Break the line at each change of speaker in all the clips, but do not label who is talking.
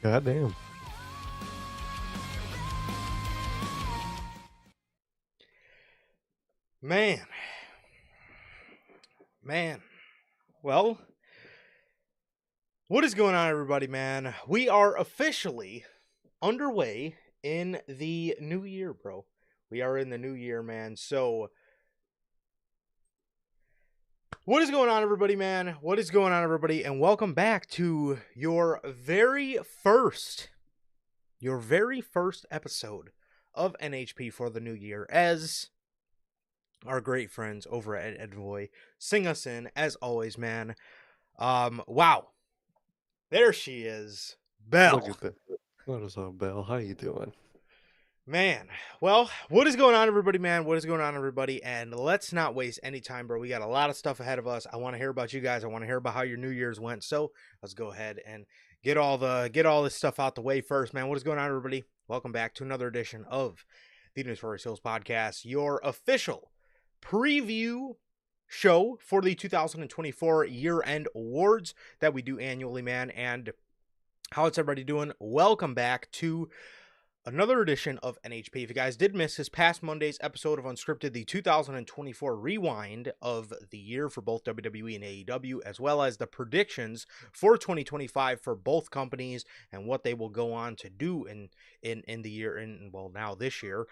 Goddamn.
Man, man. Well, what is going on, everybody, man? We are officially underway in the new year, bro. We are in the new year, man. So, what is going on, everybody, man? What is going on, everybody? And welcome back to your very first episode of NHP for the new year, as our great friends over at Envoi sing us in, as always, man. Wow. There she is,
Look
Belle.
at that. What is up, Bell? How you doing?
Man, well, what is going on, everybody, man? What is going on, everybody? And let's not waste any time, bro. We got a lot of stuff ahead of us. I want to hear about you guys. I want to hear about how your New Year's went. So let's go ahead and get all this stuff out the way first, man. What is going on, everybody? Welcome back to another edition of the Notorious podcast, your official preview show for the 2024 year-end awards that we do annually, man. And how it's everybody doing? Welcome back to another edition of NHP. If you guys did miss this past Monday's episode of Unscripted, the 2024 rewind of the year for both WWE and AEW, as well as the predictions for 2025 for both companies and what they will go on to do in the year, now this year.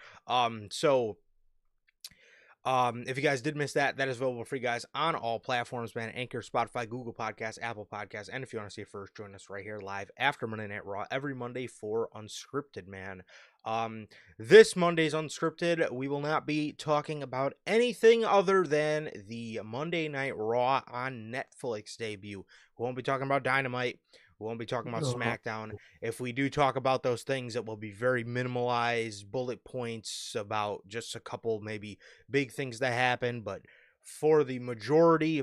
If you guys did miss that, that is available for you guys on all platforms, man. Anchor, Spotify, Google Podcasts, Apple Podcasts, and if you want to see it first, join us right here live after Monday Night Raw every Monday for Unscripted, man. This Monday's Unscripted, we will not be talking about anything other than the Monday Night Raw on Netflix debut. We won't be talking about Dynamite. We won't be talking about
Uh,
SmackDown. If we do talk about those things, it will be very minimalized bullet points about just a couple, maybe big things that happen. But for the majority,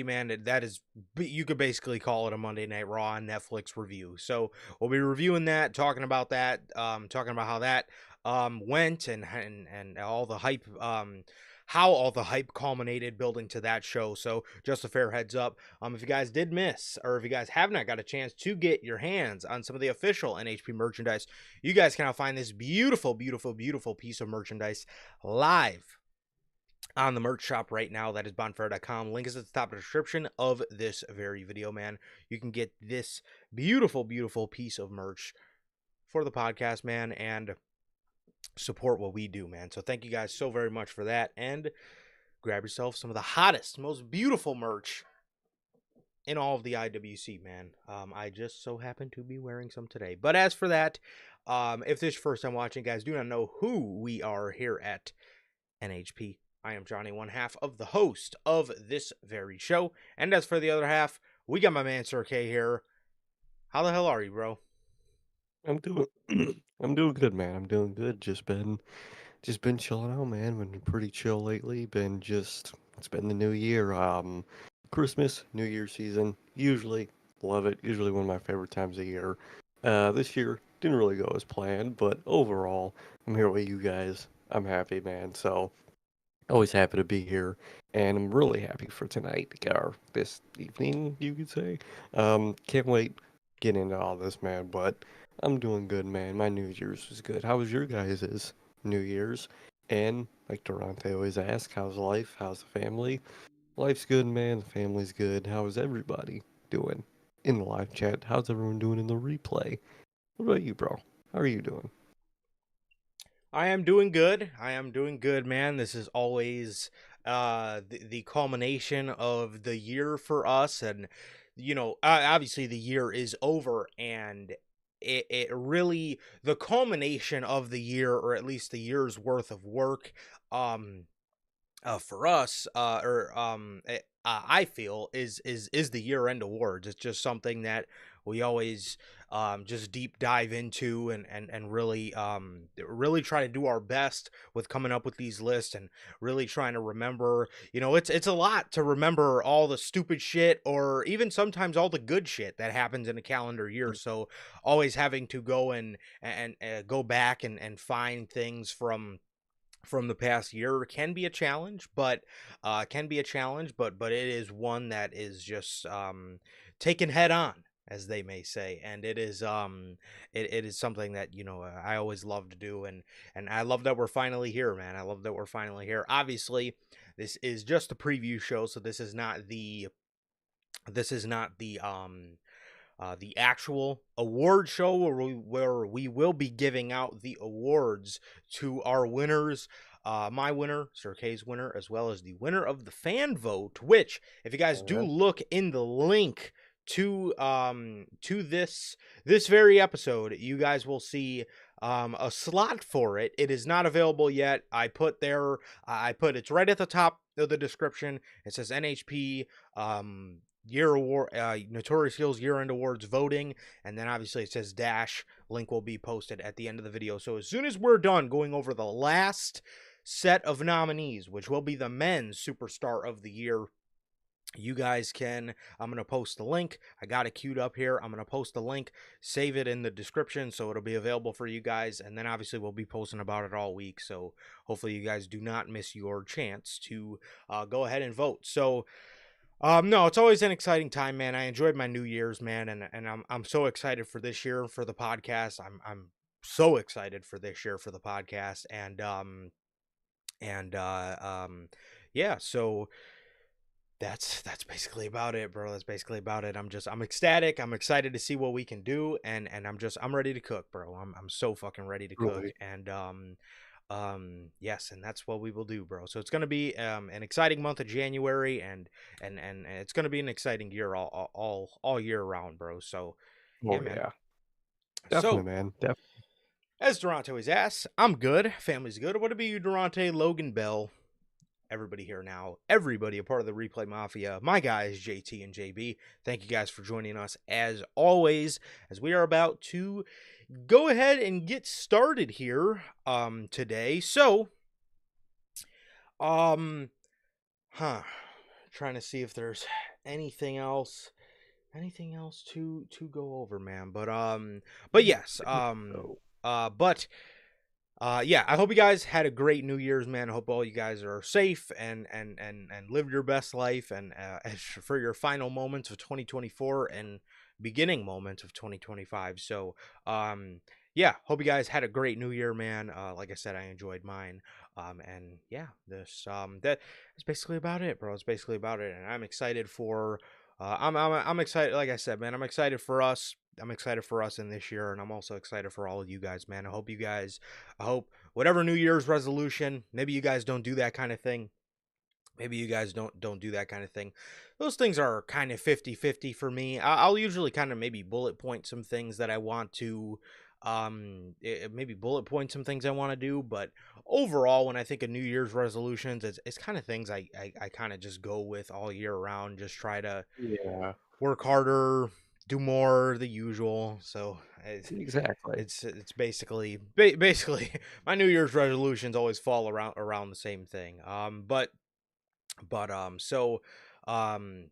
man, that is, you could basically call it a Monday Night Raw on Netflix review. So we'll be reviewing that, talking about that, talking about how that went and all the hype, how all the hype culminated building to that show. So just a fair heads up, if you guys did miss, or if you guys have not got a chance to get your hands on some of the official NHP merchandise, you guys can now find this beautiful, beautiful, beautiful piece of merchandise live on the merch shop right now. That is bonfire.com. Link is at the top of the description of this very video, man. You can get this beautiful, beautiful piece of merch for the podcast, man, and support what we do, man. So thank you guys so very much for that. And grab yourself some of the hottest, most beautiful merch in all of the IWC, man. I just so happen to be wearing some today. But as for that, if this is your first time watching, guys, do not know who we are here at NHP. I am Johnny, one half of the host of this very show. And as for the other half, we got my man Sir K here. How the hell are you, bro?
I'm doing I'm doing good, man. I'm doing good. Just been chilling out, man. Been pretty chill lately. It's been the new year. Christmas, New Year season. Usually love it. Usually one of my favorite times of year. This year didn't really go as planned, but overall, I'm here with you guys. I'm happy, man. So always happy to be here, and I'm really happy for tonight, or this evening, you could say. Can't wait get into all this, man. But I'm doing good, man. My New Year's was good. How was your guys' New Year's? And like Durante always asks, how's life? How's the family? Life's good, man. The family's good. How is everybody doing in the live chat? How's everyone doing in the replay? What about you, bro? How are you doing?
I am doing good. I am doing good, man. This is always the culmination of the year for us. And, obviously the year is over, and it really, the culmination of the year, or at least the year's worth of work, um, for us, I feel is the year end awards. It's just something that we always just deep dive into, and really try to do our best with coming up with these lists, and really trying to remember. It's a lot to remember all the stupid shit, or even sometimes all the good shit that happens in a calendar year. So always having to go and go back and find things from the past year can be a challenge, but it is one that is just taken head on. as they may say. And it is it is something that, I always love to do. And I love that we're finally here, man. I love that we're finally here. Obviously, this is just a preview show, so this is not the actual award show where we will be giving out the awards to our winners. My winner, Sir K's winner, as well as the winner of the fan vote. Which, if you guys do
Yeah.
look in the link to this very episode, you guys will see a slot for it. It is not available yet. I put it's right at the top of the description. It says NHP year award, Notorious Heels year end awards voting, and then obviously it says dash. Link will be posted at the end of the video. So as soon as we're done going over the last set of nominees, which will be the men's superstar of the year, you guys can, I'm going to post the link. I got it queued up here. I'm going to post the link, save it in the description so it'll be available for you guys. And then obviously we'll be posting about it all week. So hopefully you guys do not miss your chance to go ahead and vote. So no, it's always an exciting time, man. I enjoyed my New Year's, man, and I'm so excited for this year for the podcast. I'm so excited for this year for the podcast, and yeah. So that's basically about it, bro. That's basically about it. I'm ecstatic. I'm excited to see what we can do, and I'm ready to cook, bro. I'm so fucking ready to cook,
Really.
and yes, and that's what we will do, bro. So it's gonna be an exciting month of January, and it's gonna be an exciting year all year round, bro. So yeah,
Oh
man.
yeah. Definitely,
So
man. Definitely.
as Durante always asks, I'm good, family's good. What about you, Durante, Logan, Bell, everybody here now, everybody a part of the Replay Mafia, my guys JT and JB? Thank you guys for joining us as always, as we are about to go ahead and get started here today. So um huh trying to see if there's anything else to go over, man. But yes,
So,
yeah, I hope you guys had a great New Year's, man. I hope all you guys are safe and live your best life, and as for your final moments of 2024 and beginning moments of 2025. So, yeah, hope you guys had a great New Year, man. Like I said, I enjoyed mine. And yeah, that's basically about it, bro. It's basically about it, and I'm excited for. I'm excited. Like I said, man, I'm excited for us. I'm excited for us in this year, and I'm also excited for all of you guys, man. I hope whatever New Year's resolution, maybe you guys don't do that kind of thing. Maybe you guys don't do that kind of thing. Those things are kind of 50-50 for me. I'll usually kind of maybe bullet point some things that I want to maybe bullet point some things I want to do, but overall when I think of New Year's resolutions, it's kind of things I kind of just go with all year round, just try to
yeah.
work harder, do more, the usual. So
Exactly.
it's basically my New Year's resolutions always fall around the same thing.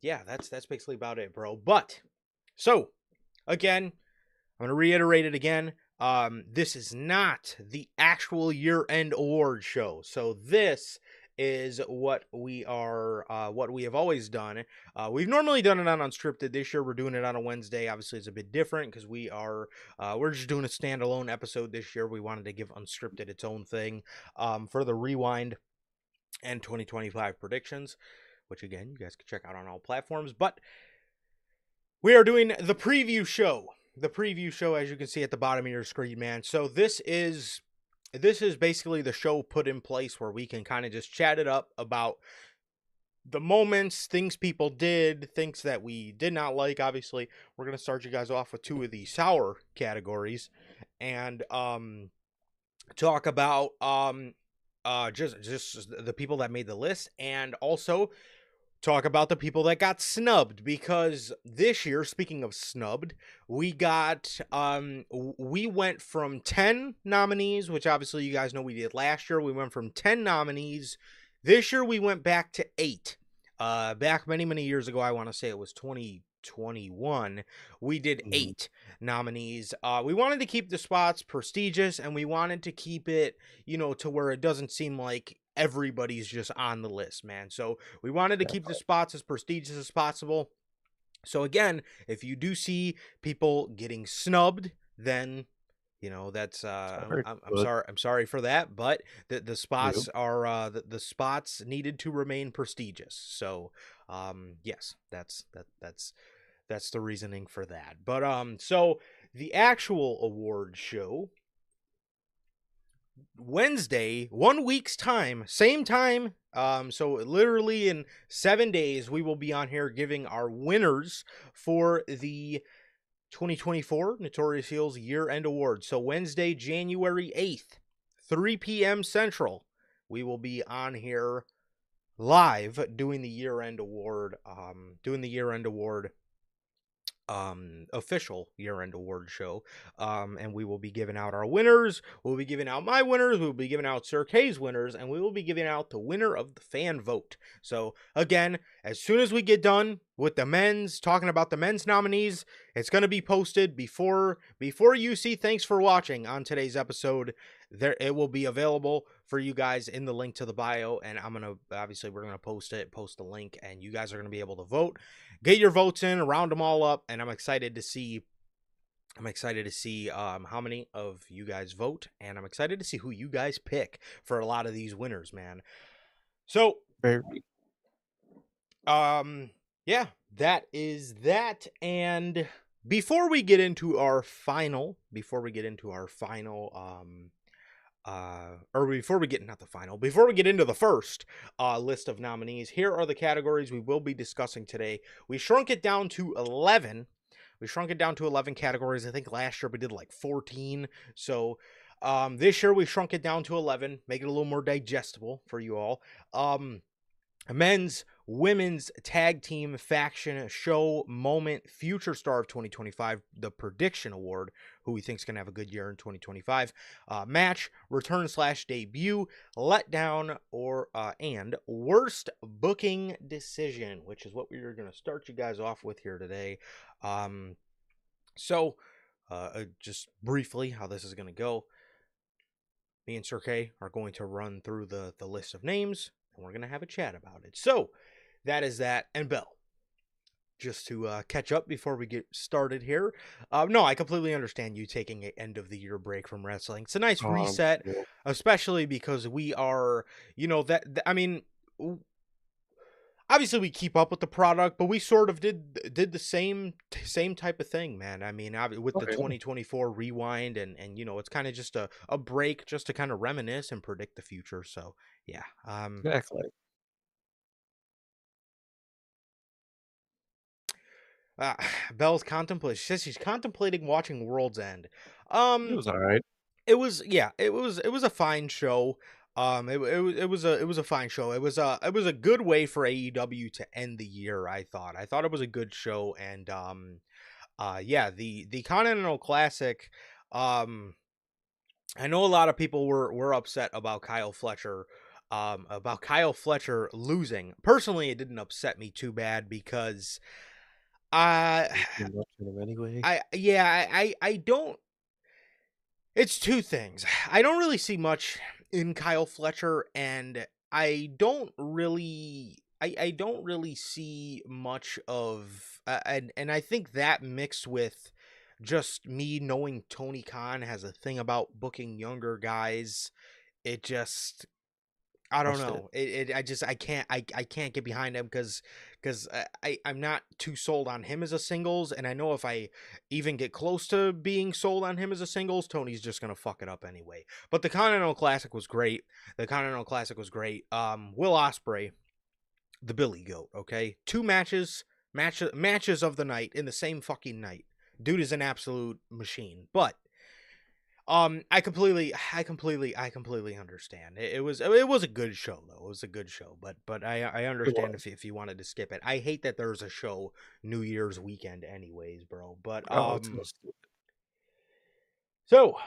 Yeah, that's basically about it, bro. But so again, I'm gonna reiterate it again. This is not the actual year-end award show. So this is what we have always done. We've normally done it on Unscripted. This year we're doing it on a Wednesday. Obviously, it's a bit different because we're just doing a standalone episode this year. We wanted to give Unscripted its own thing for the Rewind and 2025 predictions, which again you guys can check out on all platforms. But we are doing the preview show. The preview show, as you can see at the bottom of your screen, man. So this is basically the show put in place where we can kind of just chat it up about the moments, things people did, things that we did not like. Obviously, we're gonna start you guys off with two of the sour categories, and talk about just the people that made the list, and also talk about the people that got snubbed, because this year, speaking of snubbed, we went from 10 nominees, which obviously you guys know we did last year. We went from 10 nominees. This year we went back to 8. Back many years ago, I want to say it was 2021, we did
Mhm.
8 nominees. We wanted to keep the spots prestigious, and we wanted to keep it, to where it doesn't seem like everybody's just on the list, man. So we wanted to keep the
Definitely.
spots as prestigious as possible. So again, if you do see people getting snubbed, then that's
Sorry,
I'm
but
sorry, for that, but the
you
spots are the spots needed to remain prestigious. So yes, that's the reasoning for that. But so the actual award show, Wednesday, 1 week's time, same time. So literally in 7 days, we will be on here giving our winners for the 2024 Notorious Heels Year End Award. So Wednesday, January 8th, 3 p.m. Central, we will be on here live doing the year end award. Official year-end award show, and we will be giving out our winners. We'll be giving out my winners. We'll be giving out Sir K's winners, and we will be giving out the winner of the fan vote. So again, as soon as we get done with the men's, talking about the men's nominees, it's going to be posted before you see thanks for watching on today's episode. There, it will be available for you guys in the link to the bio, and we're gonna post the link, and you guys are gonna be able to vote. Get your votes in, round them all up, and I'm excited to see how many of you guys vote, and I'm excited to see who you guys pick for a lot of these winners, man. So
very
yeah, that is that. And before we get into our final before we get into the first list of nominees, here are the categories we will be discussing today. We shrunk it down to 11 categories. I think last year we did like 14, so this year we shrunk it down to 11, make it a little more digestible for you all. Men's, women's, tag team, faction, show, moment, future star of 2025, the prediction award, who we think is going to have a good year in 2025, match, return / debut, letdown, and worst booking decision, which is what we're going to start you guys off with here today. So just briefly how this is going to go. Me and Sir K are going to run through the list of names, and we're going to have a chat about it. So that is that. And Bell, just to catch up before we get started here. No, I completely understand you taking an end of the year break from wrestling. It's a nice reset,
yeah,
especially because we are, obviously we keep up with the product, but we sort of did the same type of thing, man. I mean, with the
okay,
2024 rewind, and it's kind of just a break, just to kind of reminisce and predict the future. So yeah.
exactly.
uh, Belle's contemplating. She says she's contemplating watching World's End.
It
um
was all right.
it was a fine show. It was a fine show. It was a good way for AEW to end the year. I thought it was a good show. And yeah, the Continental Classic, I know a lot of people were upset about Kyle Fletcher, losing. Personally, it didn't upset me too bad, because I
Too much in him anyway.
I don't. It's two things. I don't really see much in Kyle Fletcher, and I don't really see much of, and I think that, mixed with just me knowing Tony Khan has a thing about booking younger guys, it just, I don't
Trust it.
know. I can't get behind him, because I'm not too sold on him as a singles, and I know if I even get close to being sold on him as a singles, Tony's just gonna fuck it up anyway. But the Continental Classic was great. Will Ospreay, the Billy Goat. Okay, two matches of the night in the same fucking night. Dude is an absolute machine. But I completely understand. It was a good show, though. It was a good show, but I
It
understand
was.
if you wanted to skip it. I hate that there's a show New Year's weekend, anyways, bro. But
Oh, it's so stupid.
so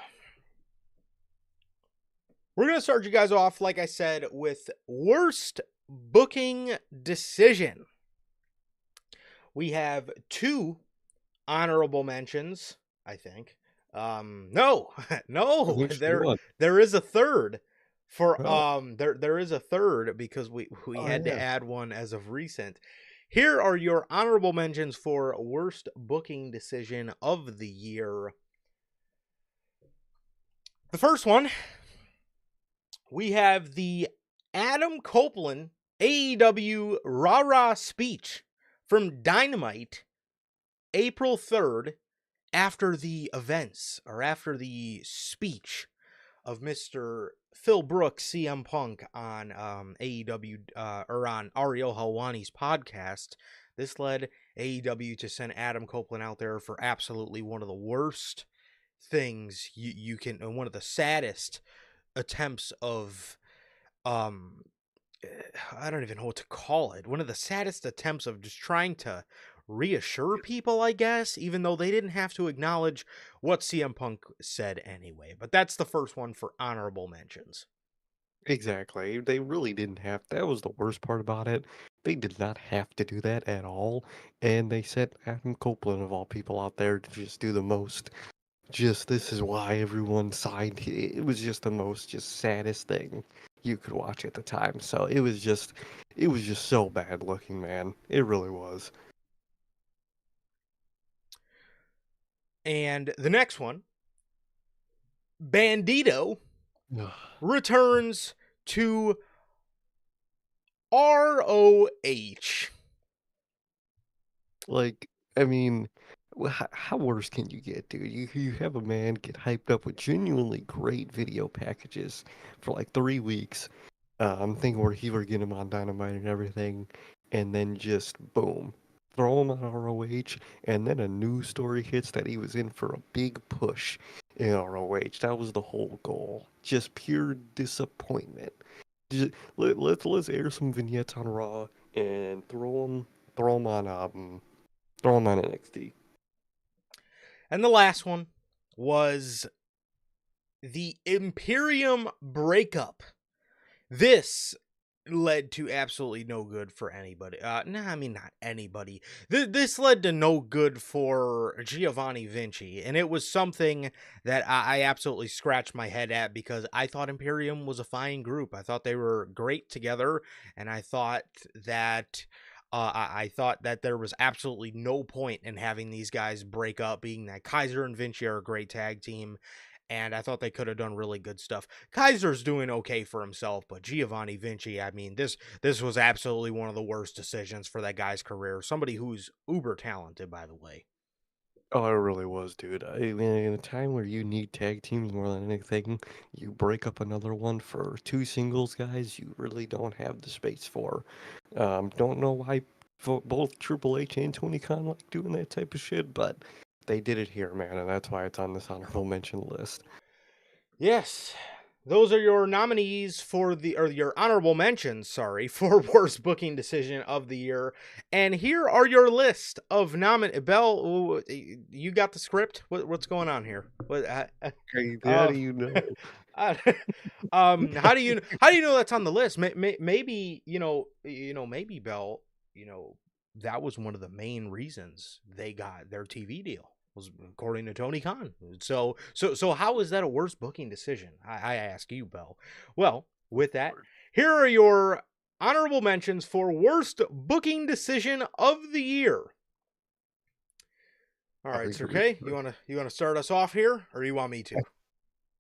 we're gonna start you guys off, like I said, with worst booking decision. We have two honorable mentions, I think. No,
I
no,
think she won.
there is a third for
Oh,
there is a third, because we
oh
had to
yeah.
add one as of recent. Here are your honorable mentions for worst booking decision of the year. The first one, we have the Adam Copeland AEW Rah Rah speech from Dynamite April 3rd after the events, or after the speech of Mr. Phil Brooks, CM Punk, on AEW, or on Ariel Helwani's podcast. This led AEW to send Adam Copeland out there for absolutely one of the worst things you can, and one of the saddest attempts of, um, I don't even know what to call it. One of the saddest attempts of just trying to reassure people, I guess, even though they didn't have to acknowledge what CM Punk said anyway. But that's the first one for honorable mentions.
Exactly. They really didn't have that was the worst part about it. They did not have to do that at all. And they set Adam Copeland of all people out there to just do the most. Just this is why everyone signed. It was just the most just saddest thing you could watch at the time. So it was just so bad looking, man. It really was.
And the next one, Bandito
Ugh.
returns to ROH.
Like, I mean, how worse can you get, dude? You have a man get hyped up with genuinely great video packages for like 3 weeks. I'm thinking where he would get him on Dynamite and everything, and then just boom, throw him on ROH, and then a news story hits that he was in for a big push in ROH. That was the whole goal. Just pure disappointment. Just, let's air some vignettes on Raw and throw him on throw him on NXT.
And the last one was the Imperium breakup. This led to absolutely no good for anybody. I mean, not anybody. This led to no good for Giovanni Vinci, and it was something that I absolutely scratched my head at, because I thought Imperium was a fine group. I thought they were great together, and I thought that. I thought that there was absolutely no point in having these guys break up, being that Kaiser and Vinci are a great tag team, and I thought they could have done really good stuff. Kaiser's doing okay for himself, but Giovanni Vinci, I mean, this was absolutely one of the worst decisions for that guy's career. Somebody who's uber talented, by the way.
Oh, it really was, dude. I mean, in a time where you need tag teams more than anything, you break up another one for two singles guys you really don't have the space for. Don't know why both Triple H and Tony Khan like doing that type of shit, but they did it here, man, and that's why it's on this honorable mention list.
Yes. Those are your nominees for or your honorable mentions, sorry, for worst booking decision of the year. And here are your list of Bell, you got the script? What's going on here?
Hey, how
Uh,
do you know?
uh, how do you know that's on the list? Maybe maybe Bell, that was one of the main reasons they got their TV deal, was according to Tony Khan. So how is that a worse booking decision? I ask you, Bell. Well, with that, here are your honorable mentions for worst booking decision of the year. All
I'll
right,
read
sir.
it read
Okay, you
first.
wanna start us off here, or you want me to?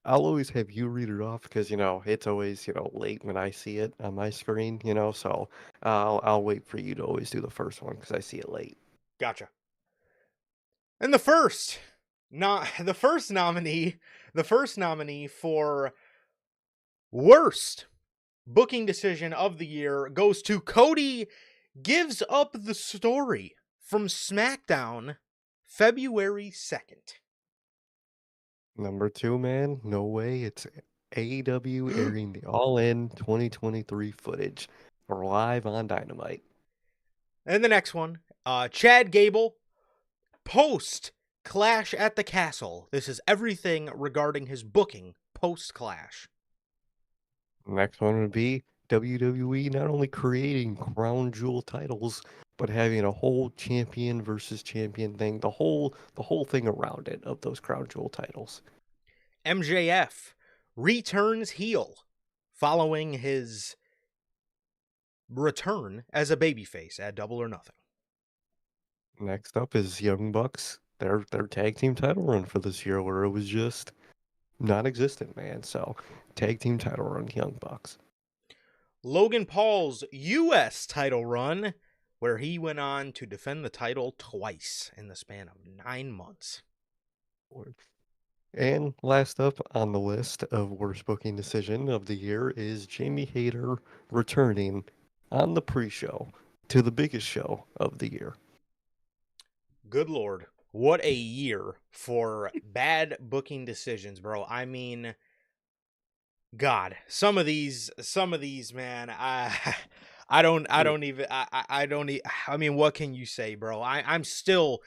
I'll always have you read it off because it's always late when I see it on my screen, so I'll wait for you to always do the first one because I see it late.
Gotcha. And the first, not the first nominee, the first nominee for worst booking decision of the year goes to Cody Gives Up the Story from SmackDown, February 2nd.
Number two, man, no way. It's AEW airing the All In 2023 footage for live on Dynamite.
And the next one, Chad Gable, post Clash at the Castle. This is everything regarding his booking post Clash.
Next one would be WWE not only creating crown jewel titles, but having a whole champion versus champion thing, the whole thing around it of those crown jewel titles.
MJF returns heel following his return as a babyface at Double or Nothing.
Next up is Young Bucks. Their tag team title run for this year, where it was just non-existent, man. So, tag team title run, Young Bucks.
Logan Paul's U.S. title run, where he went on to defend the title twice in the span of 9 months.
And last up on the list of worst booking decision of the year is Jamie Hayter returning on the pre-show to the biggest show of the year.
Good Lord. What a year for bad booking decisions, bro. I mean, God, some of these, man, I don't even, I don't, I mean, what can you say, bro? I'm still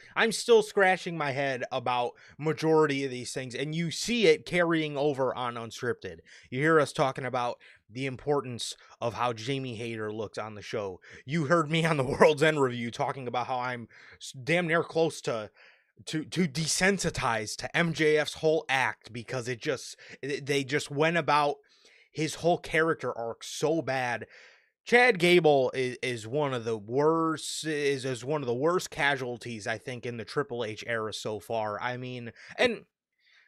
scratching my head about majority of these things, and you see it carrying over on Unscripted. You hear us talking about the importance of how Jamie Hayter looked on the show. You heard me on the World's End review talking about how I'm damn near close to desensitize to MJF's whole act because they just went about his whole character arc so bad. Chad Gable is one of the worst is one of the worst casualties I think in the Triple H era so far. I mean, and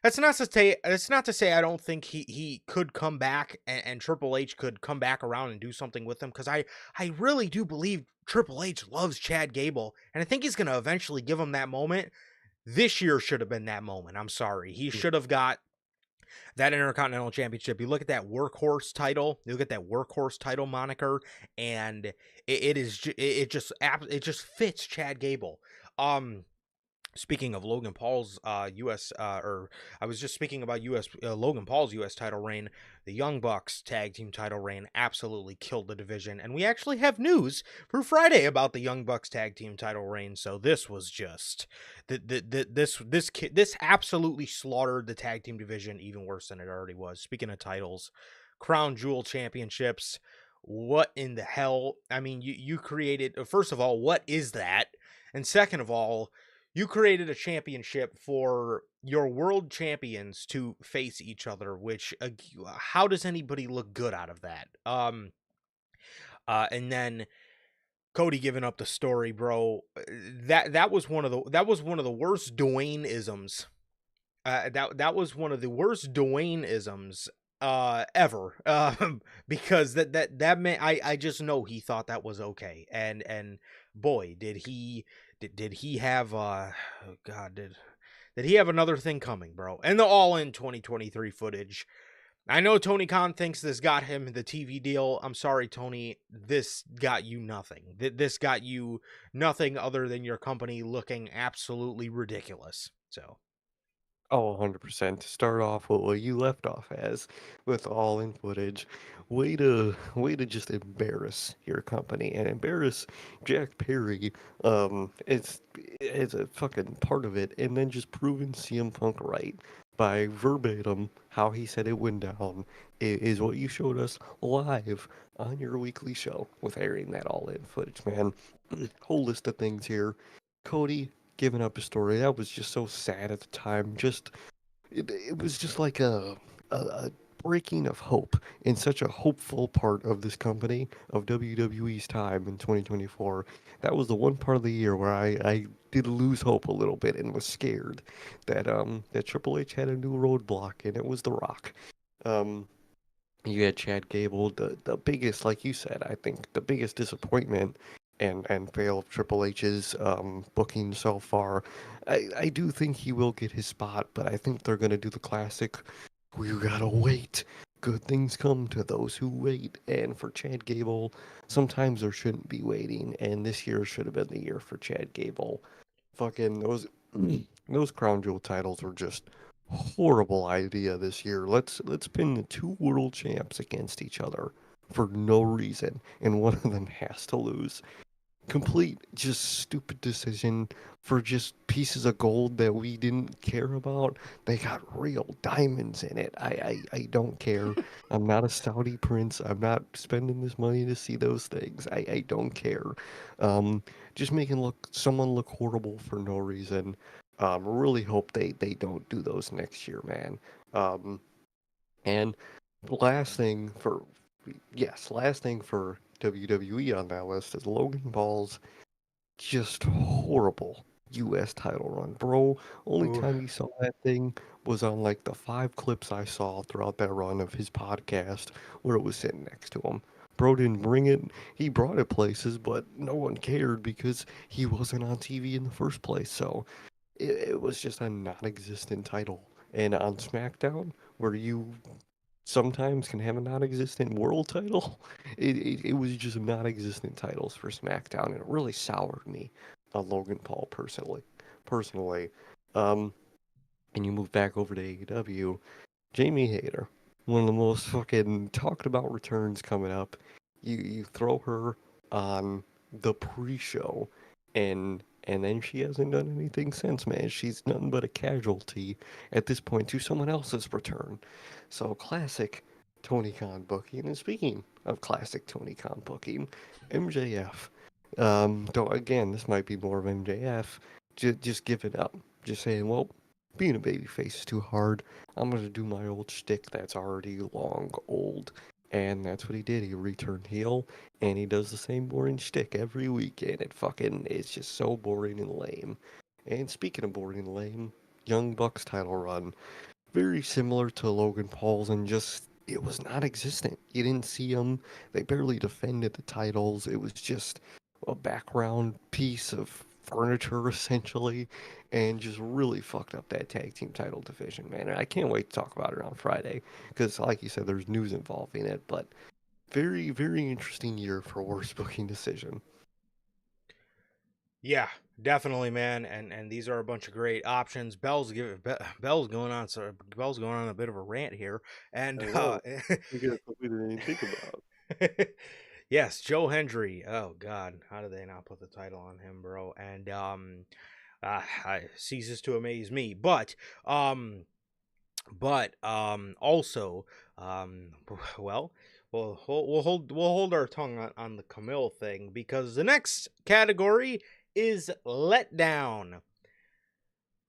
that's not to say I don't think he could come back and Triple H could come back around and do something with him because I really do believe Triple H loves Chad Gable and I think he's gonna eventually give him that moment. This year should have been that moment. I'm sorry. He should have got that Intercontinental Championship. You look at that workhorse title, you look at that workhorse title moniker, and it just fits Chad Gable. Speaking of Logan Paul's U.S. Or I was just speaking about U.S. Logan Paul's U.S. title reign. The Young Bucks tag team title reign absolutely killed the division, and we actually have news for Friday about the Young Bucks tag team title reign. So this was just this absolutely slaughtered the tag team division even worse than it already was. Speaking of titles, Crown Jewel championships. What in the hell? I mean, you created first of all, what is that? And second of all, you created a championship for your world champions to face each other, which how does anybody look good out of that? And then Cody giving up the story, bro. That was one of the worst Dwayne isms. That was one of the worst Dwayne isms ever. Because that man, I just know he thought that was okay, and boy, did he have oh God did he have another thing coming, bro? And the All In 2023 footage. I know Tony Khan thinks this got him the TV deal. I'm sorry, Tony. This got you nothing. This got you nothing other than your company looking absolutely ridiculous. So,
Oh, 100%. To start off with what you left off as, with all in footage, way to just embarrass your company and embarrass Jack Perry. It's a fucking part of it, and then just proving CM Punk right by verbatim how he said it went down is what you showed us live on your weekly show with airing that all in footage, man. Whole list of things here. Cody giving up his story. That was just so sad at the time. Just it was just like a breaking of hope in such a hopeful part of this company of WWE's time in 2024. That was the one part of the year where I did lose hope a little bit and was scared that Triple H had a new roadblock and it was The Rock. Um, you had Chad Gable, the biggest, like you said, I think the biggest disappointment and fail of Triple H's booking so far. I do think he will get his spot, but I think they're gonna do the classic. We gotta wait. Good things come to those who wait. And for Chad Gable, sometimes there shouldn't be waiting, and this year should have been the year for Chad Gable. Fucking those crown jewel titles were just horrible idea this year. Let's pin the two world champs against each other for no reason, and one of them has to lose. Complete, just stupid decision for just pieces of gold that we didn't care about. They got real diamonds in it. I don't care. I'm not a Saudi prince. I'm not spending this money to see those things. I don't care. Um, just making someone look horrible for no reason. Really hope they don't do those next year, man. And last thing for last thing for WWE on that list is Logan Paul's just horrible US title run, bro. Only
Ooh.
time you saw that thing was on like the 5 clips I saw throughout that run of his podcast where it was sitting next to him. Bro didn't bring it. He brought it places, but no one cared because he wasn't on TV in the first place. So it was just a non-existent title. And on SmackDown, where you sometimes can have a non-existent world title. It was just non-existent titles for SmackDown, and it really soured me on Logan Paul Personally, um, and you move back over to AEW, Jamie Hayter, one of the most fucking talked about returns coming up. You throw her on the pre-show, and then she hasn't done anything since, man. She's nothing but a casualty at this point to someone else's return. So classic Tony Khan booking. And speaking of classic Tony Khan booking, MJF. Though again, this might be more of MJF. Just give it up. Just saying, well, being a babyface is too hard. I'm gonna do my old shtick that's already long old. And that's what he did. He returned heel, and he does the same boring shtick every week, and it's just so boring and lame. And speaking of boring and lame, Young Bucks title run, very similar to Logan Paul's, and just it was non-existent. You didn't see them. They barely defended the titles. It was just a background piece of furniture essentially, and just really fucked up that tag team title division, man. And I can't wait to talk about it on Friday because, like you said, there's news involving it. But very, very interesting year for worst booking decision.
Yeah, definitely, man. And these are a bunch of great options. Bell's going on. So Bell's going on a bit of a rant here, and
I know. We got something we didn't even think about.
yes, Joe Hendry. Oh God, how did they not put the title on him, bro? And ceases to amaze me. Also, um, well. We'll hold our tongue on the Camille thing because the next category is letdown.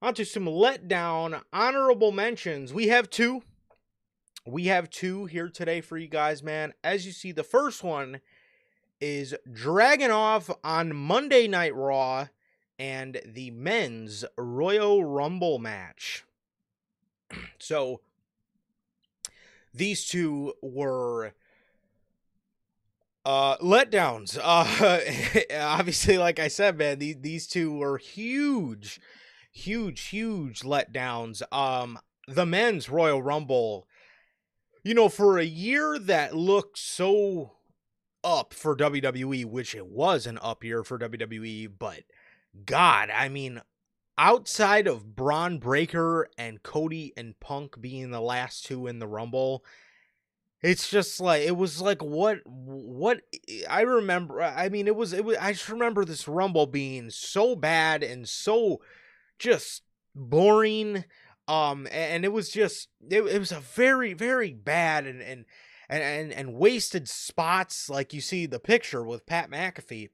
On to some letdown honorable mentions. We have two. We have two here today for you guys, man. As you see, the first one is Dragunov on Monday Night Raw and the men's Royal Rumble match. So these two were letdowns. Obviously, like I said, man, these two were huge letdowns. The men's Royal Rumble, for a year that looked so up for WWE, which it was an up year for WWE, but God, I mean, outside of Braun Breaker and Cody and Punk being the last two in the Rumble, it's just like it was like what I remember. I mean, it was. I just remember this Rumble being so bad and so just boring. And it was just it was a very bad and wasted spots. Like you see the picture with Pat McAfee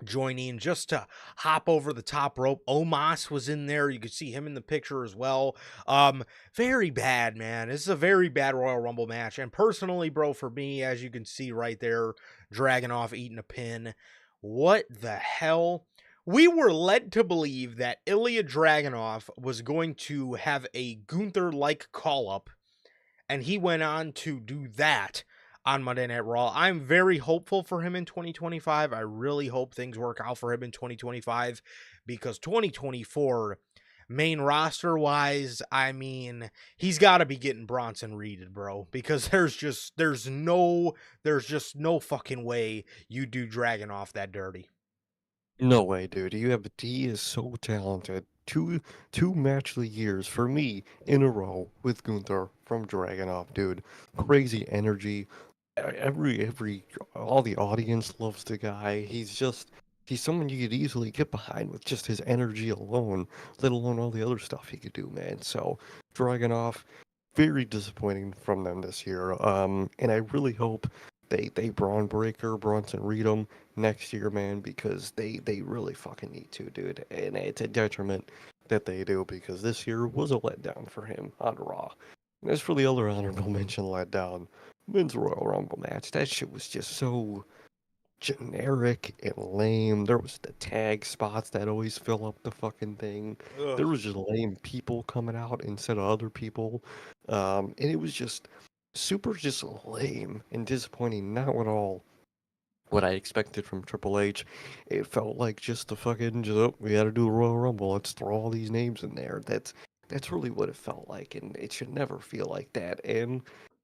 joining just to hop over the top rope. Omos was in there. You could see him in the picture as well. Very bad, man. This is a very bad Royal Rumble match. And personally, bro, for me, as you can see right there, Dragunov eating a pin. What the hell? We were led to believe that Ilya Dragunov was going to have a Gunther-like call-up, and he went on to do that on Monday Night Raw. I'm very hopeful for him in 2025. I really hope things work out for him in 2025 because 2024 main roster wise, I mean, he's got to be getting Bronson Reeded, bro, because there's just no fucking way you do Dragunov that dirty.
No way, dude. He is so talented. Two match of the years for me in a row with Gunther from Dragunov, dude. Crazy energy. Every all the audience loves the guy. He's someone you could easily get behind with just his energy alone, let alone all the other stuff he could do, man. So Dragunov, very disappointing from them this year. And I really hope they Braun Breaker, Bronson Reed 'em next year, man, because they really fucking need to, dude. And it's a detriment that they do because this year was a letdown for him on Raw. And as for the other honorable mention letdown, men's Royal Rumble match, that shit was just so generic and lame. There was the tag spots that always fill up the fucking thing.
Ugh.
There was just lame people coming out instead of other people. And it was just super just lame and disappointing. Not at all what I expected from Triple H. It felt like just the fucking just, oh, we got to do a Royal Rumble. Let's throw all these names in there. That's really what it felt like, and it should never feel like that. And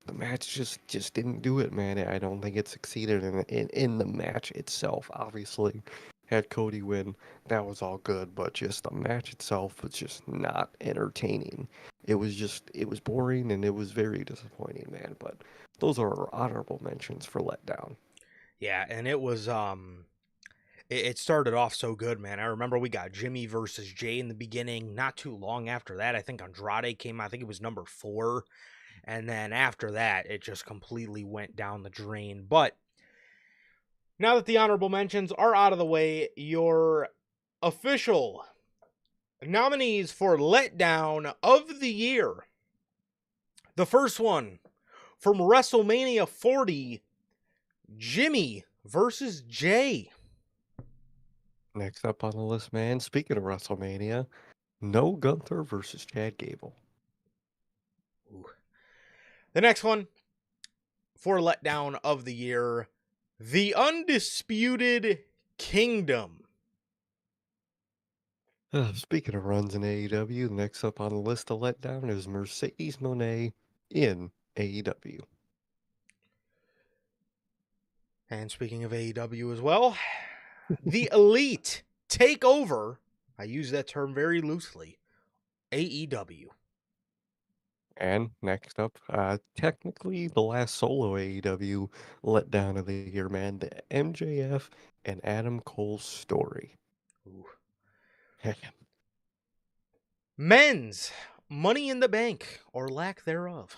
the match just didn't do it, man. I don't think it succeeded in the match itself. Obviously, had Cody win, that was all good, but just the match itself was just not entertaining. It was boring and it was very disappointing, man. But those are honorable mentions for letdown.
Yeah, and it was it started off so good, man. I remember we got Jimmy versus Jay in the beginning. Not too long after that, I think Andrade came out. I think it was number 4. And then after that, it just completely went down the drain. But now that the honorable mentions are out of the way, your official nominees for letdown of the year. The first one from WrestleMania 40, Jimmy versus Jay.
Next up on the list, man, speaking of WrestleMania, no Gunther versus Chad Gable.
Ooh. The next one for letdown of the year, the Undisputed Kingdom.
Speaking of runs in AEW, next up on the list to let down is Mercedes Monet in AEW.
And speaking of AEW as well, the Elite take over. I use that term very loosely. AEW.
And next up, technically the last solo AEW letdown of the year, man, the MJF and Adam Cole story.
Ooh.
Heck,
Men's Money in the Bank, or lack thereof.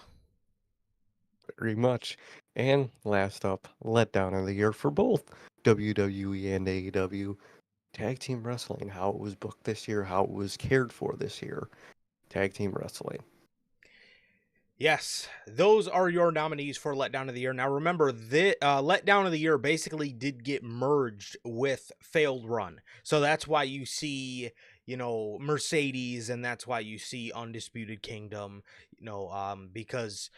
very much. And last up, letdown of the year for both WWE and AEW. Tag team wrestling, how it was booked this year, how it was cared for this year. Tag team wrestling.
Yes, those are your nominees for Letdown of the Year. Now, remember, the Letdown of the Year basically did get merged with Failed Run. So that's why you see, Mercedes, and that's why you see Undisputed Kingdom, because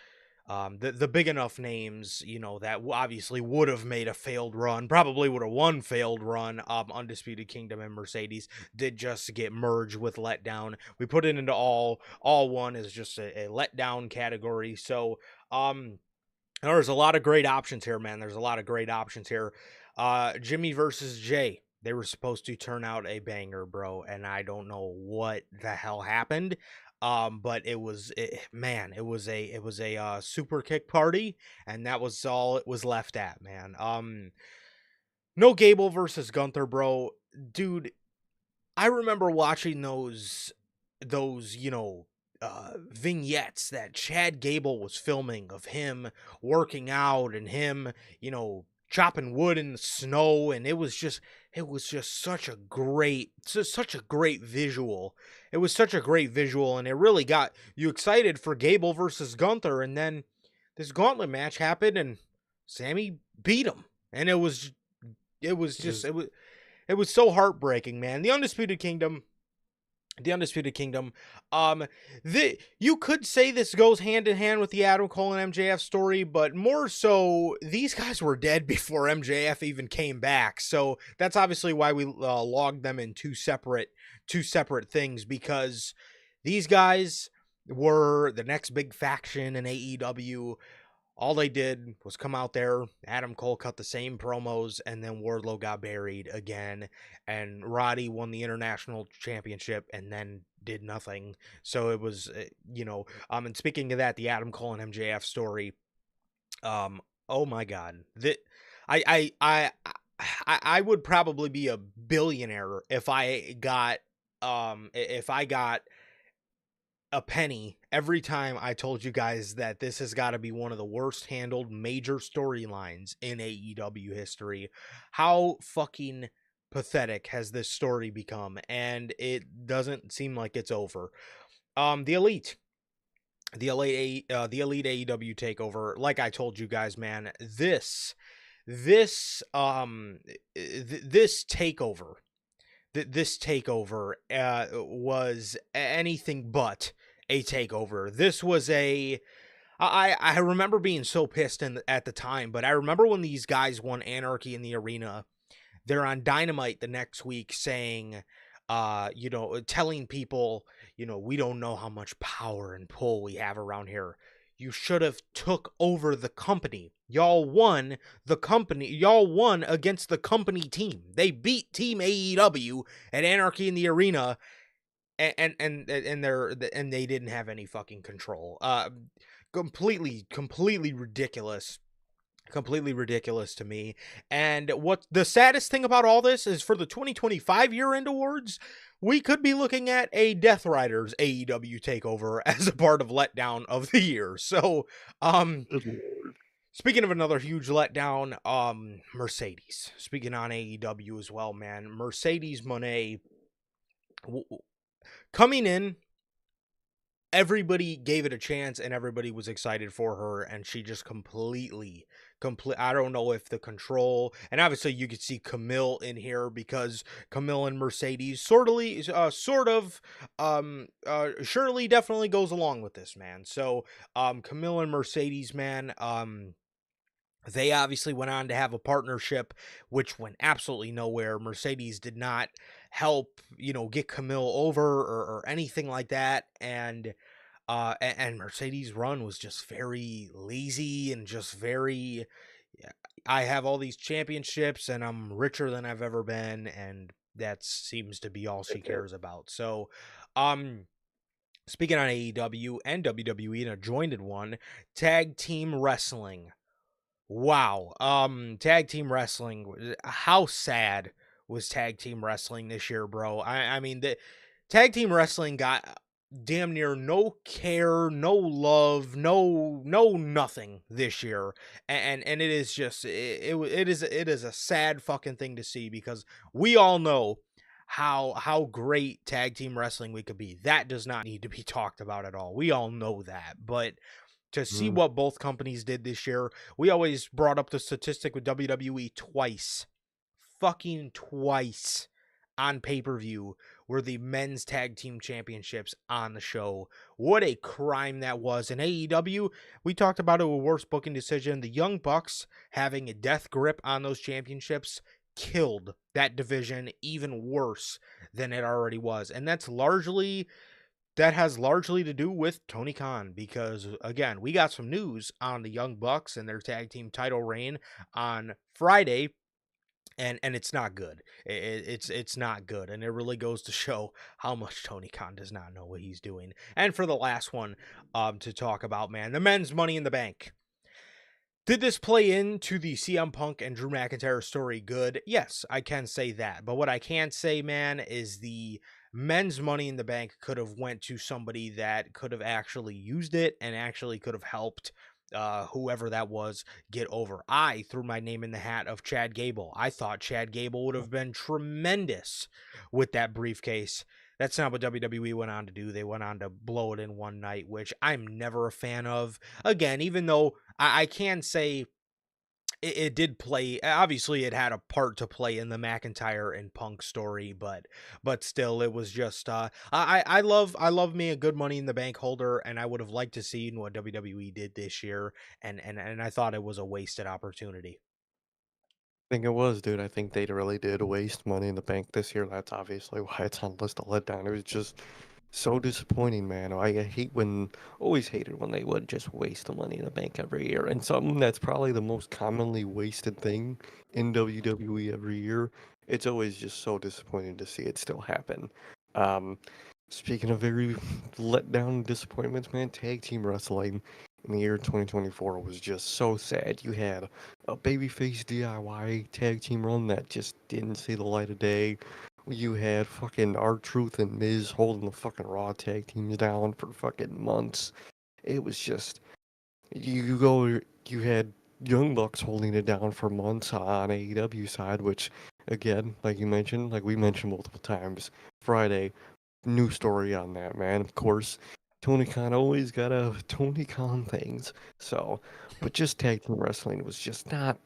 the big enough names, that obviously would have made a failed run, probably would have won failed run. Undisputed Kingdom and Mercedes did just get merged with letdown. We put it into all one as just a letdown category. So there's a lot of great options here, man. There's a lot of great options here. Jimmy versus Jay. They were supposed to turn out a banger, bro, and I don't know what the hell happened. But it was a super kick party, and that was all it was left at, man. No Gable versus Gunther, bro. Dude, I remember watching those vignettes that Chad Gable was filming of him working out and him, chopping wood in the snow, and it was just such a great visual. It was such a great visual, and it really got you excited for Gable versus Gunther, and then this gauntlet match happened and Sammy beat him. And
Is
it was so heartbreaking, man. The Undisputed Kingdom. You could say this goes hand in hand with the Adam Cole and MJF story, but more so, these guys were dead before MJF even came back. So that's obviously why we logged them in two separate things, because these guys were the next big faction in AEW. All they did was come out there. Adam Cole cut the same promos, and then Wardlow got buried again. And Roddy won the international championship and then did nothing. So it was, and speaking of that, the Adam Cole and MJF story. Oh my God, I would probably be a billionaire if I got a penny every time I told you guys that this has got to be one of the worst handled major storylines in AEW history. How fucking pathetic has this story become? And it doesn't seem like it's over. The Elite. The Elite AEW takeover, like I told you guys, man, this this this takeover, this takeover was anything but a takeover. This was a I remember being so pissed at the time, but I remember when these guys won Anarchy in the Arena, they're on Dynamite the next week saying, telling people, we don't know how much power and pull we have around here. You should have took over the company. Y'all won the company. Y'all won against the company team. They beat Team AEW at Anarchy in the Arena, and they didn't have any fucking control. Completely ridiculous, completely ridiculous to me. And what the saddest thing about all this is, for the 2025 year end awards, we could be looking at a Death Riders AEW takeover as a part of letdown of the year. So,
Good lord.
speaking of another huge letdown, Mercedes. Speaking on AEW as well, man. Mercedes Moné coming in, everybody gave it a chance and everybody was excited for her, and she just I don't know if the control, and obviously you could see Camille in here because Camille and Mercedes surely definitely goes along with this, man. So Camille and Mercedes, man, they obviously went on to have a partnership which went absolutely nowhere. Mercedes did not help, get Camille over or anything like that. And Mercedes' run was just very lazy and just very, yeah, I have all these championships and I'm richer than I've ever been, and that seems to be all she cares about. So, um, speaking on AEW and WWE in a jointed one, tag team wrestling. Wow. Tag team wrestling. How sad was tag team wrestling this year, bro? I mean, the tag team wrestling got damn near no care, no love, no nothing this year, and it is just it is a sad fucking thing to see, because we all know how great tag team wrestling we could be. That does not need to be talked about at all. We all know that, but to see
Mm,
what both companies did this year. We always brought up the statistic with WWE twice, fucking twice, on pay-per-view were the men's tag team championships on the show. What a crime that was. In AEW, we talked about it with worst booking decision. The Young Bucks having a death grip on those championships killed that division even worse than it already was. And that has largely to do with Tony Khan, because again, we got some news on the Young Bucks and their tag team title reign on Friday, and it's not good. It's not good, and it really goes to show how much Tony Khan does not know what he's doing. And for the last one, to talk about, man, the men's Money in the Bank. Did this play into the CM Punk and Drew McIntyre story good? Yes, I can say that. But what I can't say, man, is the men's Money in the Bank could have went to somebody that could have actually used it and actually could have helped whoever that was get over. I threw my name in the hat of Chad Gable. I thought Chad Gable would have been tremendous with that briefcase. That's not what WWE went on to do. They went on to blow it in one night, which I'm never a fan of. Again, even though I can say it did play. Obviously, it had a part to play in the McIntyre and Punk story, but still, it was just. I love me a good Money in the Bank holder, and I would have liked to see what WWE did this year, and I thought it was a wasted opportunity.
I think it was, dude. I think they really did waste money in the bank this year. That's obviously why it's on the list of letdown. It was just so disappointing, man. Always hated when they would just waste the money in the bank every year. And something that's probably the most commonly wasted thing in WWE every year. It's always just so disappointing to see it still happen. Um, Speaking of very letdown disappointments, man, tag team wrestling in the year 2024 was just so sad. You had a babyface DIY tag team run that just didn't see the light of day. You had fucking R-Truth and Miz holding the fucking Raw tag teams down for fucking months. It was just you had Young Bucks holding it down for months on AEW side, which again, like you mentioned, like we mentioned multiple times, Friday, new story on that, man. Of course, Tony Khan always gotta Tony Khan things. So, but just tag team wrestling was just not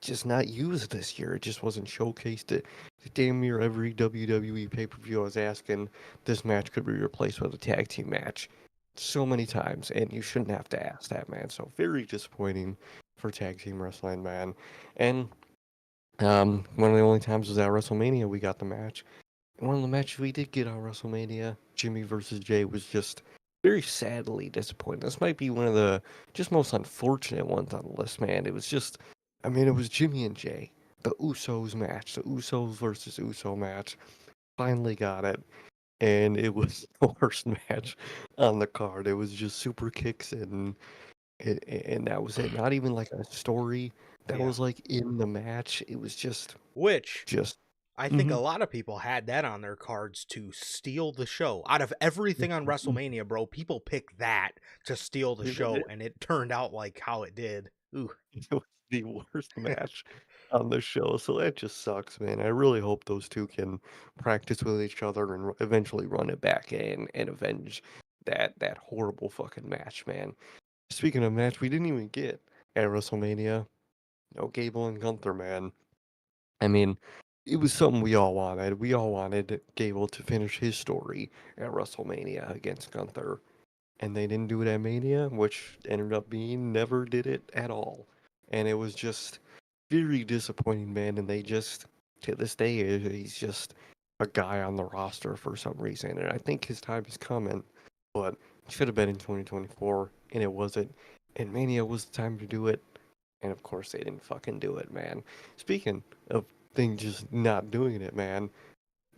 just not used this year. It just wasn't showcased. It damn near every WWE pay-per-view I was asking, this match could be replaced with a tag team match so many times, and you shouldn't have to ask that, man. So very disappointing for tag team wrestling, man. And one of the only times was at WrestleMania we got the match. One of the matches we did get on WrestleMania, Jimmy versus Jay, was just very sadly disappointing. This might be one of the just most unfortunate ones on the list, man. It was just, I mean, it was Jimmy and Jay, the Usos match, the Usos versus Uso match. Finally got it, and it was the worst match on the card. It was just super kicks and that was it. Not even like a story that
Yeah.
was like in the match. It was
Which
just.
I think a
Mm-hmm.
lot of people had that on their cards to steal the show. Out of everything on WrestleMania, bro, people picked that to steal the show, and it turned out like how it did. Ooh.
It was the worst match on the show, so that just sucks, man. I really hope those two can practice with each other and eventually run it back in and avenge that horrible fucking match, man. Speaking of match, we didn't even get at WrestleMania. No Gable and Gunther, man. I mean, it was something we all wanted. We all wanted Gable to finish his story at WrestleMania against Gunther, and they didn't do it at Mania, which ended up being never did it at all. And it was just very disappointing, man. And they just, to this day, he's just a guy on the roster for some reason. And I think his time is coming, but it should have been in 2024, and it wasn't. And Mania was the time to do it, and of course they didn't fucking do it, man. Speaking of things just not doing it, man,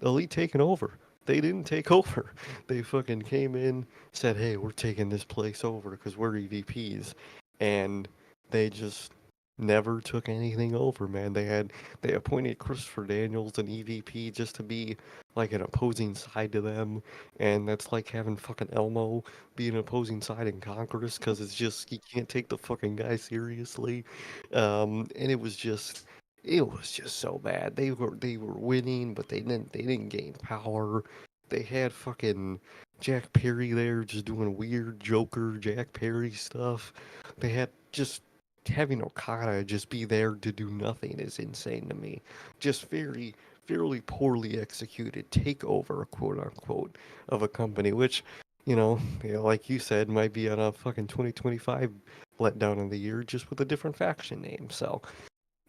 Elite taking over. They didn't take over. They fucking came in, said, "Hey, we're taking this place over because we're EVPs," and they just never took anything over, man. They appointed Christopher Daniels an EVP just to be like an opposing side to them, and that's like having fucking Elmo be an opposing side in Congress because it's just you can't take the fucking guy seriously, and it was just so bad. They were winning, but they didn't gain power. They had fucking Jack Perry there just doing weird Joker Jack Perry stuff. They had just having Okada just be there to do nothing is insane to me. Just fairly poorly executed takeover, quote unquote, of a company, which, like you said, might be on a fucking 2025 letdown of the year just with a different faction name. So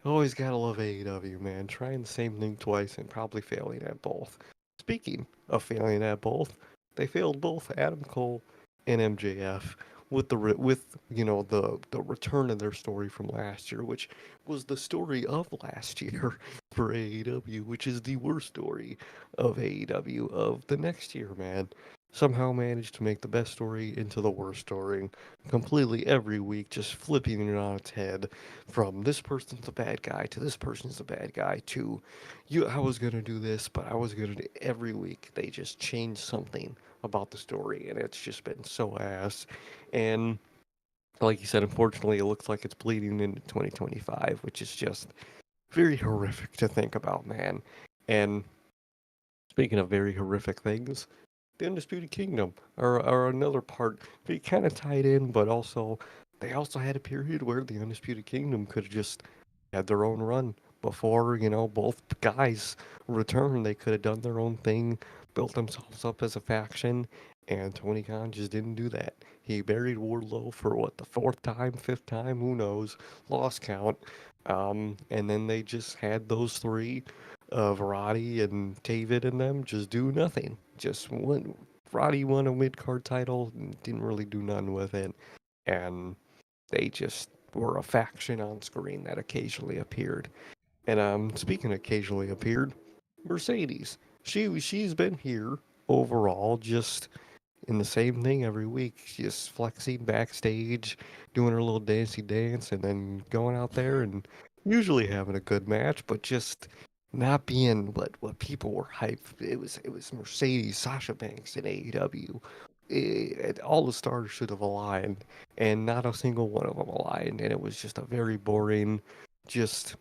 always gotta love AEW, man. Trying the same thing twice and probably failing at both. Speaking of failing at both, they failed both Adam Cole and MJF with the return of their story from last year, which was the story of last year for AEW, which is the worst story of AEW of the next year, man. Somehow managed to make the best story into the worst story completely every week, just flipping it on its head from this person's a bad guy to this person's a bad guy to I was gonna do this, but I was gonna do every week they just change something about the story and it's just been so ass. And like you said, unfortunately it looks like it's bleeding into 2025, which is just very horrific to think about, man. And speaking of very horrific things, the Undisputed Kingdom are another part. They kind of tied in, but also they also had a period where the Undisputed Kingdom could have just had their own run before both guys returned. They could have done their own thing, built themselves up as a faction, and Tony Khan just didn't do that. He buried Wardlow for what, the fourth time, fifth time, who knows, lost count. And then they just had those three, Roddy and David and them just do nothing. Just won. Roddy won a mid card title, and didn't really do nothing with it, and they just were a faction on screen that occasionally appeared. And speaking of occasionally appeared, Mercedes. She's been here overall, just in the same thing every week, just flexing backstage, doing her little dancey dance, and then going out there and usually having a good match, but just not being what people were hyped. It was Mercedes, Sasha Banks, and AEW. All the stars should have aligned, and not a single one of them aligned, and it was just a very boring, just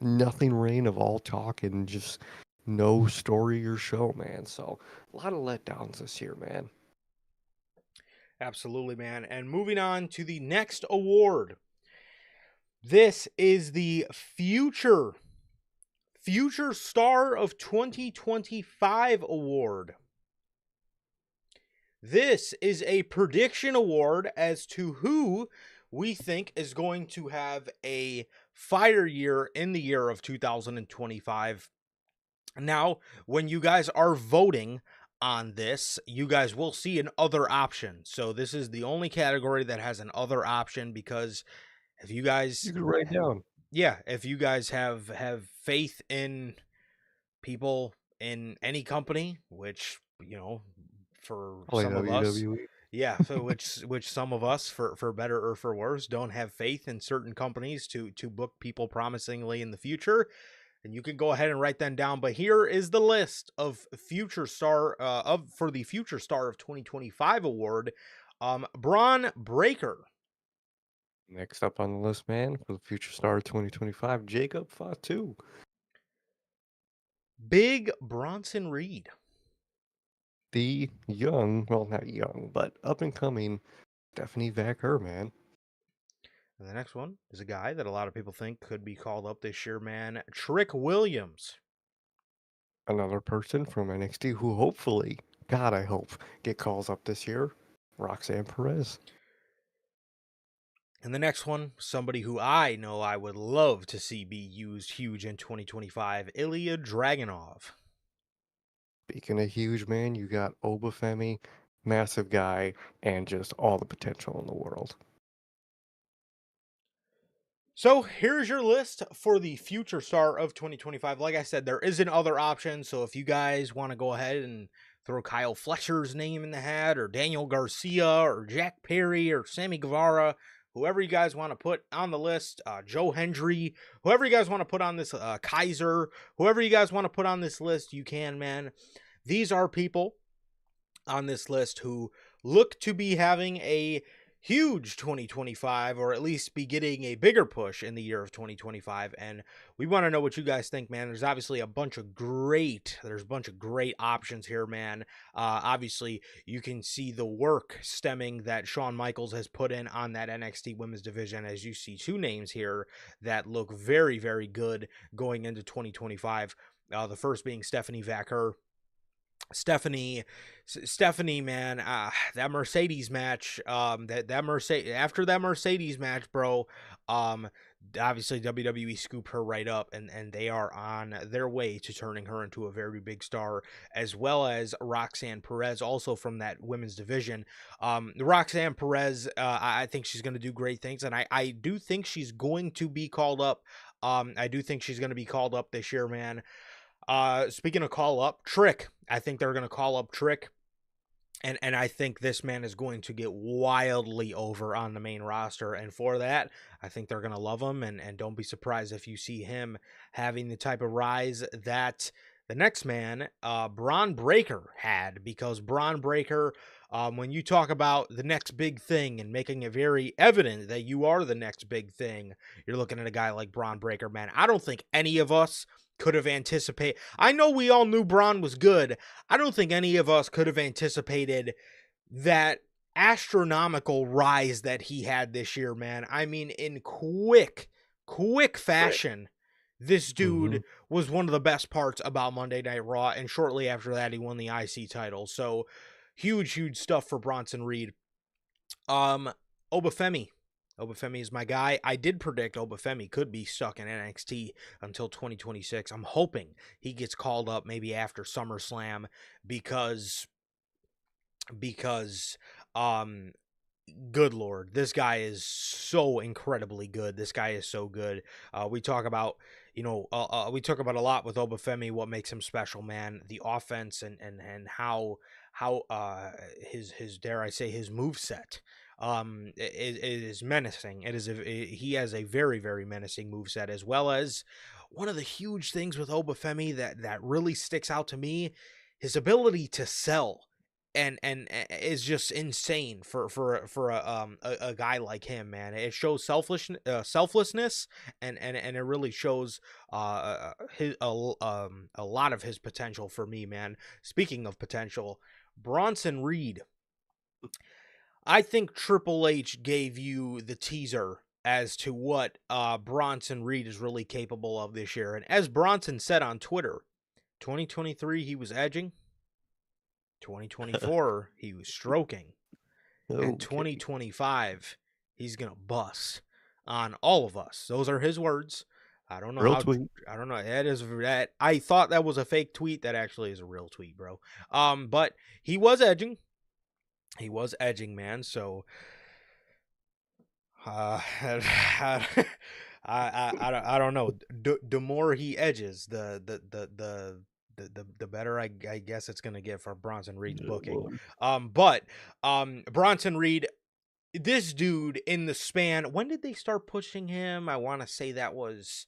nothing reign of all talk and just no story or show, man. So a lot of letdowns this year, man.
Absolutely, man. And moving on to the next award. This is the Future Star of 2025 award. This is a prediction award as to who we think is going to have a fire year in the year of 2025. Now, when you guys are voting on this, you guys will see an other option. So this is the only category that has an other option, because if you
You
guys,
could write down.
yeah, if you guys have faith in people in any company, which, for
Probably
some of us,
WWE.
yeah, so which some of us, for better or for worse, don't have faith in certain companies to book people promisingly in the future. And you can go ahead and write them down. But here is the list of future star of for the Future Star of 2025 award. Braun Breaker,
Next up on the list, man, for the Future Star 2025, Jacob Fatu.
Big Bronson Reed.
The young, well, not young, but up and coming Stephanie Vacker, man.
And the next one is a guy that a lot of people think could be called up this year, man. Trick Williams.
Another person from NXT who hopefully, God, I hope, get calls up this year, Roxanne Perez.
And the next one, somebody who I know I would love to see be used huge in 2025, Ilya Dragunov.
Speaking of huge, man, you got Obafemi, massive guy, and just all the potential in the world.
So here's your list for the Future Star of 2025. Like I said, there is an other option. So if you guys want to go ahead and throw Kyle Fletcher's name in the hat, or Daniel Garcia, or Jack Perry, or Sammy Guevara, whoever you guys want to put on the list, Joe Hendry, whoever you guys want to put on this, Kaiser, whoever you guys want to put on this list, you can, man. These are people on this list who look to be having a huge 2025, or at least be getting a bigger push in the year of 2025. And we want to know what you guys think, man. There's obviously a bunch of great options here, man. Obviously you can see the work stemming that Shawn Michaels has put in on that NXT women's division, as you see two names here that look very, very good going into 2025. The first being Stephanie Vacker. Stephanie, man, that Mercedes match, that Mercedes, after that Mercedes match, bro, obviously WWE scooped her right up, and they are on their way to turning her into a very big star, as well as Roxanne Perez, also from that women's division. Roxanne Perez, I think she's going to do great things, and I do think she's going to be called up. I do think she's going to be called up this year, man. Speaking of call up, Trick. I think they're going to call up Trick. And I think this man is going to get wildly over on the main roster. And for that, I think they're going to love him. And don't be surprised if you see him having the type of rise that the next man, Braun Breaker, had. Because Braun Breaker, when you talk about the next big thing and making it very evident that you are the next big thing, you're looking at a guy like Braun Breaker, man. I don't think any of us could have anticipated. I know we all knew Braun was good. I don't think any of us could have anticipated that astronomical rise that he had this year, man. I mean, in quick fashion, this dude was one of the best parts about Monday Night Raw, and shortly after that, he won the IC title. So, huge stuff for Bronson Reed. Obafemi. Obafemi is my guy. I did predict Obafemi could be stuck in NXT until 2026. I'm hoping he gets called up maybe after SummerSlam, because good Lord, this guy is so incredibly good. This guy is so good. We talk about, we talk about a lot with Obafemi, what makes him special, man. The offense, and how his dare I say, his move set it is menacing. He has a very, very menacing move set, as well as one of the huge things with Obafemi that really sticks out to me, his ability to sell. And is just insane for a guy like him, man. It shows selflessness, and it really shows a lot of his potential for me, man. Speaking of potential, Bronson Reed. I think Triple H gave you the teaser as to what Bronson Reed is really capable of this year. And as Bronson said on Twitter, 2023 he was edging, 2024 he was stroking, and
Okay.
2025 he's gonna bust on all of us. Those are his words. I don't know
Real
how.
tweet.
I don't know. That is that. I thought that was a fake tweet. That actually is a real tweet, bro. But he was edging. He was edging, man. So, I don't know. The more he edges, the better I guess it's gonna get for Bronson Reed's
Yeah,
booking.
well,
But Bronson Reed, this dude, in the span, when did they start pushing him? I want to say that was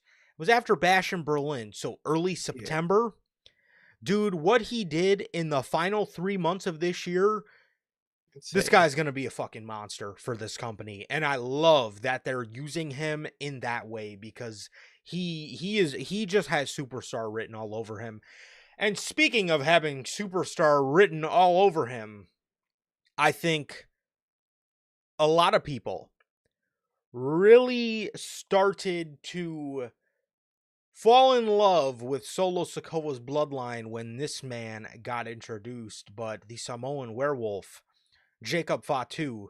after Bash in Berlin, so early
yeah,
September. Dude, what he did in the final 3 months of this year, this
insane.
guy's going to be a fucking monster for this company. And I love that they're using him in that way, because he just has superstar written all over him. And speaking of having superstar written all over him, I think a lot of people really started to fall in love with Solo Sikoa's bloodline when this man got introduced. But the Samoan werewolf, Jacob Fatu,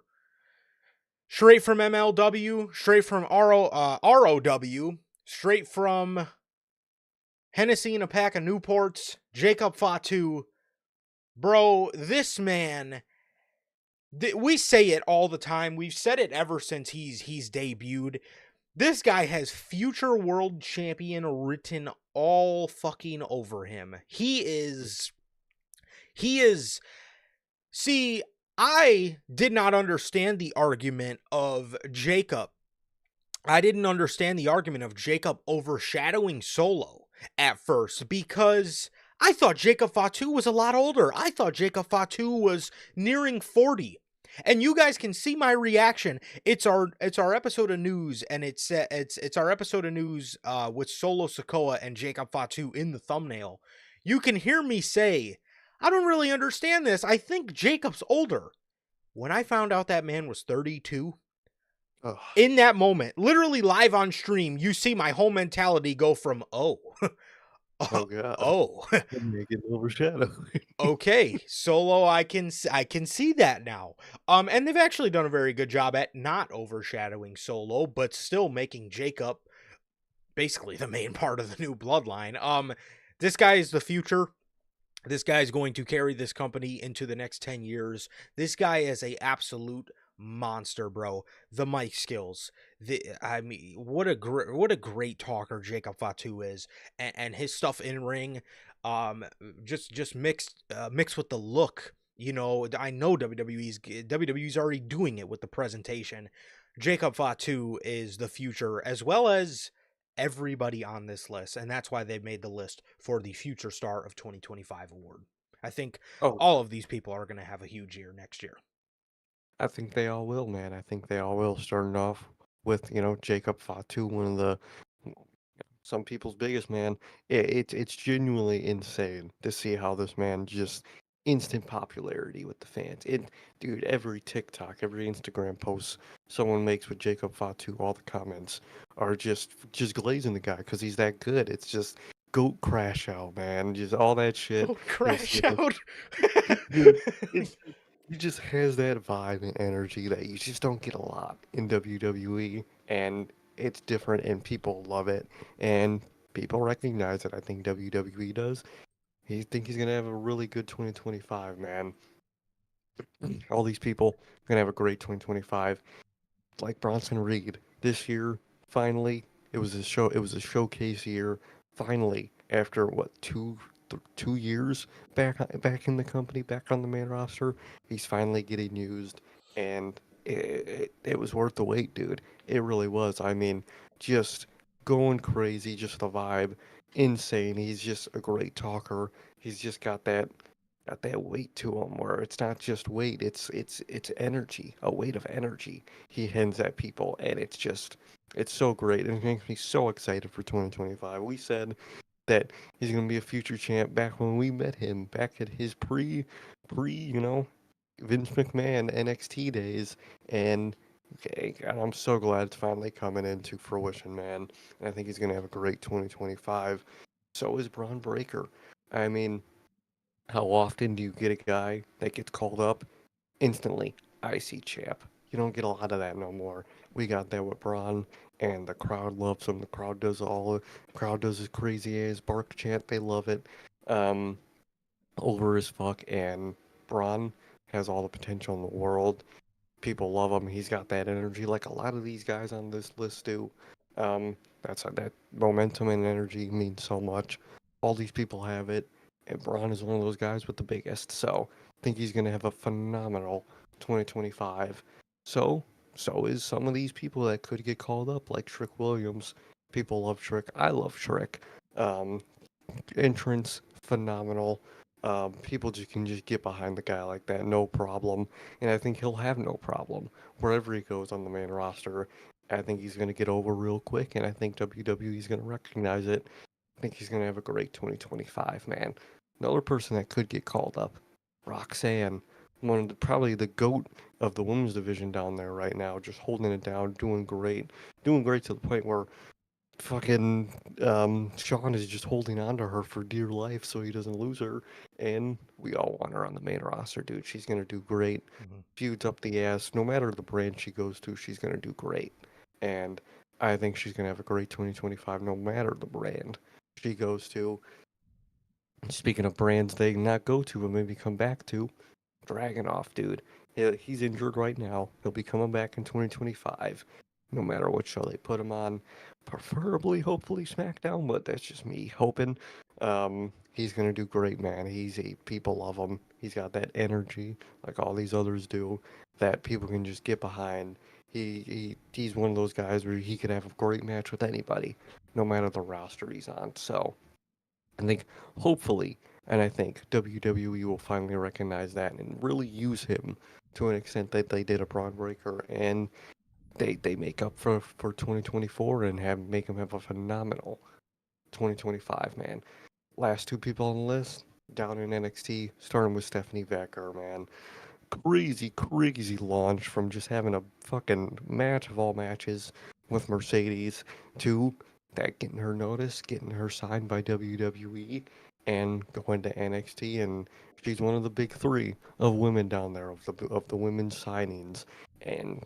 straight from MLW, straight from ROW, straight from Hennessy and a pack of Newports, Jacob Fatu, bro, this man, we say it all the time. We've said it ever since he's debuted. This guy has future world champion written all fucking over him. He is see, I did not understand the argument of Jacob. I didn't understand the argument of Jacob overshadowing Solo at first, because I thought Jacob Fatu was a lot older. I thought Jacob Fatu was nearing 40. And you guys can see my reaction. It's our episode of news, and it's our episode of news with Solo Sikoa and Jacob Fatu in the thumbnail. You can hear me say, I don't really understand this. I think Jacob's older. When I found out that man was 32,
Oh,
in that moment, literally live on stream, you see my whole mentality go from, oh,
oh God.
oh,
Make it overshadow.
okay, Solo, I can see that now. And they've actually done a very good job at not overshadowing Solo, but still making Jacob basically the main part of the new bloodline. This guy is the future. This guy is going to carry this company into the next 10 years. This guy is a absolute monster, bro. The mic skills. I mean, what a great talker Jacob Fatu is, and his stuff in ring, just mixed with the look. You know, I know WWE's already doing it with the presentation. Jacob Fatu is the future, as well as everybody on this list, and that's why they made the list for the Future Star of 2025 award. I think
Oh,
all of these people are going to have a huge year next year.
I think they all will, man. I think they all will. Starting off with, Jacob Fatu, one of the some people's biggest, man. It's genuinely insane to see how this man just instant popularity with the fans. Dude, every TikTok, every Instagram post someone makes with Jacob Fatu, all the comments are just glazing the guy because he's that good. It's just goat crash out, man. Just all that shit.
Go
It's
crash
just,
out.
dude, it he just has that vibe and energy that you just don't get a lot in WWE, and it's different, and people love it, and people recognize it. I think WWE does. He think he's gonna have a really good 2025, man. All these people are gonna have a great 2025. Like Bronson Reed this year, finally, it was a show. It was a showcase year. Finally, after what 2 years back in the company, back on the main roster, he's finally getting used, and it was worth the wait, dude. It really was. I mean, just going crazy, just the vibe, insane. He's just a great talker. He's just got that weight to him where it's not just weight, it's energy, a weight of energy he hands at people, and it's so great, and it makes me so excited for 2025. We said that he's gonna be a future champ back when we met him, back at his pre Vince McMahon NXT days, and Okay, and I'm so glad it's finally coming into fruition, man. And I think he's gonna have a great 2025. So is Braun Breaker. I mean, how often do you get a guy that gets called up instantly? IC champ. You don't get a lot of that no more. We got that with Braun, and the crowd loves him. The crowd does his crazy ass bark chant. They love it. Um, Over as fuck, and Braun has all the potential in the world. People love him. He's got that energy, like a lot of these guys on this list do. That momentum and energy means so much. All these people have it, and Braun is one of those guys with the biggest. So I think he's gonna have a phenomenal 2025. So so is some of these people that could get called up, like Trick Williams. People love Trick. I love Trick. Um, Entrance phenomenal. People just can just get behind the guy like that, no problem. And I think he'll have no problem wherever he goes on the main roster. I think he's going to get over real quick, and I think WWE is going to recognize it. I think he's going to have a great 2025, man. Another person that could get called up, Roxanne, probably the goat of the women's division down there right now, just holding it down, doing great to the point where fucking Sean is just holding on to her for dear life so he doesn't lose her. And we all want her on the main roster, dude. She's gonna do great.
Mhm.
Feuds up the ass. No matter the brand she goes to, she's gonna do great. And I think she's gonna have a great 2025 no matter the brand she goes to. Speaking of brands they not go to but maybe come back to, Dragunov, dude. He's injured right now. He'll be coming back in 2025, no matter what show they put him on. Preferably, hopefully, SmackDown, but that's just me hoping. He's gonna do great, man. People love him. He's got that energy, like all these others do, that people can just get behind. He's one of those guys where he could have a great match with anybody, no matter the roster he's on. So I think hopefully, and I think WWE will finally recognize that and really use him to an extent that they did a Braun Breaker, and they make up for 2024 and have make him have a phenomenal 2025, man. Last two people on the list down in NXT, starting with Stephanie Becker, man. Crazy, crazy launch from just having a fucking match of all matches with Mercedes to that getting her noticed, getting her signed by WWE, and going to NXT, and she's one of the big three of women down there of the women's signings, and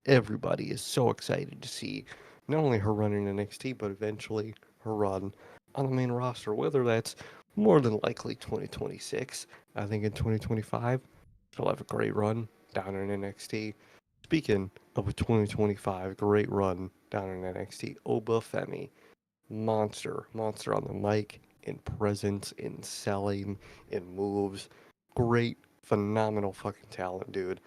everybody is so excited to see not only her run in NXT, but eventually her run on the main roster, whether that's more than likely 2026. I think in 2025, she'll have a great run down in NXT. Speaking of a 2025 great run down in NXT, Oba Femi, monster on the mic, in presence, in selling, in moves. Great, phenomenal fucking talent, dude.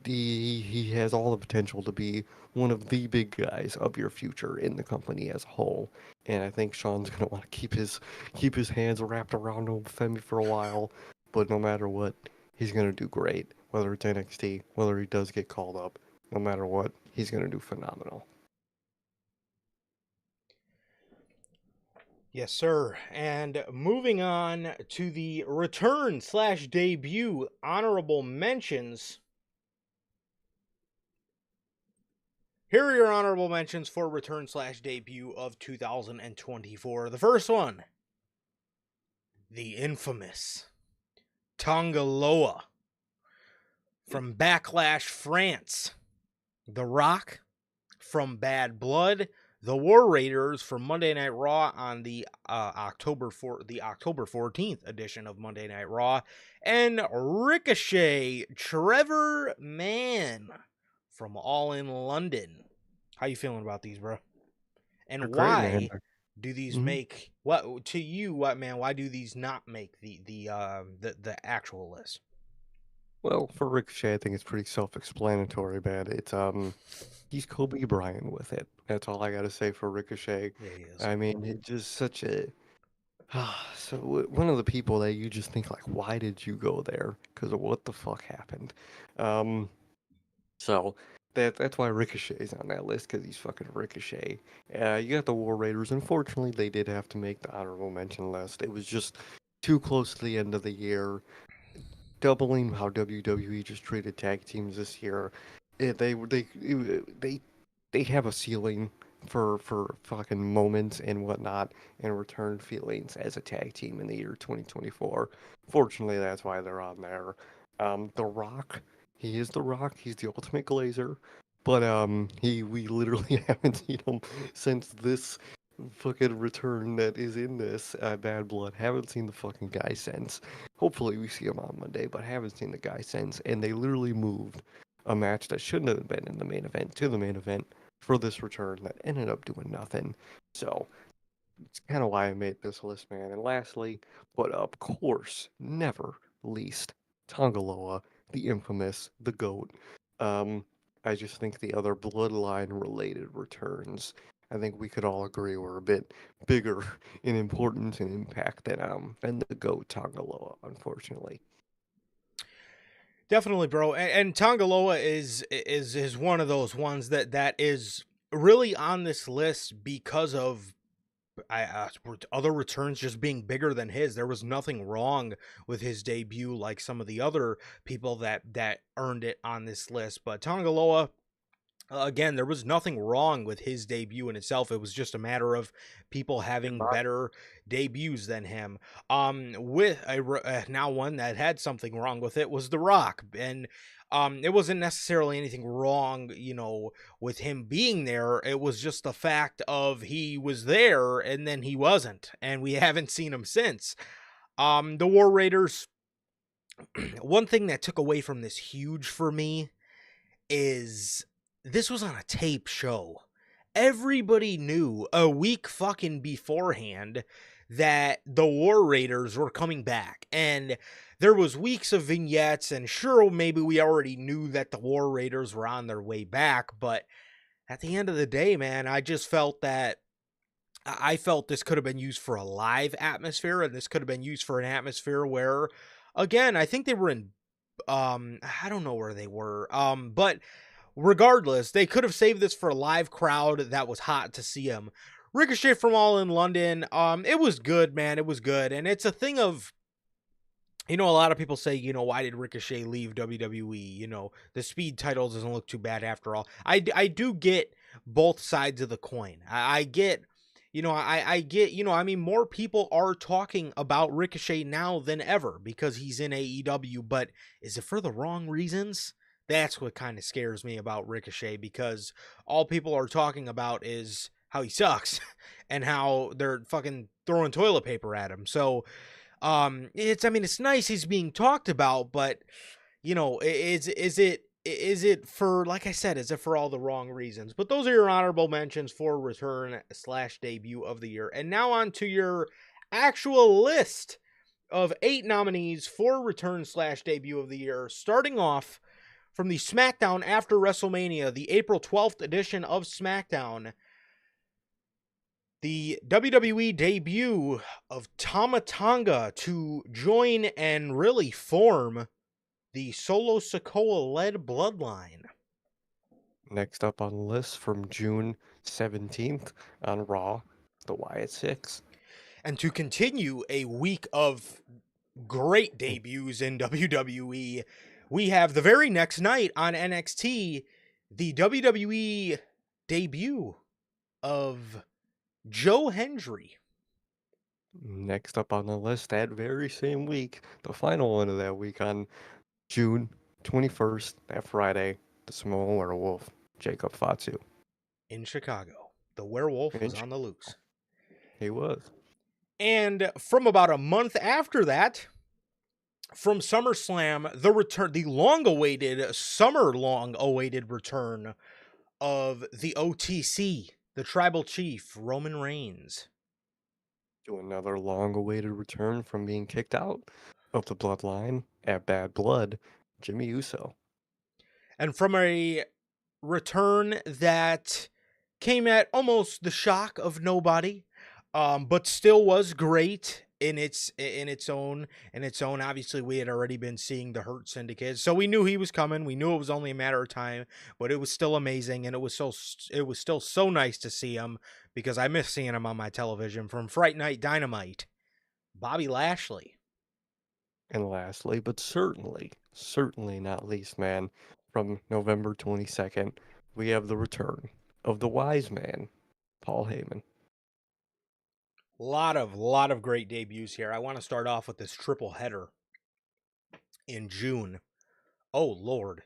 He has all the potential to be one of the big guys of your future in the company as a whole. And I think Sean's gonna want to keep his hands wrapped around Femi for a while. But no matter what, he's gonna do great. Whether it's NXT, whether he does get called up, no matter what, he's gonna do phenomenal.
Yes, sir. And moving on to the return slash debut honorable mentions. Here are your honorable mentions for return slash debut of 2024. The first one, the infamous Tongaloa from Backlash France. The Rock from Bad Blood, the War Raiders from Monday Night Raw on the October 14th edition of Monday Night Raw, and Ricochet Trevor Mann from All in London. How you feeling about these, bro?
They're
And
great, man.
why do these
Mhm.
make what to you? What man? Why do these not make the actual list?
Well, for Ricochet, I think it's pretty self-explanatory, man. He's Kobe Bryant with it. That's all I gotta say for Ricochet.
Yeah, he is.
I mean, it's just such a one of the people that you just think like, why did you go there? Because of what the fuck happened. Um, so that's why Ricochet's on that list because he's fucking Ricochet. You got the War Raiders. Unfortunately, they did have to make the honorable mention list. It was just too close to the end of the year, doubling how WWE just treated tag teams this year. they have a ceiling for fucking moments and whatnot and return feelings as a tag team in the year 2024. Fortunately, that's why they're on there. The Rock, he is The Rock. He's the ultimate glazer, but we literally haven't seen him since this fucking return that is in this Bad Blood. Haven't seen the fucking guy since. Hopefully, we see him on Monday, but haven't seen the guy since. And they literally moved a match that shouldn't have been in the main event to the main event for this return that ended up doing nothing. So it's kind of why I made this list, man. And lastly, but of course, never least, Tongaloa, the infamous, the GOAT. Um, I just think the other bloodline related returns, I think we could all agree were a bit bigger in importance and impact than the GOAT Tongaloa, unfortunately.
Definitely, bro. And Tongaloa is one of those ones that is really on this list because of other returns just being bigger than his. There was nothing wrong with his debut like some of the other people that earned it on this list. But Tongaloa, again, there was nothing wrong with his debut in itself. It was just a matter of people having better debuts than him. With now one that had something wrong with it was The Rock, and it wasn't necessarily anything wrong, with him being there. It was just the fact of he was there and then he wasn't, and we haven't seen him since. The War Raiders. One thing that took away from this huge for me is this was on a tape show. Everybody knew a week fucking beforehand that the War Raiders were coming back. And there was weeks of vignettes, and sure, maybe we already knew that the War Raiders were on their way back, but at the end of the day, man, I felt this could have been used for a live atmosphere, and this could have been used for an atmosphere where, again, I think they were in I don't know where they were. But regardless, they could have saved this for a live crowd that was hot to see him. Ricochet from All in London, it was good, man. It was good. And it's a thing of, a lot of people say, why did Ricochet leave WWE? The speed title doesn't look too bad after all. I do get both sides of the coin. I get, I get, more people are talking about Ricochet now than ever because he's in AEW, but is it for the wrong reasons? That's what kind of scares me about Ricochet, because all people are talking about is how he sucks and how they're fucking throwing toilet paper at him. So, it's nice he's being talked about, but is it for, like I said, is it for all the wrong reasons? But those are your honorable mentions for return / debut of the year. And now on to your actual list of 8 nominees for return / debut of the year, starting off from the SmackDown after WrestleMania, the April 12th edition of SmackDown. The WWE debut of Tama Tonga to join and really form the Solo Sikoa-led bloodline.
Next up on the list from June 17th on Raw, the Wyatt Six.
And to continue a week of great debuts in WWE, we have the very next night on NXT, the WWE debut of Joe Hendry.
Next up on the list that very same week, the final one of that week on June 21st, that Friday, the Samoan Werewolf, Jacob Fatu.
In Chicago. The werewolf was on the loose.
He was.
And from about a month after that, from SummerSlam, the long-awaited, summer-long-awaited return of the OTC, the Tribal Chief, Roman Reigns.
To another long-awaited return from being kicked out of the Bloodline at Bad Blood, Jimmy Uso.
And from a return that came at almost the shock of nobody, but still was great in its own. Obviously, we had already been seeing the Hurt Syndicate, so we knew he was coming. We knew it was only a matter of time, but it was still amazing, and it was still so nice to see him, because I miss seeing him on my television. From Fright Night Dynamite, Bobby Lashley.
And lastly, but certainly not least, man, from November 22nd, we have the return of the wise man, Paul Heyman.
Lot of great debuts here. I want to start off with this triple header in June. Oh Lord.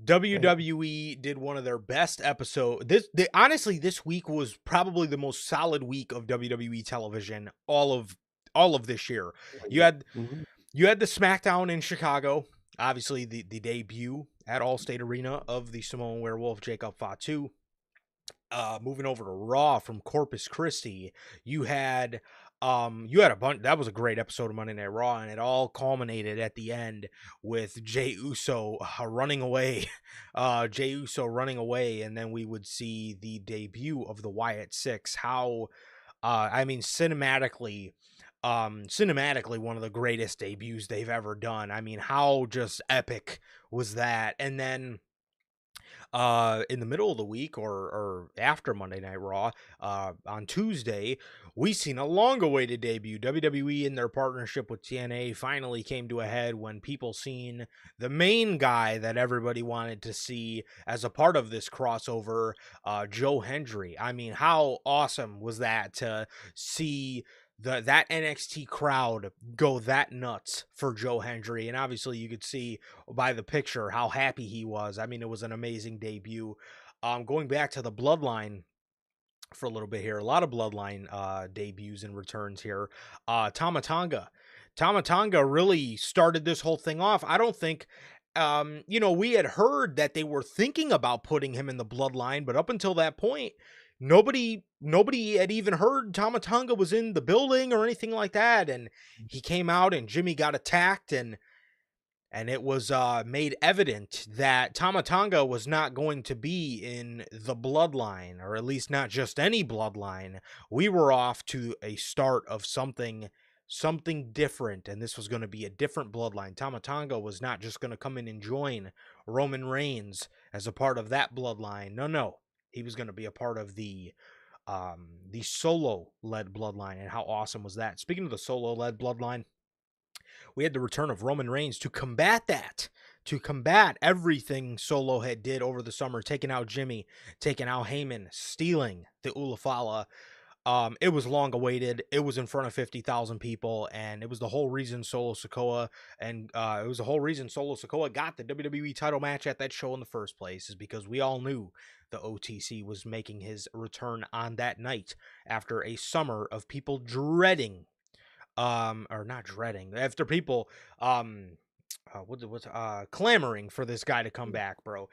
Man,
WWE did one of their best episode. Honestly, this week was probably the most solid week of WWE television all of this year. You
like,
had
mhm,
you had the SmackDown in Chicago, obviously the debut at Allstate Arena of the Samoan Werewolf Jacob Fatu. Moving over to Raw from Corpus Christi, you had a bunch. That was a great episode of Monday Night Raw, and it all culminated at the end with Jey Uso running away, Jey Uso running away, and then we would see the debut of the Wyatt Six. How I mean, cinematically one of the greatest debuts they've ever done. I mean, how just epic was that? And then in the middle of the week or after Monday Night Raw, on Tuesday, we seen a long-awaited debut. WWE in their partnership with TNA finally came to a head when people seen the main guy that everybody wanted to see as a part of this crossover, Joe Hendry. I mean, how awesome was that to see that NXT crowd go that nuts for Joe Hendry? And obviously you could see by the picture how happy he was. I mean, it was an amazing debut. Going back to the Bloodline for a little bit here, a lot of Bloodline debuts and returns here. Tama Tonga. Tama Tonga really started this whole thing off. I don't think we had heard that they were thinking about putting him in the Bloodline, but up until that point, nobody had even heard Tama Tonga was in the building or anything like that. And he came out and Jimmy got attacked, and it was made evident that Tama Tonga was not going to be in the bloodline, or at least not just any bloodline. We were off to a start of something different, and this was going to be a different bloodline. Tama Tonga was not just going to come in and join Roman Reigns as a part of that bloodline. No. He was going to be a part of the solo-led bloodline, and how awesome was that? Speaking of the solo-led bloodline, we had the return of Roman Reigns to combat that, to combat everything Solo had did over the summer, taking out Jimmy, taking out Heyman, stealing the Ulafala. It was long awaited. It was in front of 50,000 people, and it was the whole reason Solo Sikoa got the WWE title match at that show in the first place, is because we all knew the OTC was making his return on that night after a summer of people dreading, or not dreading, after people clamoring for this guy to come back, bro.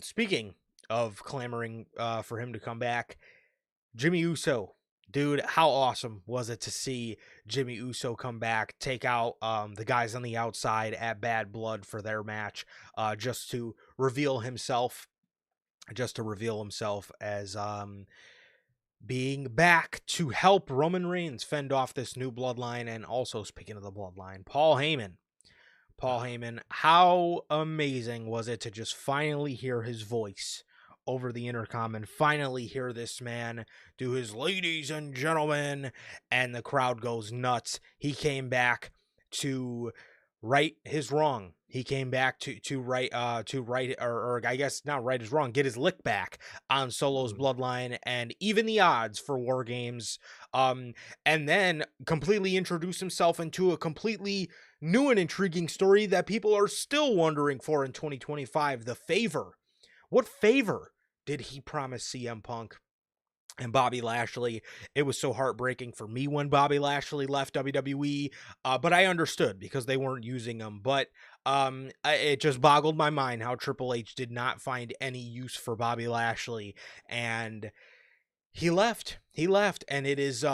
Speaking of clamoring for him to come back, Jimmy Uso, dude, how awesome was it to see Jimmy Uso come back, take out the guys on the outside at Bad Blood for their match, just to reveal himself as being back to help Roman Reigns fend off this new bloodline. And also, speaking of the bloodline, Paul Heyman. How amazing was it to just finally hear his voice over the intercom and finally hear this man do his "ladies and gentlemen," and the crowd goes nuts. He came back to right his wrong. He came back to right or I guess not right his wrong, get his lick back on Solo's
mhm.
bloodline and even the odds for War Games. And then completely introduce himself into a completely new and intriguing story that people are still wondering for in 2025. The favor. What favor did he promise CM Punk and Bobby Lashley? It was so heartbreaking for me when Bobby Lashley left WWE, but I understood because they weren't using him. But it just boggled my mind how Triple H did not find any use for Bobby Lashley, and he left. And it is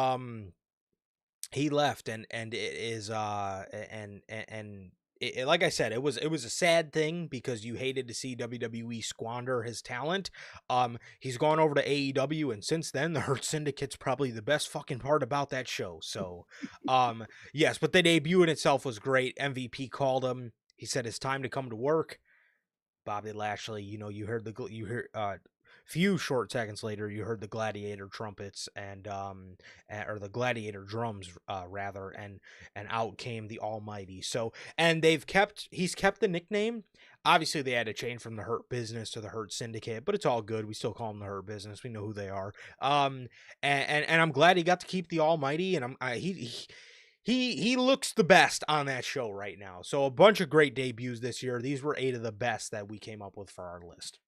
he left, and it is and like I said, it was a sad thing because you hated to see WWE squander his talent. He's gone over to AEW, and since then the Hurt Syndicate's probably the best fucking part about that show. So yes, but the debut in itself was great. MVP called him. He said it's time to come to work. Bobby Lashley, you heard few short seconds later, you heard the gladiator trumpets or the gladiator drums, rather, and out came the Almighty. So, and he's kept the nickname. Obviously, they had to change from the Hurt Business to the Hurt Syndicate, but it's all good. We still call them the Hurt Business. We know who they are. And I'm glad he got to keep the Almighty, and he looks the best on that show right now. So a bunch of great debuts this year. These were 8 of the best that we came up with for our list.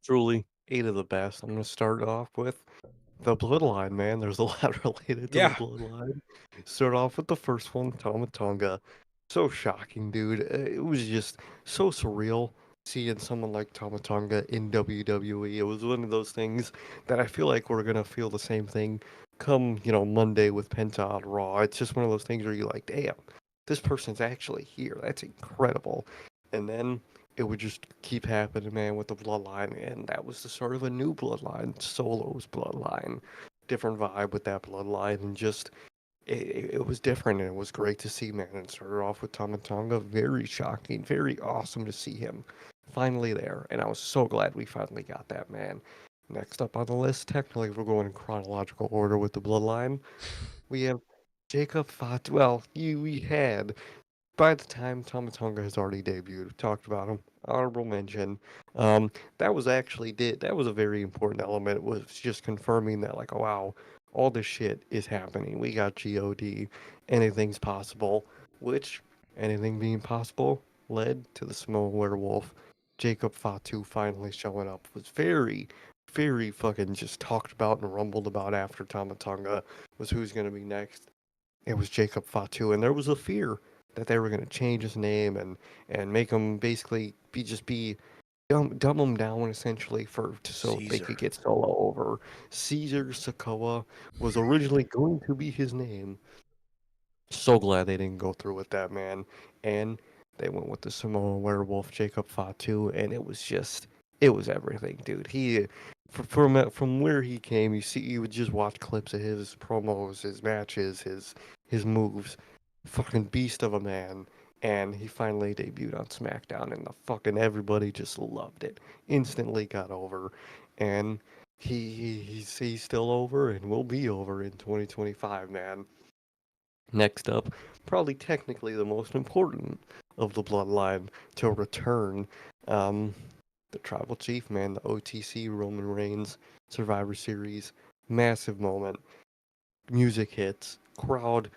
Truly, 8 of the best. I'm gonna start off with the Bloodline, man. There's a lot related to the
Yeah,
Bloodline. Start off with the first one, Tama Tonga. So shocking, dude. It was just so surreal seeing someone like Tama Tonga in WWE. It was one of those things that I feel like we're gonna feel the same thing come, Monday with Penta on Raw. It's just one of those things where you're like, damn, this person's actually here. That's incredible. And then it would just keep happening, man, with the bloodline, and that was the start of a new bloodline, Solo's bloodline. Different vibe with that bloodline, and just it was different, and it was great to see, man. And it started off with Tama Tonga, very shocking, very awesome to see him finally there, and I was so glad we finally got that, man. Next up on the list, technically, if we're going in chronological order with the bloodline, we have Jacob Fatu. Well, we had by the time Tama Tonga has already debuted, talked about him. Honorable mention. That was actually that was a very important element. It was just confirming that like, oh, wow, all this shit is happening. We got God. Anything's possible. Which anything being possible led to the Samoan werewolf. Jacob Fatu finally showing up was very, very fucking just talked about and rumbled about after Tama Tonga was who's gonna be next. It was Jacob Fatu, and there was a fear that they were going to change his name and make him basically be dumb him down essentially so they
Caesar.
could get Solo over. Caesar Sokoa was originally going to be his name. So glad they didn't go through with that, man. And they went with the Samoan werewolf Jacob Fatu, and it was everything, dude. From where he came, you would just watch clips of his promos, his matches, his moves. Fucking beast of a man. And he finally debuted on SmackDown, and the fucking everybody just loved it. Instantly got over, and he's still over and will be over in 2025, man. Next up, probably technically the most important of the bloodline to return, um, the Tribal Chief, man, the OTC Roman Reigns Survivor Series, massive moment. Music hits, crowd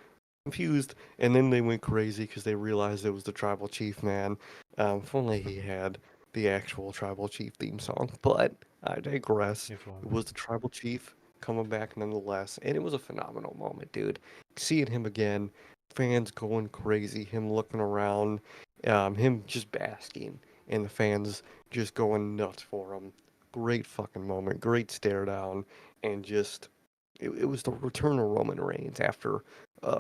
confused, and then they went crazy because they realized it was the Tribal Chief, man. If only he had the actual Tribal Chief theme song, but I digress.
If
It
only.
was the Tribal Chief coming back nonetheless, and it was a phenomenal moment, dude. Seeing him again, fans going crazy, him looking around, him just basking, and the fans just going nuts for him. Great fucking moment, great stare down, and just it was the return of Roman Reigns after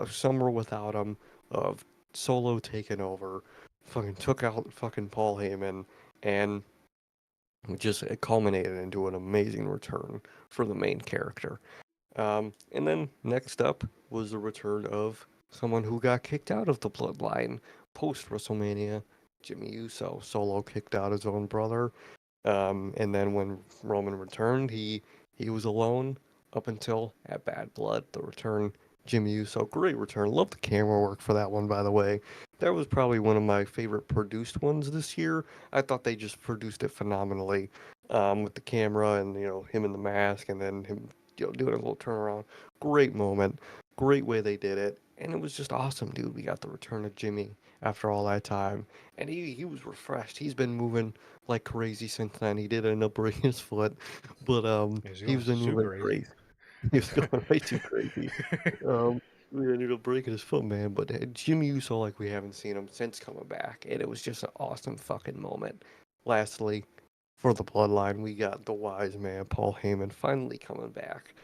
summer without him, of Solo taking over, fucking took out fucking Paul Heyman, and just it culminated into an amazing return for the main character. And then next up was the return of someone who got kicked out of the bloodline post WrestleMania, Jimmy Uso. Solo kicked out his own brother. And then when Roman returned, he was alone up until at Bad Blood, the return. Jimmy Uso, great return. Love the camera work for that one, by the way. That was probably one of my favorite produced ones this year. I thought they just produced it phenomenally, with the camera and him in the mask, and then him doing a little turnaround. Great moment, great way they did it, and it was just awesome, dude. We got the return of Jimmy after all that time, and he was refreshed. He's been moving like crazy since then. He did end up breaking his foot, but
He was
he
going
was been
too
moving
crazy.
crazy. He was going way too crazy. We ended up breaking his foot, man. But Jimmy Uso, like we haven't seen him since coming back, and it was just an awesome fucking moment. Lastly, for the bloodline, we got the wise man Paul Heyman finally coming back,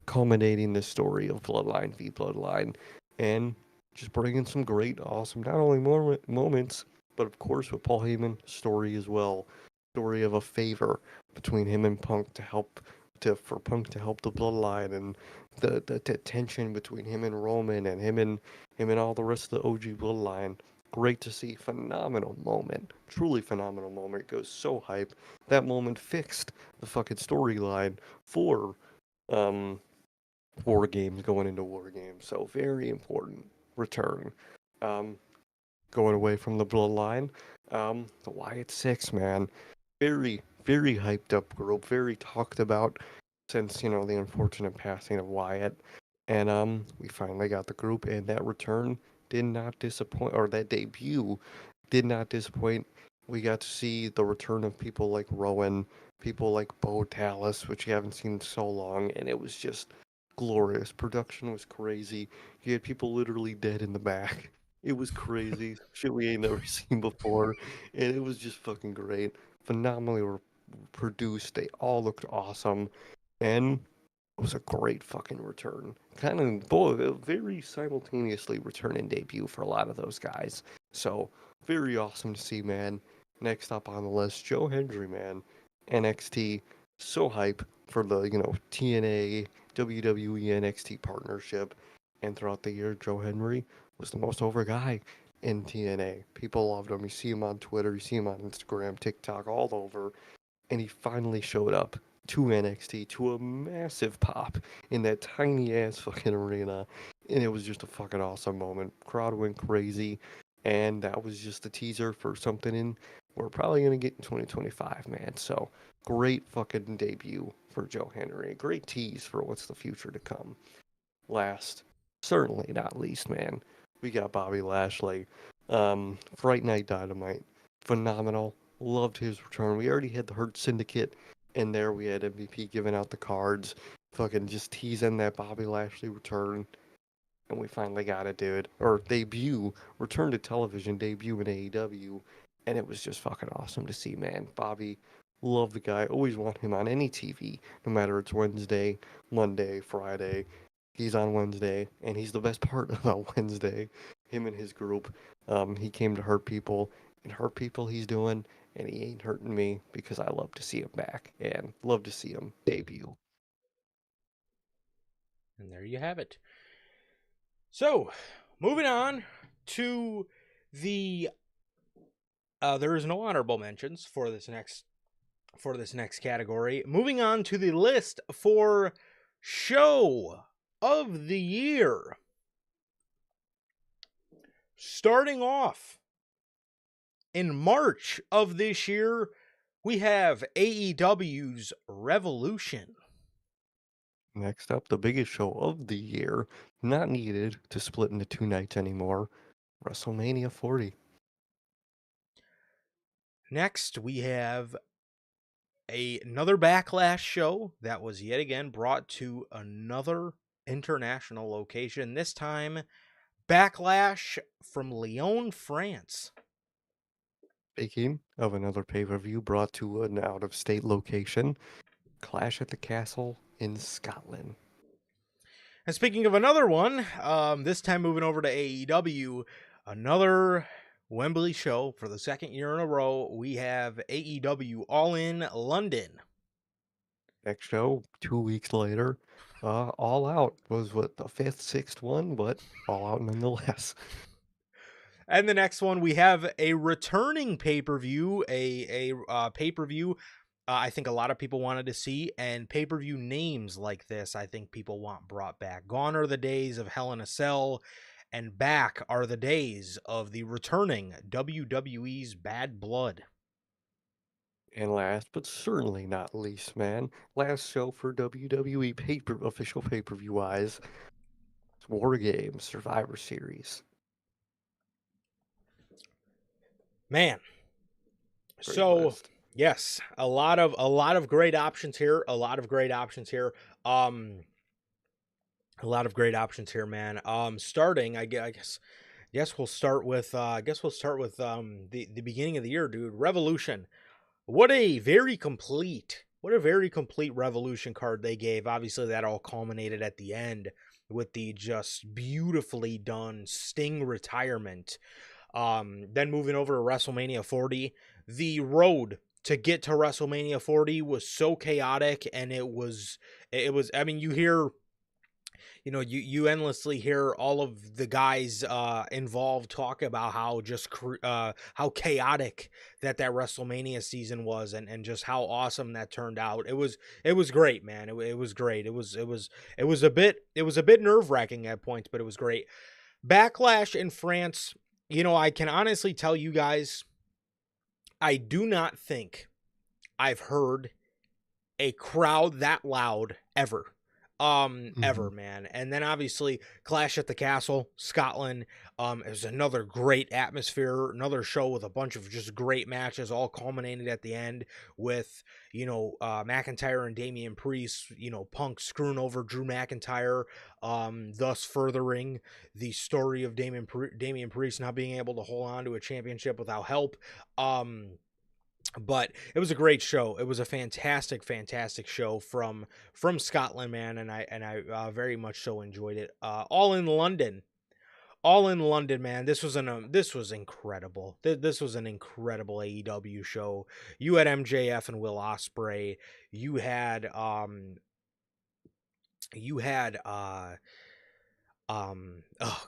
culminating the story of Bloodline v Bloodline, and just bringing some great, awesome, not only moments, but of course with Paul Heyman story as well, story of a favor between him and Punk to help for Punk to help the Bloodline, and the tension between him and Roman, and him and all the rest of the OG Bloodline. Great to see. Phenomenal moment. Truly phenomenal moment. It goes so hype. That moment fixed the fucking storyline for um War Games, going into War Games. So very important return. Um, Going away from the bloodline. The Wyatt Six, man. Very, very hyped up group, very talked about since, the unfortunate passing of Wyatt. And we finally got the group, and that return did not disappoint, or that debut did not disappoint. We got to see the return of people like Rowan, people like Bo Dallas, which you haven't seen in so long, and it was just glorious. Production was crazy. You had people literally dead in the back. It was crazy. Shit we ain't never seen before. And it was just fucking great. Phenomenally produced. They all looked awesome. And it was a great fucking return. Kind of both very simultaneously return and debut for a lot of those guys. So very awesome to see, man. Next up on the list, Joe Hendry, man. NXT, so hype for the TNA WWE NXT partnership, and throughout the year, Joe Henry was the most over guy in TNA. People loved him. You see him on Twitter, you see him on Instagram, TikTok, all over, and he finally showed up to NXT to a massive pop in that tiny ass fucking arena, and it was just a fucking awesome moment. Crowd went crazy, and that was just a teaser for something in we're probably gonna get in 2025, man. So great fucking debut for Joe Henry. Great tease for what's the future to come. Last, certainly not least, man, we got Bobby Lashley. Fright Night Dynamite, phenomenal. Loved his return. We already had the Hurt Syndicate in there. We had MVP giving out the cards, fucking just teasing that Bobby Lashley return. And we finally got it, dude. Or debut, return to television, debut in AEW. And it was just fucking awesome to see, man. Bobby, love the guy. Always want him on any TV, no matter it's Wednesday, Monday, Friday. He's on Wednesday, and he's the best part about Wednesday. Him and his group. He came to hurt people, and hurt people he's doing, and he ain't hurting me because I love to see him back and love to see him debut.
And there you have it. So, moving on to the there is no honorable mentions for this next category. Moving on to the list for show of the year. Starting off in March of this year, we have AEW's Revolution.
Next up, the biggest show of the year, not needed to split into two nights anymore, WrestleMania 40.
Next, we have another Backlash show that was yet again brought to another international location. This time, Backlash from Lyon, France.
Speaking of another pay-per-view brought to an out-of-state location, Clash at the Castle in Scotland.
And speaking of another one, this time moving over to AEW, another Wembley show for the second year in a row. We have AEW All In London.
Next show, 2 weeks later, All Out was what the fifth, sixth one, but All Out nonetheless.
And the next one, we have a returning pay-per-view, a pay-per-view I think a lot of people wanted to see, and pay-per-view names like this I think people want brought back. Gone are the days of Hell in a Cell, and back are the days of the returning WWE's Bad Blood.
And last, but certainly not least, man, last show for WWE official pay-per-view wise, War Games Survivor Series.
Man,
Great
so
list.
yes, a lot of great options here. A lot of great options here. A lot of great options here, man. Starting, I guess we'll start with the beginning of the year, dude. Revolution. What a very complete Revolution card they gave. Obviously, that all culminated at the end with the just beautifully done Sting retirement. Then moving over to WrestleMania 40, the road to get to WrestleMania 40 was so chaotic, and it was. I mean, you endlessly hear all of the guys involved talk about how chaotic that WrestleMania season was, and just how awesome that turned out. It was great, man. It was great. It was a bit nerve-wracking at points, but it was great. Backlash in France, I can honestly tell you guys, I do not think I've heard a crowd that loud ever.
Mhm.
Ever, man. And then obviously Clash at the Castle, Scotland. It was another great atmosphere, another show with a bunch of just great matches, all culminated at the end with, McIntyre and Damian Priest, Punk screwing over Drew McIntyre, thus furthering the story of Damian Priest not being able to hold on to a championship without help. But it was a great show. It was a fantastic, fantastic show from Scotland, man, and I very much so enjoyed it. All in London, man. This was incredible. This was an incredible AEW show. You had MJF and Will Ospreay. You had you had oh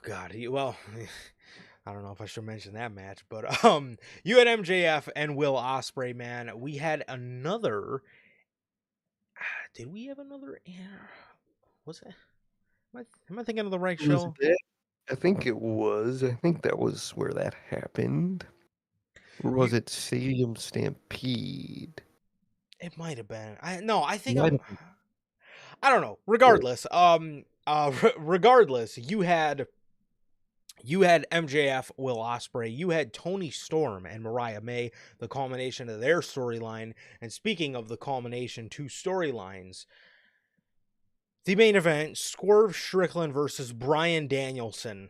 god, well. I don't know if I should mention that match, but you had MJF and Will Ospreay, man. We had another. Did we have another? Yeah, was it? Am I thinking of the right
Was
show?
that I think it was. I think that was where that happened. Or was
You,
it Stadium Stampede?
it might have been. I no, I think
Might
I'm.
have been
I don't know.
both.
Regardless, regardless, you had MJF, Will Ospreay, you had Tony Storm and Mariah May, the culmination of their storyline. And speaking of the culmination to storylines, the main event, Swerve Strickland versus Bryan Danielson.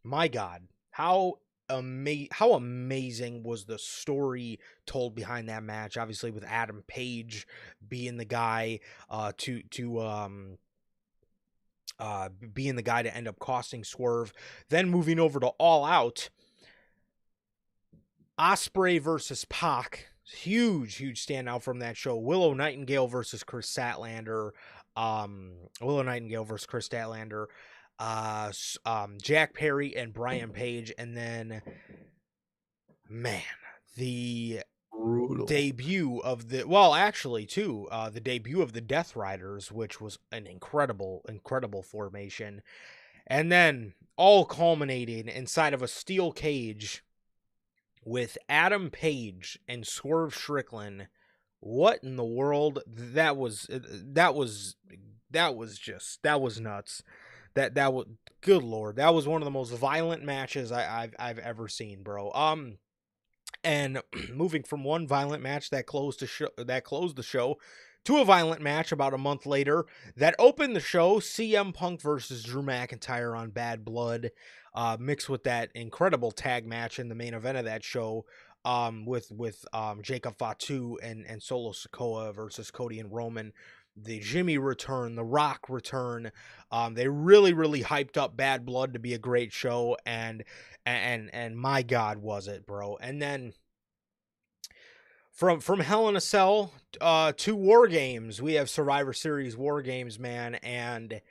My God, how amazing was the story told behind that match? Obviously, with Adam Page being the guy being the guy to end up costing Swerve. Then moving over to All Out, Osprey versus Pac. Huge, huge standout from that show. Willow Nightingale versus Chris Statlander. Willow Nightingale versus Chris Statlander. Jack Perry and Brian Page. And then, man, the
Brutal.
debut of the well actually too the debut of the Death Riders, which was an incredible formation, and then all culminating inside of a steel cage with Adam Page and Swerve Strickland. What in the world? That was nuts. That was good lord. That was one of the most violent matches I've ever seen, bro. And moving from one violent match that closed the show to a violent match about a month later that opened the show, CM Punk versus Drew McIntyre on Bad Blood, mixed with that incredible tag match in the main event of that show, with Jacob Fatu and Solo Sikoa versus Cody and Roman. The Jimmy return, the Rock return. They really hyped up Bad Blood to be a great show, and my God, was it, bro? And then from Hell in a Cell to War Games, we have Survivor Series War Games, man, and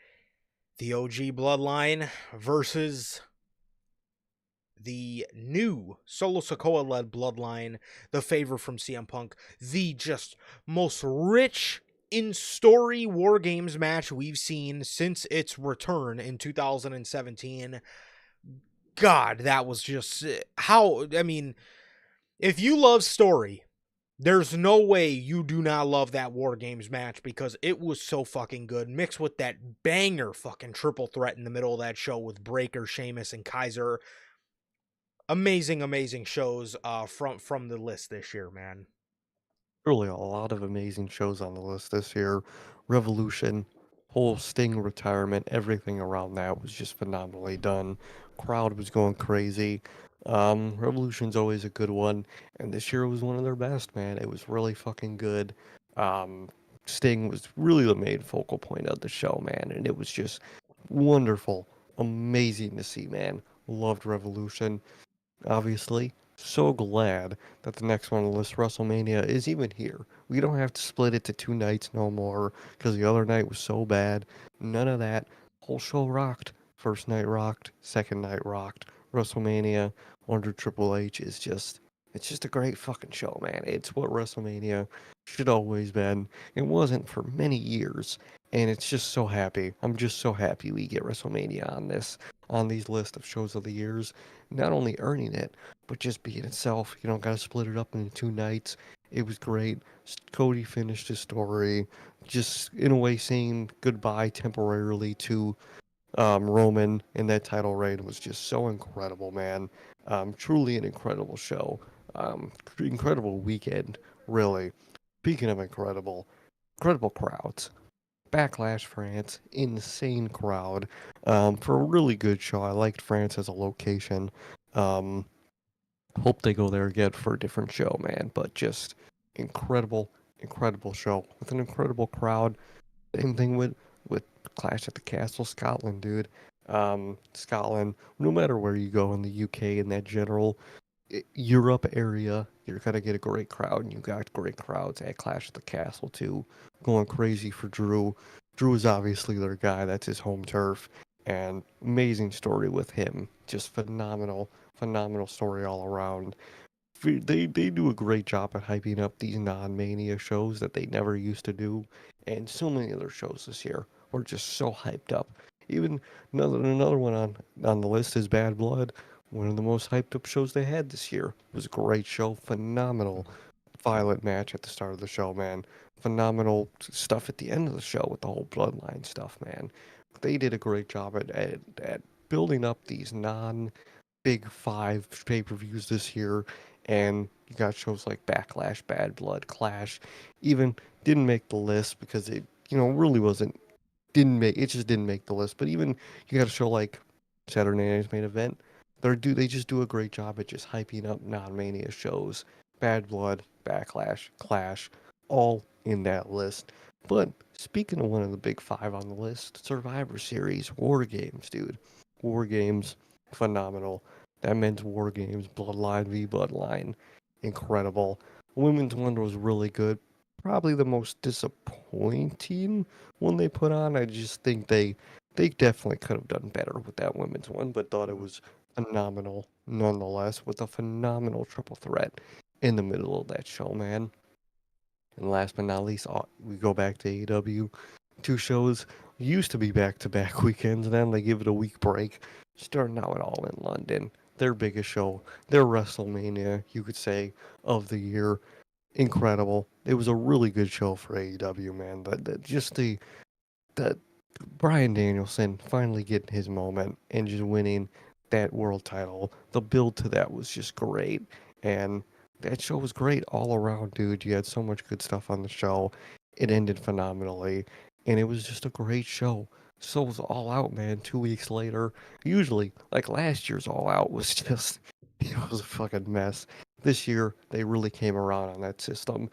the OG Bloodline versus the new Solo Sokoa led Bloodline, the favor from CM Punk, the just most rich in story War Games match we've seen since its return in 2017. God, that was just how, I mean, if you love story, there's no way you do not love that War Games match because it was so fucking good. Mixed with that banger fucking triple threat in the middle of that show with Breaker, Sheamus, and Kaiser. Amazing shows from the list this year, man.
Really a lot of amazing shows on the list this year. Revolution, whole Sting retirement, everything around that was just phenomenally done. Crowd was going crazy. Revolution's always a good one, and this year was one of their best, man. It was really fucking good. Um, Sting was really the main focal point of the show, man, and it was just wonderful, amazing to see, man. Loved Revolution. Obviously, so glad that the next one on the list, WrestleMania, is even here. We don't have to split it to two nights no more because the other night was so bad. None of that. Whole show rocked. First night rocked. Second night rocked. WrestleMania under Triple H is just. It's just a great fucking show, man. It's what WrestleMania should always been. It wasn't for many years, and it's just so happy. I'm just so happy we get WrestleMania on these list of shows of the years, not only earning it, but just being itself. You know, got to split it up into 2 nights. It was great. Cody finished his story, just in a way saying goodbye temporarily to Roman in that title reign was just so incredible, man. Truly an incredible show. Incredible weekend, really. Speaking of incredible, incredible crowds. Backlash France, insane crowd. For a really good show. I liked France as a location. Um, Hope they go there again for a different show, man. But just incredible, incredible show with an incredible crowd. Same thing with Clash at the Castle, Scotland, dude. Scotland, no matter where you go in the UK in that general Europe area, you're gonna get a great crowd, and you got great crowds at Clash at the Castle too, going crazy for Drew. Drew is obviously their guy. That's his home turf, and amazing story with him. Just phenomenal, phenomenal story all around. They do a great job at hyping up these non-mania shows that they never used to do, and so many other shows this year were just so hyped up. Even another one on the list is Bad Blood, one of the most hyped up shows they had this year. It was a great show, phenomenal violent match at the start of the show, man. Phenomenal stuff at the end of the show with the whole bloodline stuff, man. They did a great job at building up these non big five pay-per-views this year, and you got shows like Backlash, Bad Blood, Clash, even didn't make the list because it, really wasn't didn't make it just didn't make the list. But even you got a show like Saturday Night's Main Event, they just do a great job at just hyping up non-mania shows. Bad Blood, Backlash, Clash, all in that list. But speaking of one of the big five on the list, Survivor Series, War Games, dude. War Games, phenomenal. That men's War Games, Bloodline v Bloodline, incredible. Women's one was really good. Probably the most disappointing one they put on. I just think they definitely could have done better with that women's one, but thought it was phenomenal nonetheless, with a phenomenal triple threat in the middle of that show, man. And last but not least, we go back to AEW. Two shows used to be back-to-back weekends, and then they give it a week break. Starting out it all in London. Their biggest show, their WrestleMania, you could say, of the year. Incredible. It was a really good show for AEW, man. Just the Brian Danielson finally getting his moment and just winning that world title. The build to that was just great. And that show was great all around, dude. You had so much good stuff on the show. It ended phenomenally. And it was just a great show. So was All Out, man, 2 weeks later. Usually, like last year's All Out was just, it was a fucking mess. This year, they really came around on that system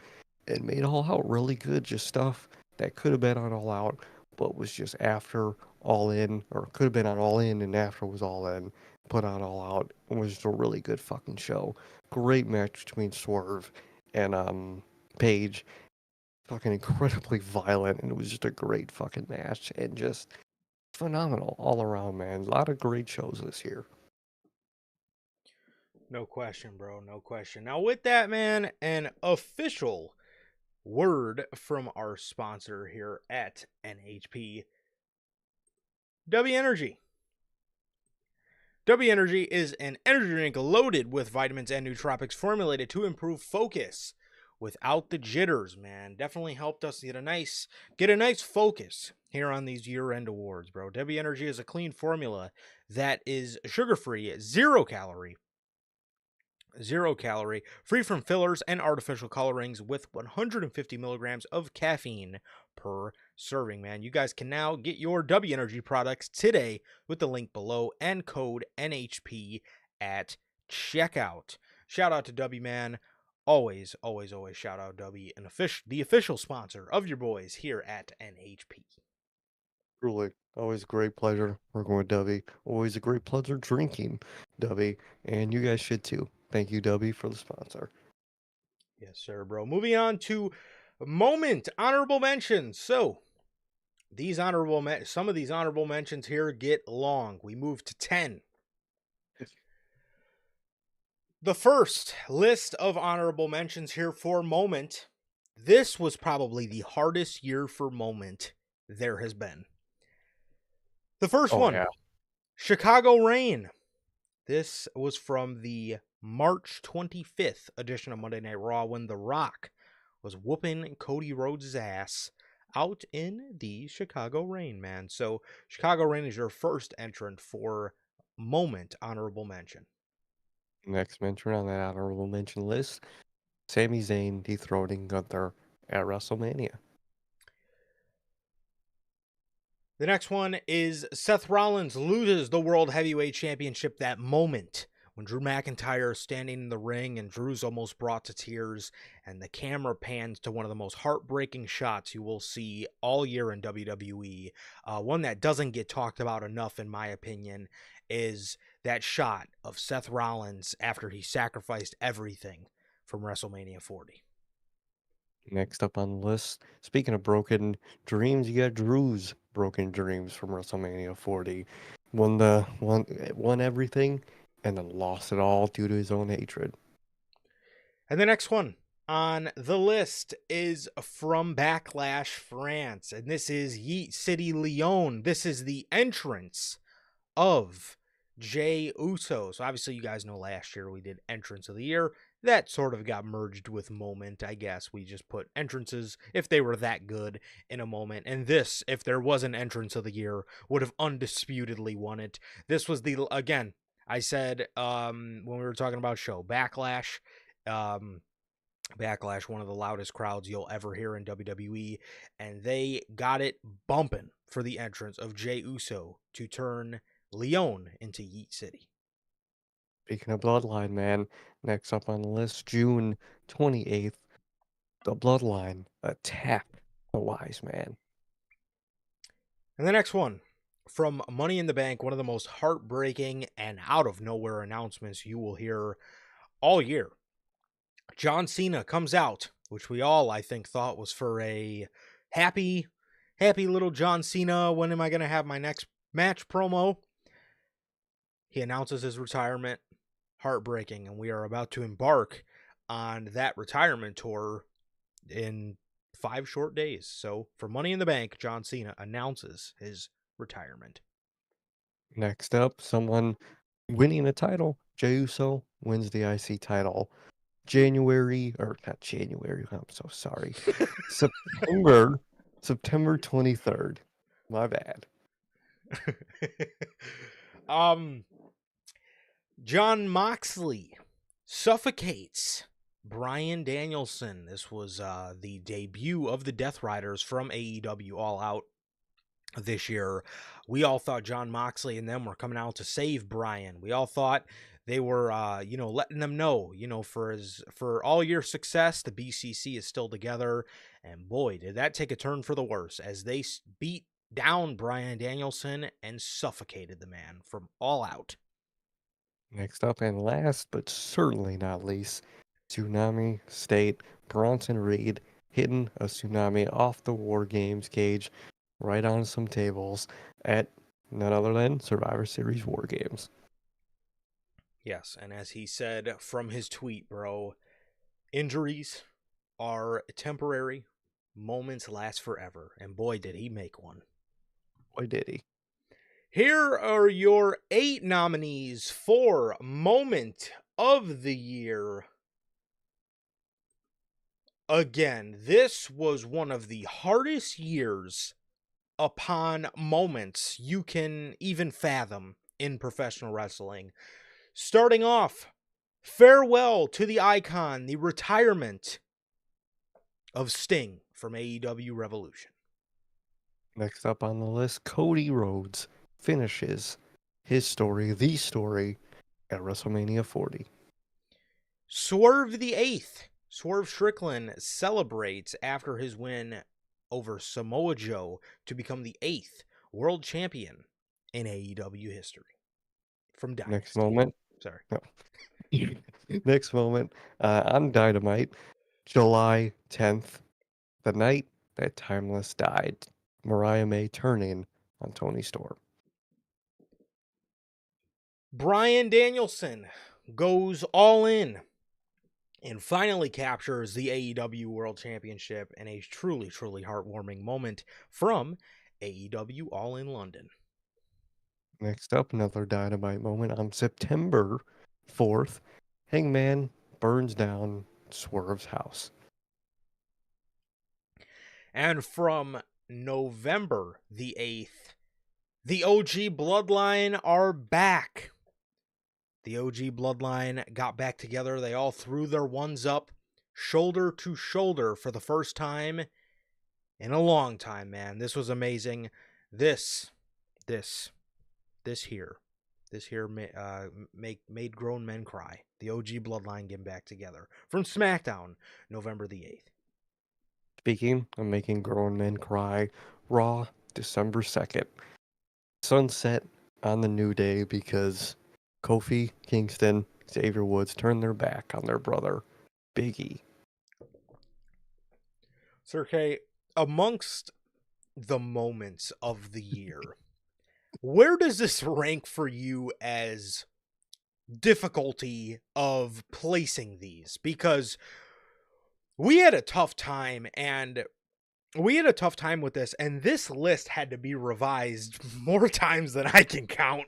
and made All Out really good. Just stuff that could have been on All Out but was just after All In, or could have been on All In and after was All In, put on All Out. It was just a really good fucking show. Great match between Swerve and Paige. Fucking incredibly violent, and it was just a great fucking match, and just phenomenal all around, man. A lot of great shows this year.
No question, bro. No question. Now, with that, man, an official word from our sponsor here at NHP, W Energy. W Energy is an energy drink loaded with vitamins and nootropics formulated to improve focus without the jitters, man. Definitely helped us get a nice focus here on these year-end awards, bro. W Energy is a clean formula that is sugar-free, zero calorie, free from fillers and artificial colorings, with 150 milligrams of caffeine per serving, man. You guys can now get your W Energy products today with the link below and code NHP at checkout. Shout out to W, man. Always, always, always shout out W, the official sponsor of your boys here at NHP.
Truly, always a great pleasure working with Dubby. Always a great pleasure drinking Dubby, and you guys should too. Thank you, Dubby, for the sponsor.
Yes, sir, bro. Moving on to honorable mentions. So, some of these honorable mentions here get long. We move to 10. The first list of honorable mentions here for Moment. This was probably the hardest year for Moment there has been. The first
Oh
one,
yeah,
Chicago Rain. This was from the March 25th edition of Monday Night Raw when The Rock was whooping Cody Rhodes' ass out in the Chicago Rain, man. So Chicago Rain is your first entrant for moment honorable mention.
Next mention on that honorable mention list, Sami Zayn dethroning Gunther at WrestleMania.
The next one is Seth Rollins loses the World Heavyweight Championship that moment when Drew McIntyre is standing in the ring and Drew's almost brought to tears, and the camera pans to one of the most heartbreaking shots you will see all year in WWE. One that doesn't get talked about enough, in my opinion, is that shot of Seth Rollins after he sacrificed everything from WrestleMania 40.
Next up on the list, speaking of broken dreams, you got Drew's broken dreams from WrestleMania 40. Won everything and then lost it all due to his own hatred.
And the next one on the list is from Backlash France, and this is Yeet City Lyon. This is the entrance of Jey Uso. So obviously you guys know last year we did entrance of the year. That sort of got merged with moment, I guess. We just put entrances, if they were that good, in a moment. And this, if there was an entrance of the year, would have undisputedly won it. This was the, again, I said when we were talking about show, Backlash, um, Backlash, one of the loudest crowds you'll ever hear in WWE, and they got it bumping for the entrance of Jey Uso to turn Lyon into Yeet City.
Speaking of Bloodline, man, next up on the list, June 28th, the Bloodline attack the Wise Man.
And the next one, from Money in the Bank, one of the most heartbreaking and out of nowhere announcements you will hear all year. John Cena comes out, which we all, I think, thought was for a happy little John Cena. When am I going to have my next match promo? He announces his retirement. Heartbreaking. And we are about to embark on that retirement tour in 5 short days. So for Money in the Bank, John Cena announces his retirement.
Next up, someone winning a title. Jey Uso wins the IC title. Not January, I'm so sorry. September 23rd. My bad.
John Moxley suffocates Bryan Danielson. This was the debut of the Death Riders from AEW All Out this year. We all thought John Moxley and them were coming out to save Bryan. We all thought they were letting them know, for all your success, the BCC is still together. And boy, did that take a turn for the worse as they beat down Bryan Danielson and suffocated the man from All Out.
Next up and last, but certainly not least, Tsunami State. Bronson Reed hitting a tsunami off the War Games cage right on some tables at none other than Survivor Series War Games.
Yes, and as he said from his tweet, bro, injuries are temporary, moments last forever. And boy, did he make one.
Boy, did he.
Here are your 8 nominees for Moment of the Year. Again, this was one of the hardest years upon moments you can even fathom in professional wrestling. Starting off, farewell to the icon, the retirement of Sting from AEW Revolution.
Next up on the list, Cody Rhodes finishes his story, the story, at WrestleMania 40.
Swerve the Eighth, Swerve Strickland, celebrates after his win over Samoa Joe to become the 8th world champion in AEW history. From Dynasty.
Next moment.
Sorry.
No. Next moment on Dynamite, July 10th, the night that Timeless died. Mariah May turning on Tony Storm.
Bryan Danielson goes all in and finally captures the AEW World Championship in a truly, truly heartwarming moment from AEW All in London.
Next up, another Dynamite moment on September 4th. Hangman burns down Swerve's house.
And from November the 8th, the OG Bloodline are back. The OG Bloodline got back together. They all threw their ones up shoulder to shoulder for the first time in a long time, man. This was amazing. This this this here made grown men cry. The OG Bloodline getting back together from SmackDown, November the 8th.
Speaking of making grown men cry, Raw, December 2nd. Sunset on the New Day because Kofi Kingston, Xavier Woods turned their back on their brother, Big E.
Sir K, amongst the moments of the year, where does this rank for you as difficulty of placing these? Because we had a tough time with this, and this list had to be revised more times than I can count.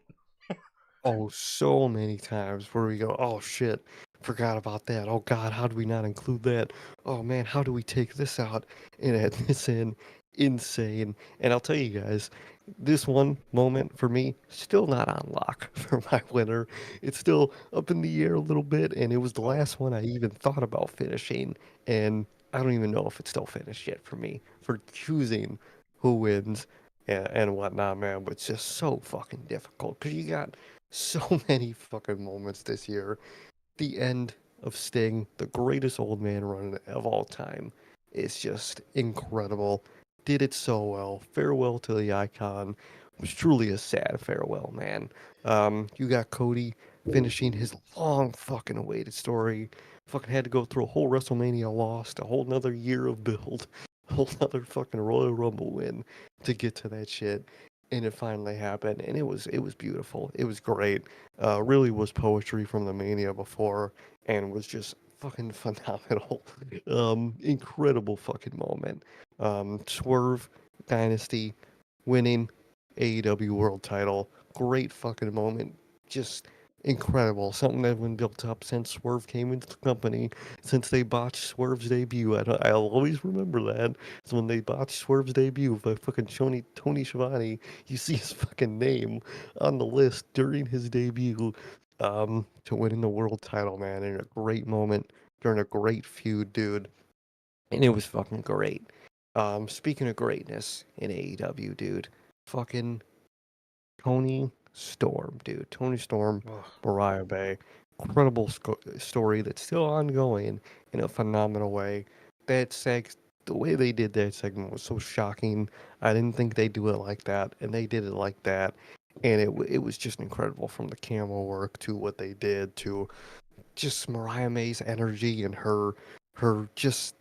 Oh, so many times where we go, oh shit, forgot about that. Oh god, how do we not include that? Oh man, how do we take this out and add this in? Insane. And I'll tell you guys, this one moment for me, still not on lock for my winner. It's still up in the air a little bit, and it was the
Oh,
last one I even thought about finishing. And I don't even know if it's still finished yet for me for choosing who wins and whatnot, man. But it's just so fucking difficult because you got so many fucking moments this year. The end of Sting, the greatest old man run of all time, is just incredible. Did it so well. Farewell to the icon. Was truly a sad farewell, man. You got Cody finishing his long fucking awaited story. Fucking had to go through a whole WrestleMania lost, a whole nother year of build, a whole nother fucking Royal Rumble win to get to that shit, and it finally happened, and it was beautiful. It was great. Really was poetry from the Mania before, and was just fucking phenomenal. Incredible fucking moment. Swerve Dynasty winning AEW World Title. Great fucking moment. Just incredible. Something that been built up since Swerve came into the company, since they botched Swerve's debut. I'll always remember that. It's when they botched Swerve's debut by fucking Tony Schiavone. You see his fucking name on the list during his debut to winning the world title, man, in a great moment during a great feud, dude. And it was fucking great. Speaking of greatness in AEW, dude, fucking Tony Storm, dude. Tony Storm,
ugh.
Mariah Bay. Incredible story that's still ongoing in a phenomenal way. The way they did that segment was so shocking. I didn't think they'd do it like that, and they did it like that. And it was just incredible from the camera work to what they did to just Mariah May's energy and her just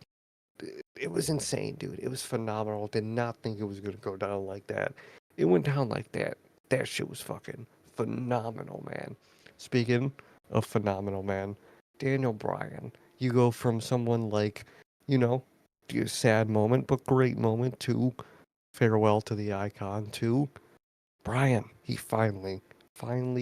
it was insane, dude. It was phenomenal. Did not think it was gonna go down like that. It went down like that. That shit was fucking phenomenal, man. Speaking of phenomenal, man, Daniel Bryan. You go from someone like, you know, a sad moment but great moment to farewell to the icon to Bryan. He finally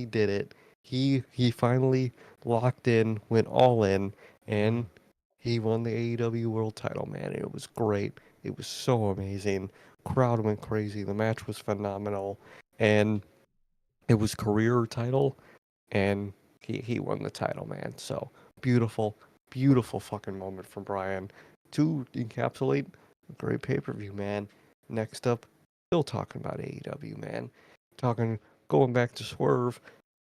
did it. He finally locked in, went all in, and
Mm.
he won the AEW World Title, man. It was great. It was so amazing. Crowd went crazy. The match was phenomenal, and it was career title, and he won the title, man. So beautiful, beautiful fucking moment from Bryan to encapsulate a great pay per view, man. Next up, still talking about AEW, man. Talking going back to Swerve,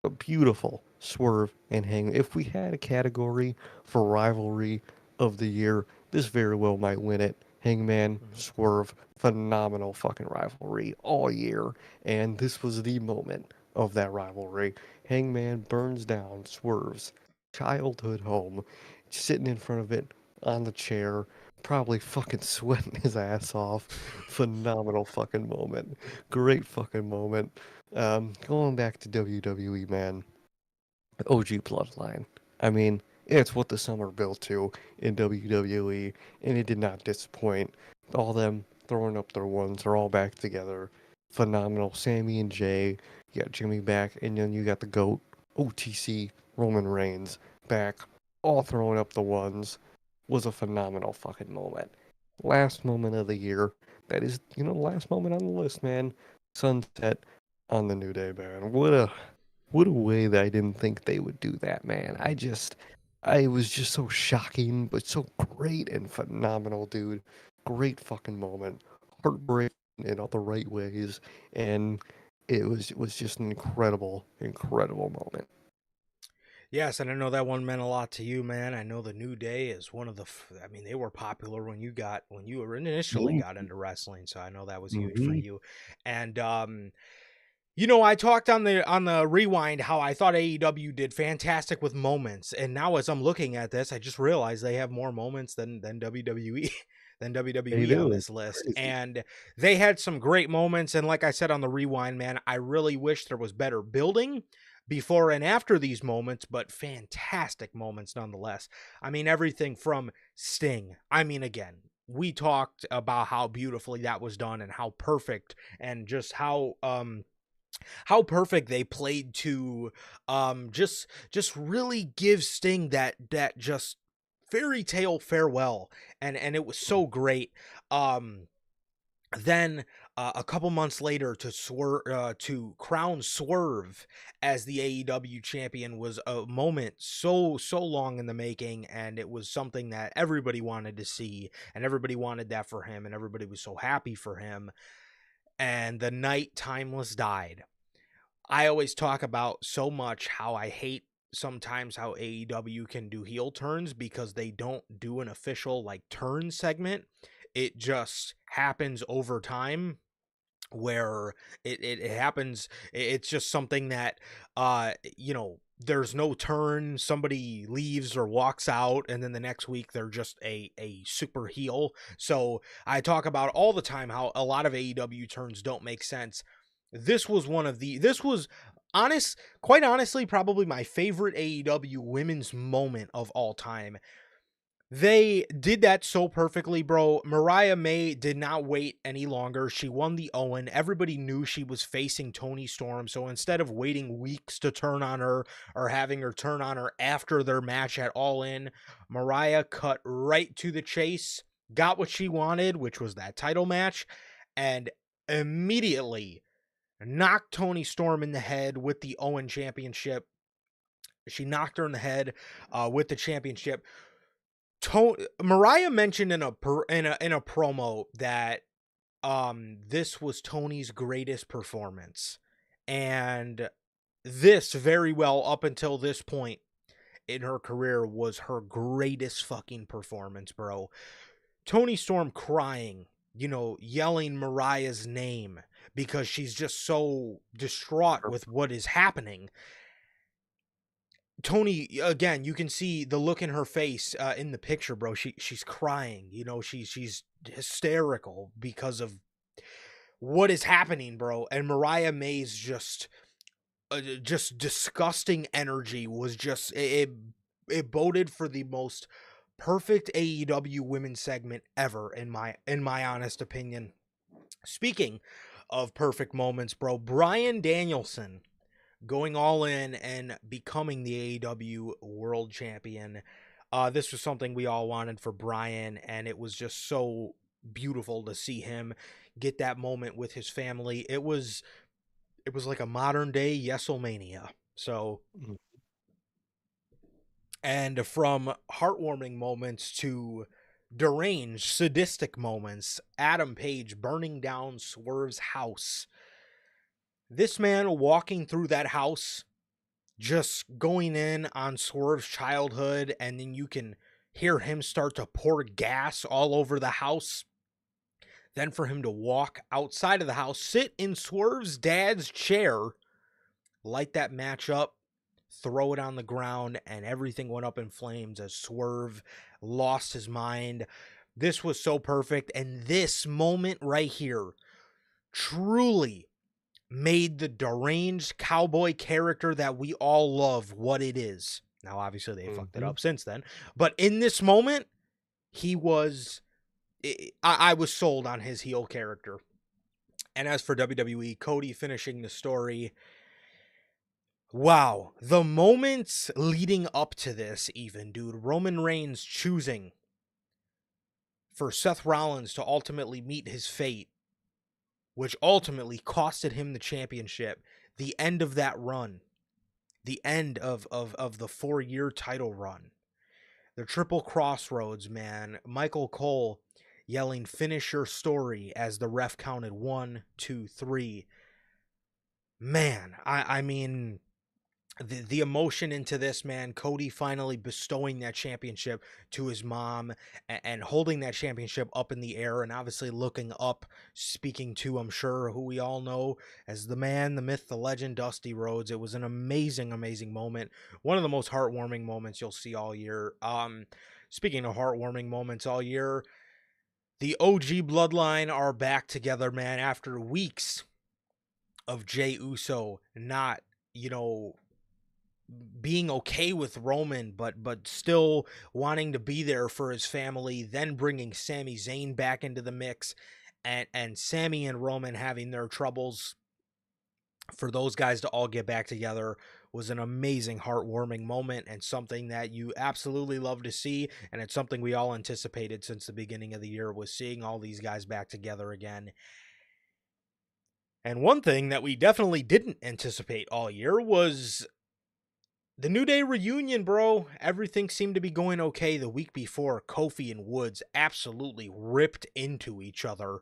a beautiful Swerve and Hangman. If we had a category for rivalry of the year, this very well might win it. Hangman,
Mhm.
Swerve, phenomenal fucking rivalry all year, and this was the moment of that rivalry. Hangman burns down Swerve's childhood home, sitting in front of it on the chair, probably fucking sweating his ass off. Phenomenal fucking moment. Great fucking moment. Going back to WWE, man. OG Bloodline. I mean, it's what the summer built to in WWE, and it did not disappoint. All them throwing up their ones are all back together. Phenomenal. Sammy and Jay. You got Jimmy back, and then you got the GOAT, OTC, Roman Reigns, back, all throwing up the ones, was a phenomenal fucking moment. Last moment of the year. That is, last moment on the list, man. Sunset on the New Day, man. What a way that I didn't think they would do that, man. I was just so shocking, but so great and phenomenal, dude. Great fucking moment. Heartbreaking in all the right ways, and it was just an incredible, incredible moment.
Yes, and I know that one meant a lot to you, man. I know the New Day is one of the. I mean, they were popular when you were initially got into wrestling, so I know that was huge for
Mm-hmm.
you. And I talked on the rewind how I thought AEW did fantastic with moments, and now as I'm looking at this, I just realized they have more moments than WWE than
They
WWE on
do.
this
It's
list.
crazy.
And they had some great moments, and like I said on the rewind, man, I really wish there was better building before and after these moments, but fantastic moments nonetheless. I mean, everything from Sting. I mean, again, we talked about how beautifully that was done and how perfect and just how perfect they played to just really give Sting that just fairy tale farewell, and it was so great. um then a couple months later to crown Swerve as the AEW champion was a moment so long in the making, and it was something that everybody wanted to see, and everybody wanted that for him, and everybody was so happy for him. And the night Timeless died, I always talk about so much how I hate sometimes how AEW can do heel turns because they don't do an official like turn segment. It just happens over time where it happens. It's just something that there's no turn, somebody leaves or walks out, and then the next week they're just a super heel. So I talk about all the time how a lot of AEW turns don't make sense. This was quite honestly probably my favorite AEW women's moment of all time. They did that so perfectly, bro. Mariah May did not wait any longer. She won the Owen. Everybody knew she was facing Toni Storm. So instead of waiting weeks to turn on her or having her turn on her after their match at All In, Mariah cut right to the chase, got what she wanted, which was that title match, and immediately knocked Toni Storm in the head with the Owen championship. She knocked her in the head with the championship. Mariah mentioned in a promo that this was Tony's greatest performance, and this very well up until this point in her career was her greatest fucking performance, bro. Toni Storm crying, yelling Mariah's name because she's just so distraught with what is happening. Tony, again, you can see the look in her face in the picture, bro. She's crying. She's hysterical because of what is happening, bro. And Mariah May's just disgusting energy was just it boded for the most perfect AEW women's segment ever in my honest opinion. Speaking of perfect moments, bro, Bryan Danielson going all in and becoming the AEW World Champion. This was something we all wanted for Bryan, and it was just so beautiful to see him get that moment with his family. It was like a modern day Yeselmania. So,
Mm.
and from heartwarming moments to deranged, sadistic moments, Adam Page burning down Swerve's house. This man walking through that house, just going in on Swerve's childhood, and then you can hear him start to pour gas all over the house. Then for him to walk outside of the house, sit in Swerve's dad's chair, light that match up, throw it on the ground, and everything went up in flames as Swerve lost his mind. This was so perfect. And this moment right here truly made the deranged cowboy character that we all love what it is. Now, obviously, they fucked it
Mm-hmm.
up since then. But in this moment, he was. I was sold on his heel character. And as for WWE, Cody finishing the story, Wow, the moments leading up to this, even, dude. Roman Reigns choosing for Seth Rollins to ultimately meet his fate, which ultimately costed him the championship. The end of that run, the end of the 4-year title run, the triple crossroads, man. Michael Cole yelling "Finish your story" as the ref counted 1, 2, 3. Man, I mean, the emotion into this, man. Cody finally bestowing that championship to his mom, and holding that championship up in the air, and obviously looking up, speaking to, I'm sure, who we all know as the man, the myth, the legend, Dusty Rhodes. It was an amazing moment. One of the most heartwarming moments you'll see all year. Speaking of heartwarming moments all year, the OG bloodline are back together, man, after weeks of Jey Uso not, you know, being okay with Roman, but still wanting to be there for his family, then bringing Sami Zayn back into the mix, and Sami and Roman having their troubles. For those guys to all get back together was an amazing, heartwarming moment, and something that you absolutely love to see. And it's something we all anticipated since the beginning of the year, was seeing all these guys back together again. And one thing that we definitely didn't anticipate all year was the New Day reunion, bro. Everything seemed to be going okay the week before. Kofi and Woods absolutely ripped into each other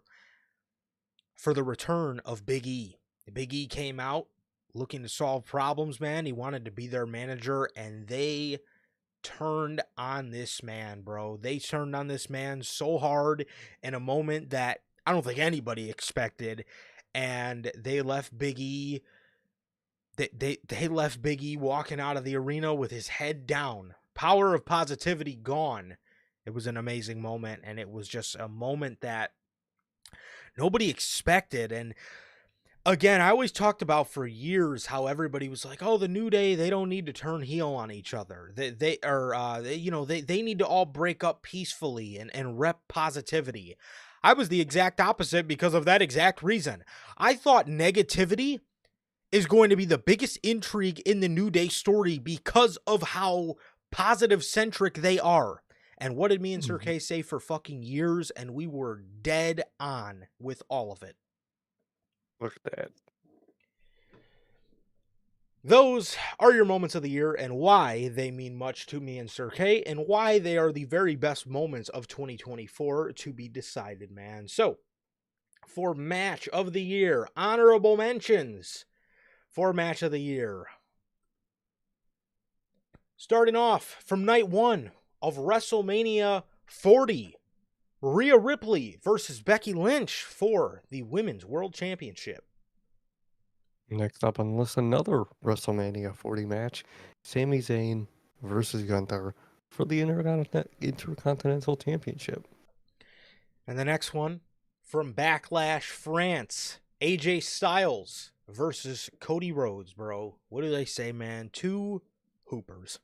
for the return of Big E. Big E came out looking to solve problems, man. He wanted to be their manager, and they turned on this man, bro. They turned on this man so hard in a moment that I don't think anybody expected. And they left Big E. They left Big E walking out of the arena with his head down. Power of positivity gone. It was an amazing moment, and it was just a moment that nobody expected. And again, I always talked about for years how everybody was like, "Oh, the New Day, they don't need to turn heel on each other. They need to all break up peacefully and rep positivity." I was the exact opposite because of that exact reason. I thought negativity is going to be the biggest intrigue in the New Day story because of how positive centric they are. And what did me and Sir
Mhm.
K say for fucking years? And we were dead on with all of it.
Look at that.
Those are your moments of the year and why they mean much to me and Sir K, and why they are the very best moments of 2024 to be decided, man. So, for match of the year, honorable mentions for match of the year. Starting off from night one of WrestleMania 40, Rhea Ripley versus Becky Lynch for the Women's World Championship.
Next up on the list, another WrestleMania 40 match, Sami Zayn versus Gunther for the Intercontinental Championship.
And the next one from Backlash France, AJ Styles versus Cody Rhodes, bro. What do they say, man? Two hoopers.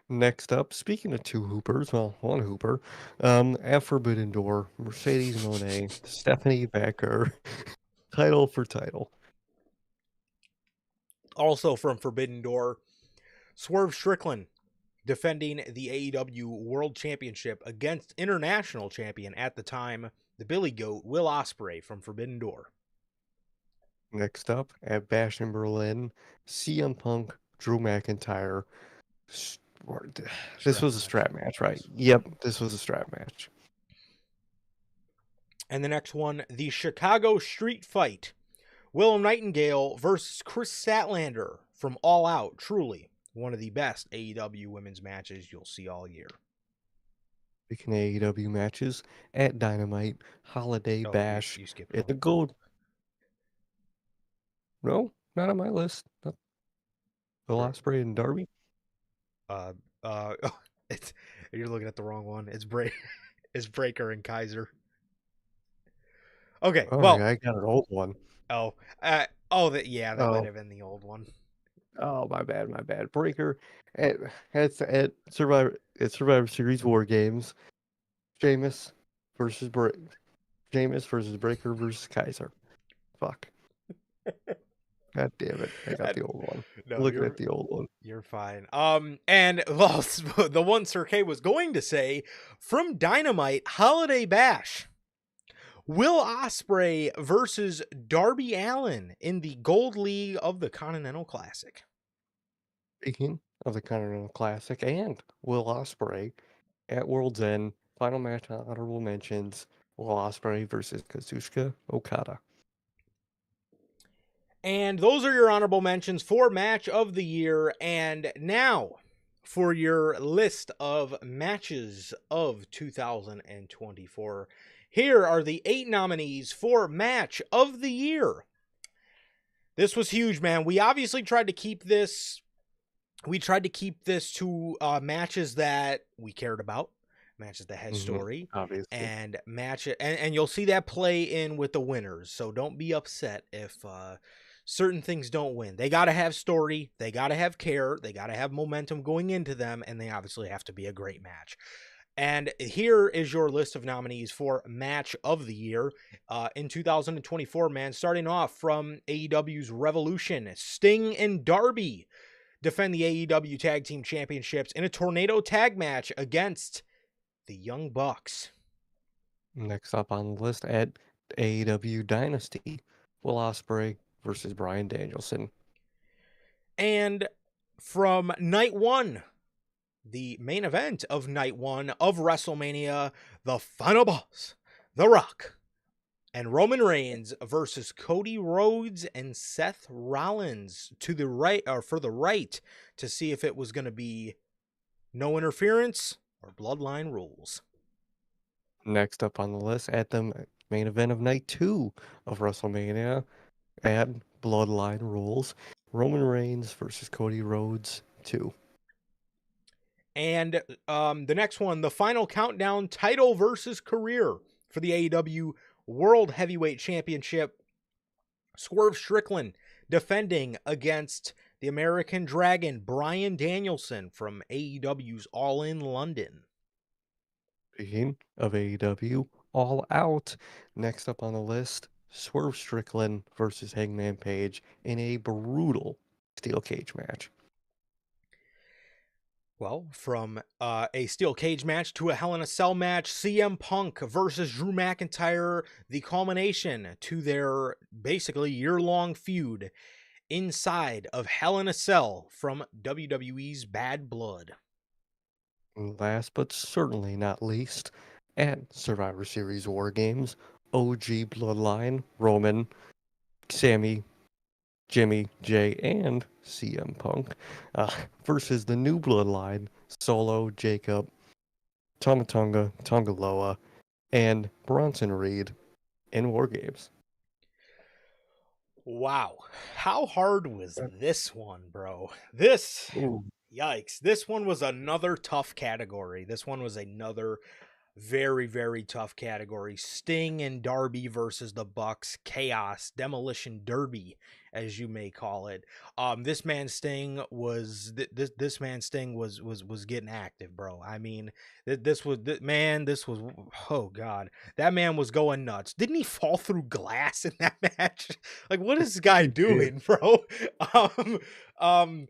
Next up, speaking of two hoopers, well, one hooper, at Forbidden Door, Mercedes Moné, Stephanie Becker, title for title.
Also from Forbidden Door, Swerve Strickland defending the AEW World Championship against international champion at the time, the Billy Goat, Will Ospreay from Forbidden Door.
Next up, at Bash in Berlin, CM Punk, Drew McIntyre. S- This
Strap
was a
match.
strap match, right?
Yes.
Yep, this was a strap match.
And the next one, the Chicago Street Fight, Willow Nightingale versus Chris Statlander from All Out. Truly one of the best AEW women's matches you'll see all year.
Speaking of AEW matches, at Dynamite, Holiday
Oh,
Bash,
you skipped
in
one.
the gold. No, not on my list. Not Will
Where?
Ospreay and Darby.
Uh, uh, it's you're looking at the wrong one. It's Breaker and Kaiser. Okay,
Oh,
well,
yeah, I got an old one.
that might
Oh,
have been the old one.
oh, my bad, my bad. Breaker at Survivor Series War Games. Sheamus versus Sheamus versus Breaker versus Kaiser. Fuck. God damn it. I got
And-
the old one.
no,
Looking at the old one.
you're fine. And well, the one Sir K was going to say from Dynamite Holiday Bash. Will Ospreay versus Darby Allin in the Gold League of the Continental Classic.
Speaking of the Continental Classic and Will Ospreay at World's End, final match honorable mentions Will Ospreay versus Kazuchika Okada.
And those are your honorable mentions for match of the year. And now for your list of matches of 2024. Here are the 8 nominees for match of the year. This was huge, man. We obviously tried to keep this to matches that we cared about, matches that had story,
Obviously.
and and you'll see that play in with the winners. So don't be upset if certain things don't win. They got to have story, they got to have care, they got to have momentum going into them, and they obviously have to be a great match. And here is your list of nominees for match of the year in 2024, man. Starting off from AEW's Revolution, Sting and Darby defend the AEW Tag Team Championships in a tornado tag match against the Young Bucks.
Next up on the list at AEW Dynasty, Will Ospreay versus Bryan Danielson.
And from night one, the main event of night one of WrestleMania, the final boss, The Rock, and Roman Reigns versus Cody Rhodes and Seth Rollins to the right, or for the right, to see if it was going to be no interference or bloodline rules.
Next up on the list at the main event of night 2 of WrestleMania at Bloodline Rules, Roman Reigns versus Cody Rhodes 2.
And the next one, the final countdown, title versus career for the AEW World Heavyweight Championship. Swerve Strickland defending against the American Dragon, Bryan Danielson from AEW's All In London.
Speaking of AEW, All Out. Next up on the list, Swerve Strickland versus Hangman Page in a brutal steel cage match.
Well, from a steel cage match to a Hell in a Cell match, CM Punk versus Drew McIntyre, the culmination to their basically year-long feud inside of Hell in a Cell from WWE's Bad Blood.
Last but certainly not least, at Survivor Series War Games, OG Bloodline, Roman, Sammy, Jimmy, Jay, and CM Punk versus the new Bloodline, Solo, Jacob, Tomatonga, Tongaloa, and Bronson Reed in War Games.
Wow. How hard was this one, bro? This,
Ooh.
yikes. This one was another tough category. This one was another very, very tough category. Sting and Darby versus the Bucks. Chaos, Demolition Derby, as you may call it. This man Sting was this man Sting was getting active, bro. I mean, this was oh god, that man was going nuts. Didn't he fall through glass in that match? Like, what is this guy doing, bro? Um, um,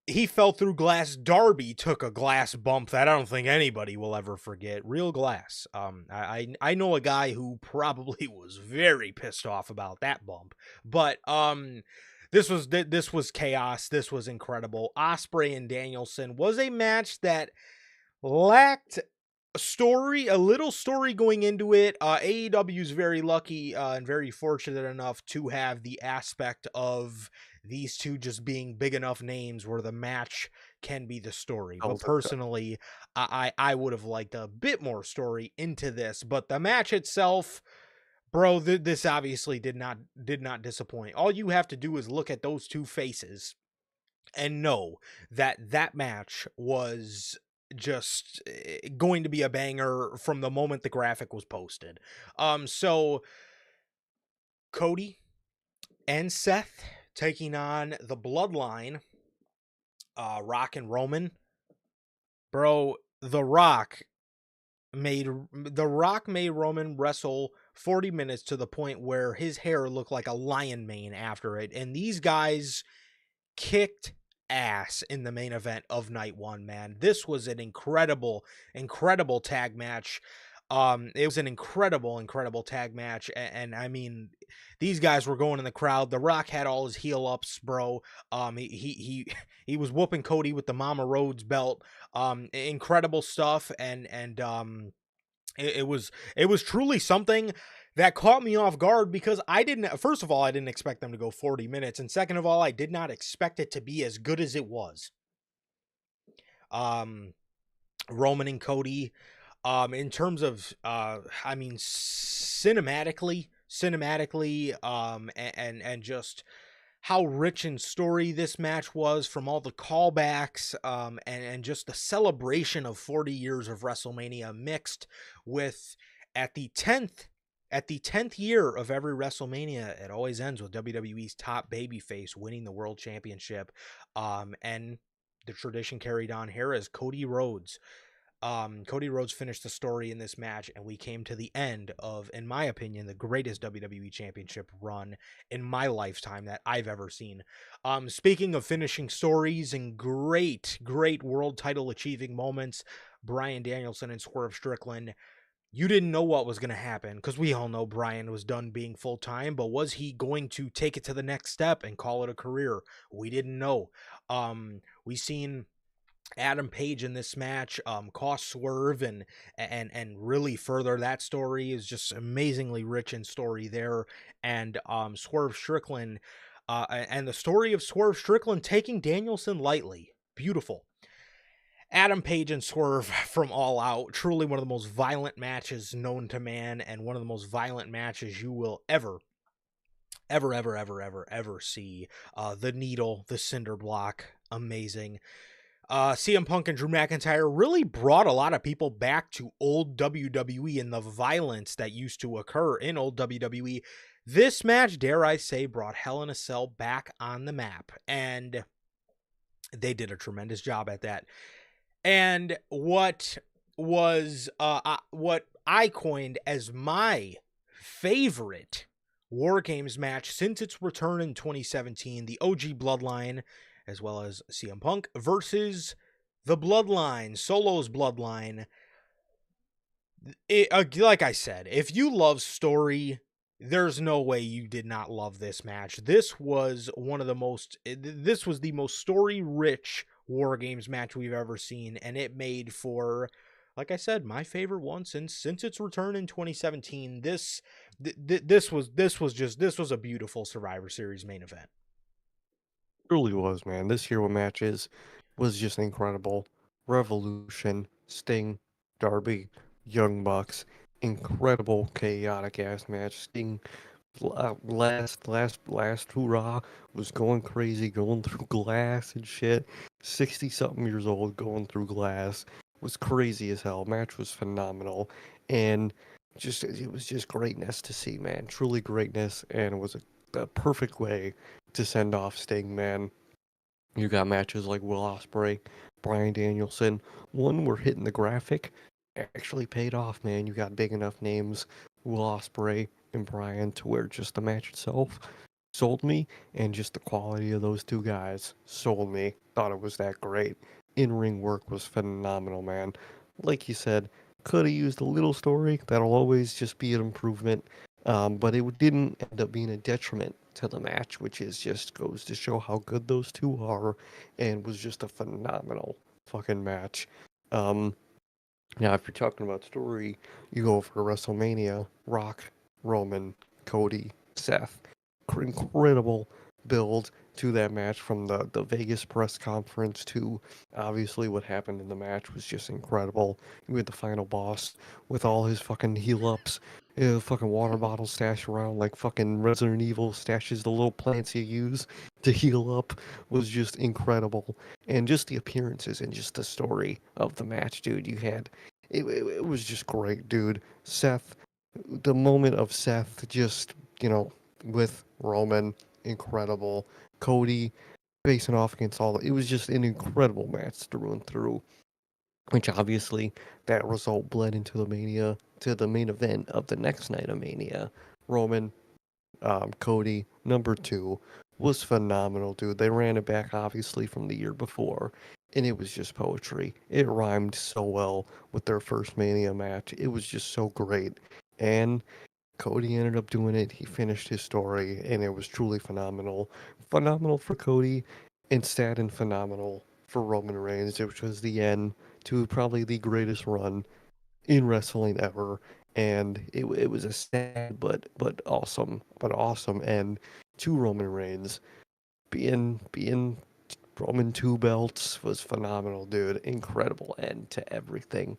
he fell through glass. Darby took a glass bump that I don't think anybody will ever forget. Real glass. I know a guy who probably was very pissed off about that bump. But this was chaos. This was incredible. Ospreay and Danielson was a match that lacked a little story going into it. AEW is very lucky and very fortunate enough to have the aspect of these two just being big enough names where the match can be the story. But personally, I would have liked a bit more story into this. But the match itself, bro, this obviously did not disappoint. All you have to do is look at those two faces and know that match was just going to be a banger from the moment the graphic was posted. So Cody and Seth taking on the Bloodline, Rock and Roman. Bro, The Rock made Roman wrestle 40 minutes to the point where his hair looked like a lion mane after it. And these guys kicked ass in the main event of night one, man. This was an incredible tag match. It was an incredible tag match, and I mean, these guys were going in the crowd. The Rock had all his heel ups, bro. He was whooping Cody with the Mama Rhodes belt. Incredible stuff, and it was truly something that caught me off guard because I didn't. First of all, I didn't expect them to go 40 minutes, and second of all, I did not expect it to be as good as it was. Um, Roman and Cody, in terms of I mean, cinematically, and just how rich in story this match was, from all the callbacks, and just the celebration of 40 years of WrestleMania mixed with at the 10th year of every WrestleMania, it always ends with WWE's top babyface winning the world championship. And the tradition carried on here as Cody Rhodes finished the story in this match, and we came to the end of, in my opinion, the greatest WWE Championship run in my lifetime that I've ever seen. Speaking of finishing stories and great world title achieving moments, Bryan Danielson and Swerve Strickland. You didn't know what was going to happen because we all know Bryan was done being full time, but was he going to take it to the next step and call it a career? We didn't know. We seen Adam Page in this match cost Swerve and really further that story. Is just amazingly rich in story there. And Swerve Strickland and the story of Swerve Strickland taking Danielson lightly. Beautiful. Adam Page and Swerve from All Out, truly one of the most violent matches known to man, and one of the most violent matches you will ever see. The Needle, the Cinder Block, amazing. CM Punk and Drew McIntyre really brought a lot of people back to old WWE and the violence that used to occur in old WWE. This match, dare I say, brought Hell in a Cell back on the map, and they did a tremendous job at that. And what I coined as my favorite War Games match since its return in 2017, the OG Bloodline, as well as CM Punk versus the Bloodline, Solo's Bloodline. Like I said, if you love story, there's no way you did not love this match. This was the most story-rich War Games match we've ever seen, and it made for, like I said, my favorite one since its return in 2017. This was a beautiful Survivor Series main event.
Truly was, man. This year with matches was just incredible. Revolution, Sting, Darby, Young Bucks, incredible chaotic ass match. Sting last hurrah was going crazy, going through glass and shit. 60 something years old going through glass was crazy as hell. Match was phenomenal, and it was just greatness to see, man. Truly greatness, and it was a perfect way to send off Sting, man. You got matches like Will Ospreay, Bryan Danielson. One where hitting the graphic actually paid off, man. You got big enough names, Will Ospreay and Bryan, to where just the match itself sold me, and just the quality of those two guys sold me. Thought it was that great. In-ring work was phenomenal, man. Like you said, could have used a little story. That'll always just be an improvement. But it didn't end up being a detriment to the match, which is just goes to show how good those two are, and was just a phenomenal fucking match. Um, Now, if you're talking about story, you go for WrestleMania, Rock, Roman, Cody, Seth. Incredible build to that match, from the Vegas press conference to obviously what happened in the match was just incredible. You had the final boss with all his fucking heal ups, fucking water bottles stashed around like fucking Resident Evil stashes the little plants you use to heal up, was just incredible. And just the appearances and just the story of the match, dude, it was just great, dude. The moment of Seth, just, with Roman, incredible. Cody facing off against it was just an incredible match through and through. which obviously that result bled into the Mania to the main event of the next night of Mania. Roman, Cody, number two, was phenomenal, dude. They ran it back obviously from the year before, and it was just poetry. It rhymed so well with their first Mania match. It was just so great. And Cody ended up doing it. He finished his story, and it was truly phenomenal. Phenomenal for Cody, instead, and phenomenal for Roman Reigns, which was the end to probably the greatest run in wrestling ever. And it was a sad but awesome end to Roman Reigns. Being Roman two belts was phenomenal, dude. Incredible end to everything.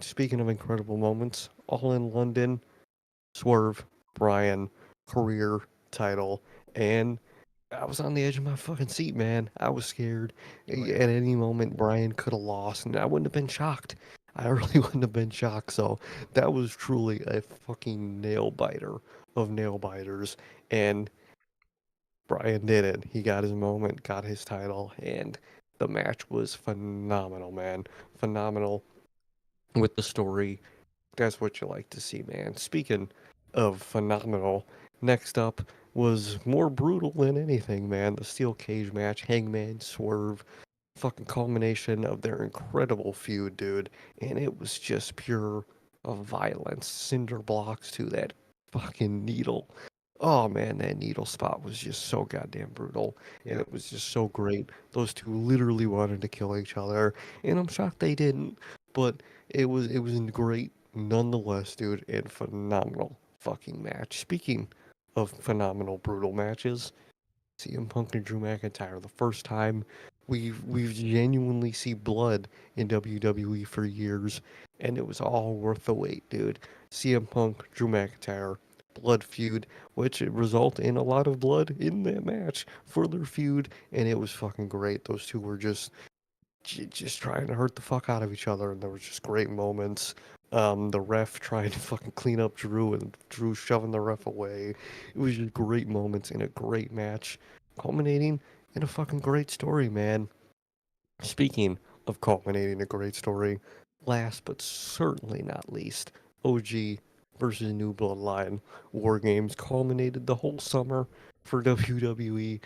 Speaking of incredible moments, All in London, Swerve, Brian, career title, and I was on the edge of my fucking seat, man. I was scared.
Oh yeah.
At any moment, Brian could have lost, and I wouldn't have been shocked. I really wouldn't have been shocked. So that was truly a fucking nail biter of nail biters. And Brian did it. He got his moment, got his title, and the match was phenomenal, man. Phenomenal with the story. That's what you like to see, man. Speaking of phenomenal, next up was more brutal than anything, man. The steel cage match, Hangman, Swerve, fucking culmination of their incredible feud, dude. And it was just pure violence, cinder blocks to that fucking needle. Oh man, that needle spot was just so goddamn brutal, and
Yeah.
it was just so great. Those two literally wanted to kill each other, and I'm shocked they didn't. But it was great nonetheless, dude, and phenomenal fucking match. Speaking of phenomenal brutal matches, CM Punk and Drew McIntyre, the first time we've genuinely see blood in WWE for years, and it was all worth the wait, dude. CM Punk, Drew McIntyre, blood feud, which it result in a lot of blood in that match for their feud, and it was fucking great. Those two were just trying to hurt the fuck out of each other, and there was just great moments. The ref trying to fucking clean up Drew, and Drew shoving the ref away. It was just great moments in a great match, culminating in a fucking great story, man. Speaking of culminating a great story, last but certainly not least, OG versus New Bloodline War Games culminated the whole summer for WWE,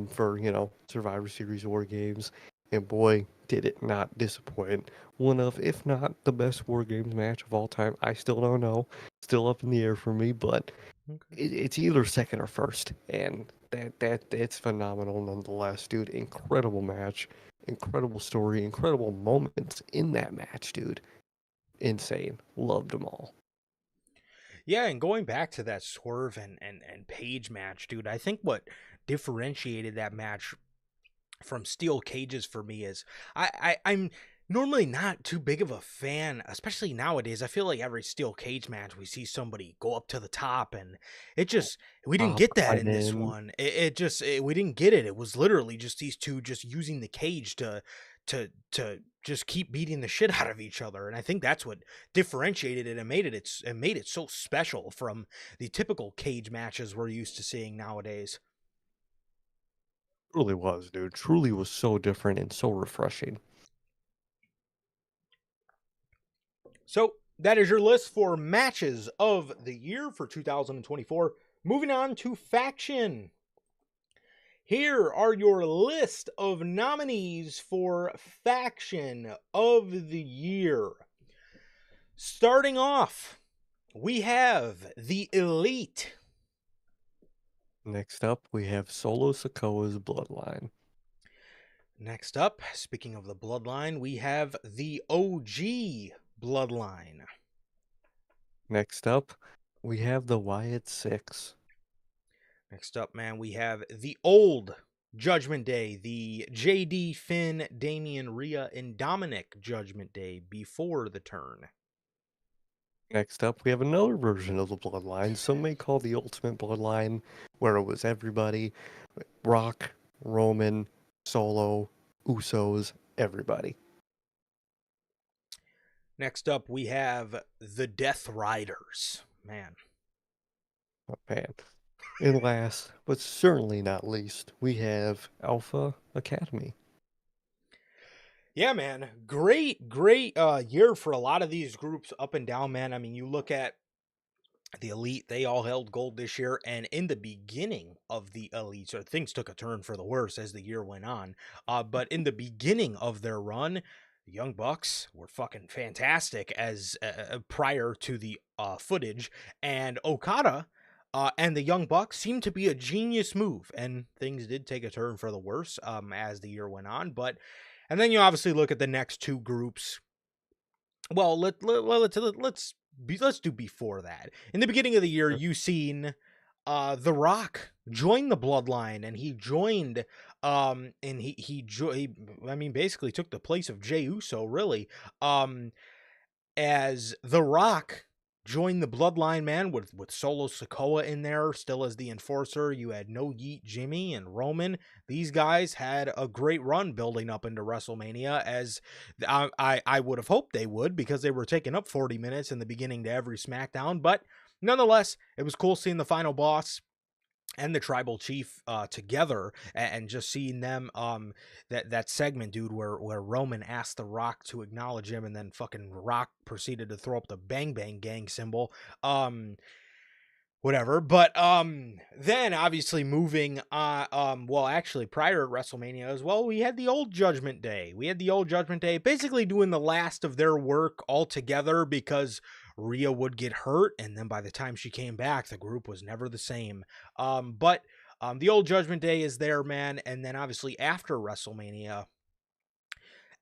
for, Survivor Series War Games. And boy, did it not disappoint. One of, if not the best War Games match of all time. I still don't know. Still up in the air for me, but
Okay.
it's either second or first, and that's phenomenal nonetheless, dude. Incredible match, incredible story, incredible moments in that match, dude. Insane. Loved them all.
Yeah, and going back to that Swerve and Page match, dude, I think what differentiated that match from steel cages for me is I'm normally not too big of a fan, especially nowadays. I feel like every steel cage match we see somebody go up to the top, and it just we didn't
Pop
get that
right
in this
in.
one. We didn't get it. It was literally just these two just using the cage to just keep beating the shit out of each other, and I think that's what differentiated it and made it so special from the typical cage matches we're used to seeing nowadays.
Truly was, dude. Truly was so different and so refreshing.
So that is your list for matches of the year for 2024. Moving on to faction. Here are your list of nominees for faction of the year. Starting off, we have the Elite.
Next up, we have Solo Sikoa's Bloodline.
Next up, speaking of the Bloodline, we have the OG Bloodline.
Next up, we have the Wyatt Six.
Next up, man, we have the old Judgment Day, the JD, Finn, Damian, Rhea, and Dominic Judgment Day before the turn.
Next up, we have another version of the Bloodline. Some may call the Ultimate Bloodline, where it was everybody: Rock, Roman, Solo, Usos, everybody.
Next up, we have the Death Riders. Man,
Oh, man. And last, but certainly not least, we have Alpha Academy.
Yeah, man. Great year for a lot of these groups up and down, man. I mean, you look at the Elite, they all held gold this year, and in the beginning of the Elite, so things took a turn for the worse as the year went on. But in the beginning of their run, the Young Bucks were fucking fantastic as prior to the footage, and Okada and the Young Bucks seemed to be a genius move, and things did take a turn for the worse as the year went on. But and then you obviously look at the next two groups. Well, let's do before that. In the beginning of the year,
Sure.
you seen The Rock join the Bloodline, and he joined and he I mean basically took the place of Jey Uso, really. Um as The Rock joined the Bloodline, man, with Solo Sikoa in there still as the enforcer. You had No Yeet Jimmy and Roman. These guys had a great run building up into WrestleMania, as I would have hoped they would, because they were taking up 40 minutes in the beginning to every SmackDown. But nonetheless, it was cool seeing the final boss and the tribal chief together, and just seeing them that segment, dude, where Roman asked the Rock to acknowledge him, and then fucking Rock proceeded to throw up the Bang Bang Gang symbol. Whatever. But then obviously moving well, actually prior to WrestleMania as well, we had the old Judgment Day. Basically doing the last of their work all together, because Rhea would get hurt, and then by the time she came back, the group was never the same. But the old Judgment Day is there, man. And then obviously after WrestleMania,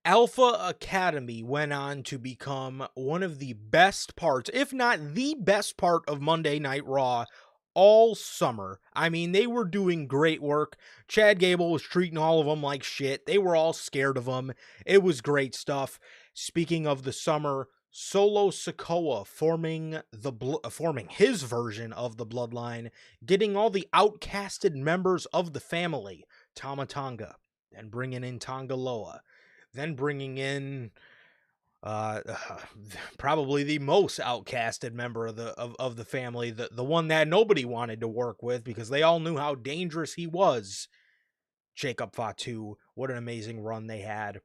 Alpha Academy went on to become one of the best parts, if not the best part, of Monday Night Raw all summer. I mean, they were doing great work. Chad Gable was treating all of them like shit. They were all scared of him. It was great stuff. Speaking of the summer, Solo Sikoa forming his version of the Bloodline, getting all the outcasted members of the family, Tama Tonga, and bringing in Tonga Loa, then bringing in uh probably the most outcasted member of the family, the one that nobody wanted to work with because they all knew how dangerous he was, Jacob Fatu. What an amazing run they had.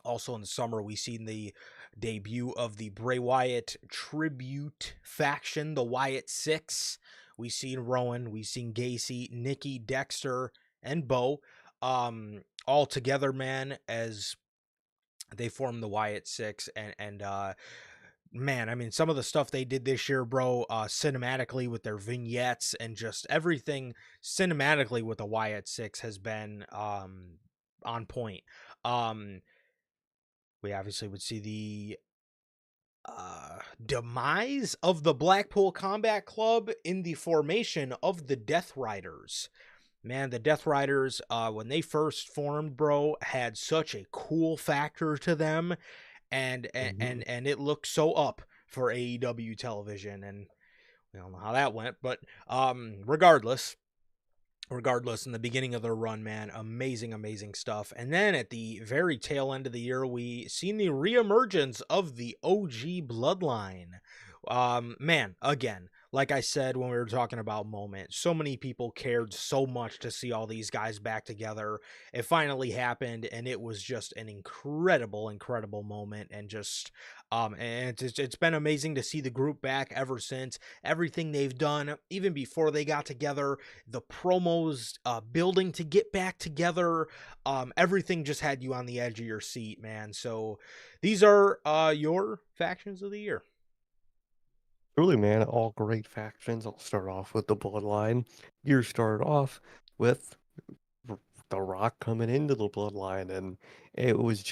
Also in the summer, we seen the debut of the Bray Wyatt tribute faction, the Wyatt Six. We seen Rowan, we seen Gacy, Nikki, Dexter, and Bo all together, man, as they formed the Wyatt Six. And man, I mean, some of the stuff they did this year, bro, cinematically with their vignettes and just everything cinematically with the Wyatt Six has been on point. Um we obviously would see the demise of the Blackpool Combat Club in the formation of the Death Riders. Man, the Death Riders, when they first formed, bro, had such a cool factor to them,
Mhm.
and it looked so up for AEW television, and we all know how that went. But regardless, in the beginning of their run, man, amazing stuff. And then at the very tail end of the year, we seen the reemergence of the OG Bloodline. Man, again, like I said when we were talking about Moment, so many people cared so much to see all these guys back together. It finally happened, and it was just an incredible moment. And just and it's been amazing to see the group back ever since. Everything they've done, even before they got together, the promos, building to get back together, everything just had you on the edge of your seat, man. So these are your factions of the year.
Truly, man, all great factions. I'll start off with the Bloodline. You started off with r- The Rock coming into the Bloodline, and it was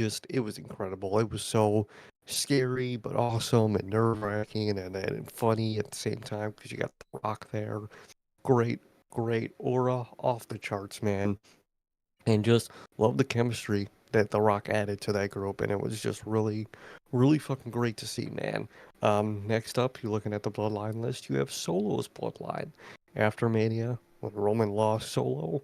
incredible. It was so scary, but awesome and nerve-wracking and funny at the same time because you got The Rock there. Great, great aura off the charts, man. And just love the chemistry that The Rock added to that group, and it was just really fucking great to see, man. Next up, you're looking at the Bloodline list. You have Solo's Bloodline. After Mania, when Roman lost, Solo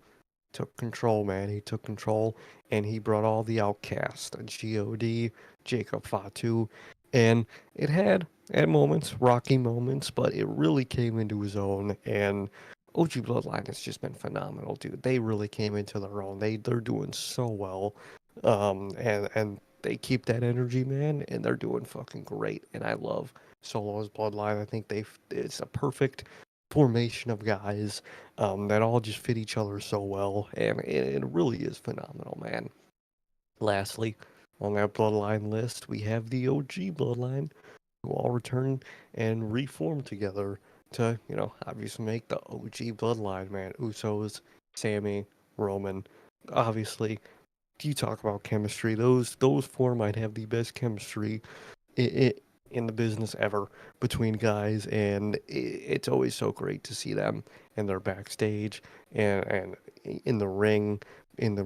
took control, man. He took control, and he brought all the outcasts, God, Jacob Fatu, and it had at moments rocky moments, but it really came into his own. And OG Bloodline has just been phenomenal, dude. They really came into their own. They're doing so well. And they keep that energy, man, and they're doing fucking great. And I love Solo's bloodline. I think it's a perfect formation of guys that all just fit each other so well, and it really is phenomenal, man. Lastly, on that bloodline list, we have the OG bloodline, who all return and reform together to, obviously make the OG bloodline, man. Usos, Sammy, Roman. Obviously, you talk about chemistry. Those four might have the best chemistry i in the business ever between guys, and it's always so great to see them and they're backstage and in the ring cutting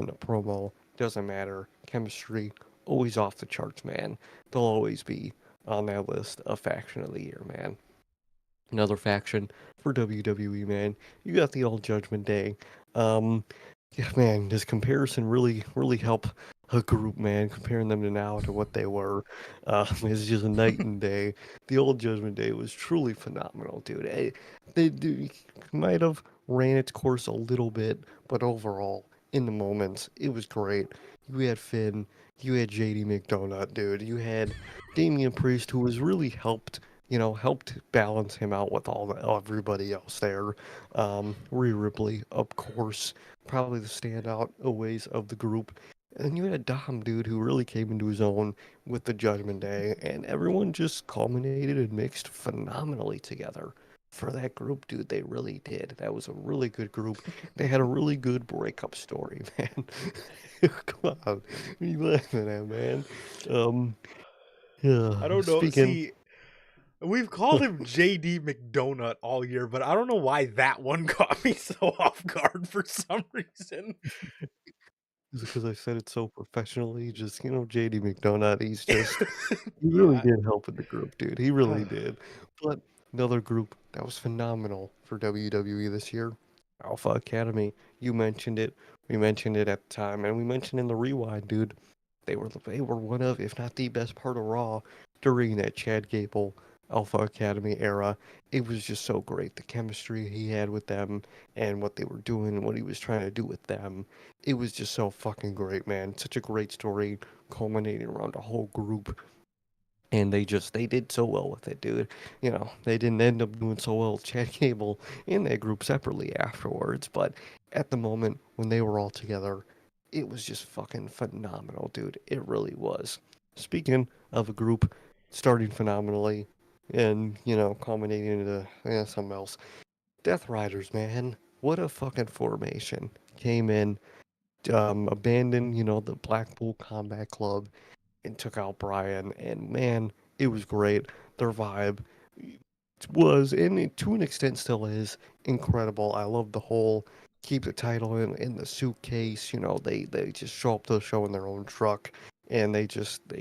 a promo. Doesn't matter. Chemistry always off the charts, man. They'll always be on that list of faction of the year, man. Another faction for WWE, man. You got the old Judgment Day. Um, yeah, man, does comparison really help a group, man? Comparing them to now to what they were, is just a night and day. The old Judgment Day was truly phenomenal, dude. They might have ran its course a little bit, but overall, in the moments, it was great. You had Finn, you had JD McDonagh, dude. You had Damian Priest, who was really helped balance him out with everybody else there. Rhea Ripley, of course, probably the standout always of the group. And then you had Dom, dude, who really came into his own with the Judgment Day, and everyone just culminated and mixed phenomenally together. For that group, dude, they really did. That was a really good group. They had a really good breakup story, man. Come on, what are you laughing at, man? Um, yeah.
I don't know.
Speaking,
See, we've called him JD McDonut all year, but I don't know why that one caught me so off guard for some reason.
is it because I said it so professionally? Just, JD McDonagh, he really
Yeah.
did help with the group, dude. He really did. But another group that was phenomenal for WWE this year, Alpha Academy. You mentioned it. We mentioned it at the time, and we mentioned in the rewind, dude. They were one of, if not the best part of Raw during that Chad Gable Alpha Academy era. It was just so great. The chemistry he had with them and what they were doing and what he was trying to do with them. It was just so fucking great, man. Such a great story culminating around a whole group, and they did so well with it, dude. They didn't end up doing so well with Chad Cable in that group separately afterwards, but at the moment when they were all together, it was just fucking phenomenal, dude. It really was. Speaking of a group starting phenomenally and, culminating into something else, Death Riders, man. What a fucking formation. Came in, abandoned, the Blackpool Combat Club and took out Brian, and man, it was great. Their vibe was, and to an extent still is, incredible. I love the whole keep the title in the suitcase. They just show up to the show in their own truck, and they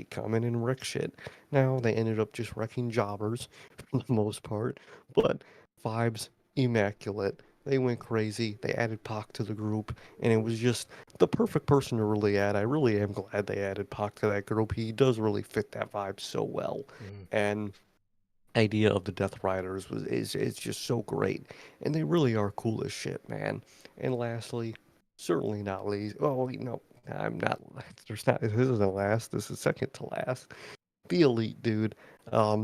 come in and wreck shit. Now they ended up just wrecking jobbers for the most part, but vibes immaculate. They went crazy. They added Pac to the group, and it was just the perfect person to really add. I really am glad they added Pac to that group. He does really fit that vibe so well,
Mhm.
and idea of the Death Riders is just so great, and they really are cool as shit, man. And lastly, certainly not least. Oh, wait, no, I'm not. There's not. This isn't last. This is second to last. The Elite, dude.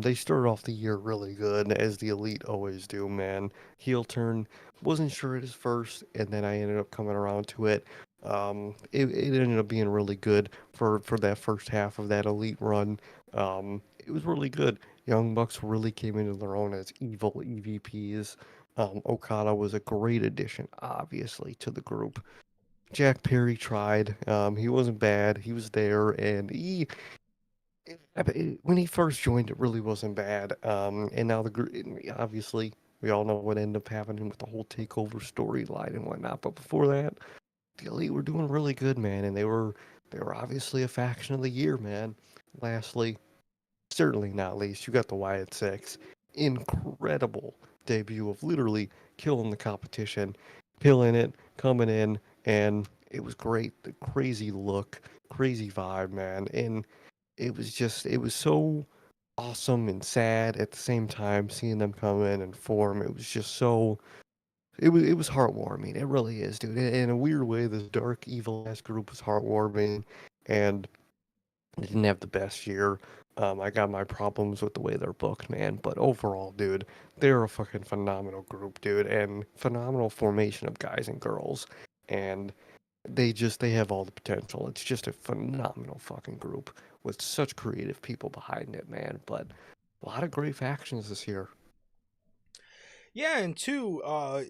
They started off the year really good, as the Elite always do, man. Heel turn, wasn't sure at his first, and then I ended up coming around to it. It ended up being really good for that first half of that Elite run. It was really good. Young Bucks really came into their own as evil EVPs. Okada was a great addition, obviously, to the group. Jack Perry tried. He wasn't bad. He was there, and when he first joined, it really wasn't bad. And now the group, obviously, we all know what ended up happening with the whole takeover storyline and whatnot. But before that, the Elite were doing really good, man, and they were obviously a faction of the year, man. Lastly, certainly not least, you got the Wyatt Six. Incredible debut of literally killing the competition, killing it, coming in, and it was great. The crazy look, crazy vibe, man. And it was so awesome and sad at the same time seeing them come in and form. It was just so it was heartwarming. It really is, dude. In a weird way, this dark, evil ass group was heartwarming, and they didn't have the best year. I got my problems with the way they're booked, man. But overall, dude, they're a fucking phenomenal group, dude, and phenomenal formation of guys and girls. And they have all the potential. It's just a phenomenal fucking group with such creative people behind it, man. But a lot of great factions this year.
Yeah, and two,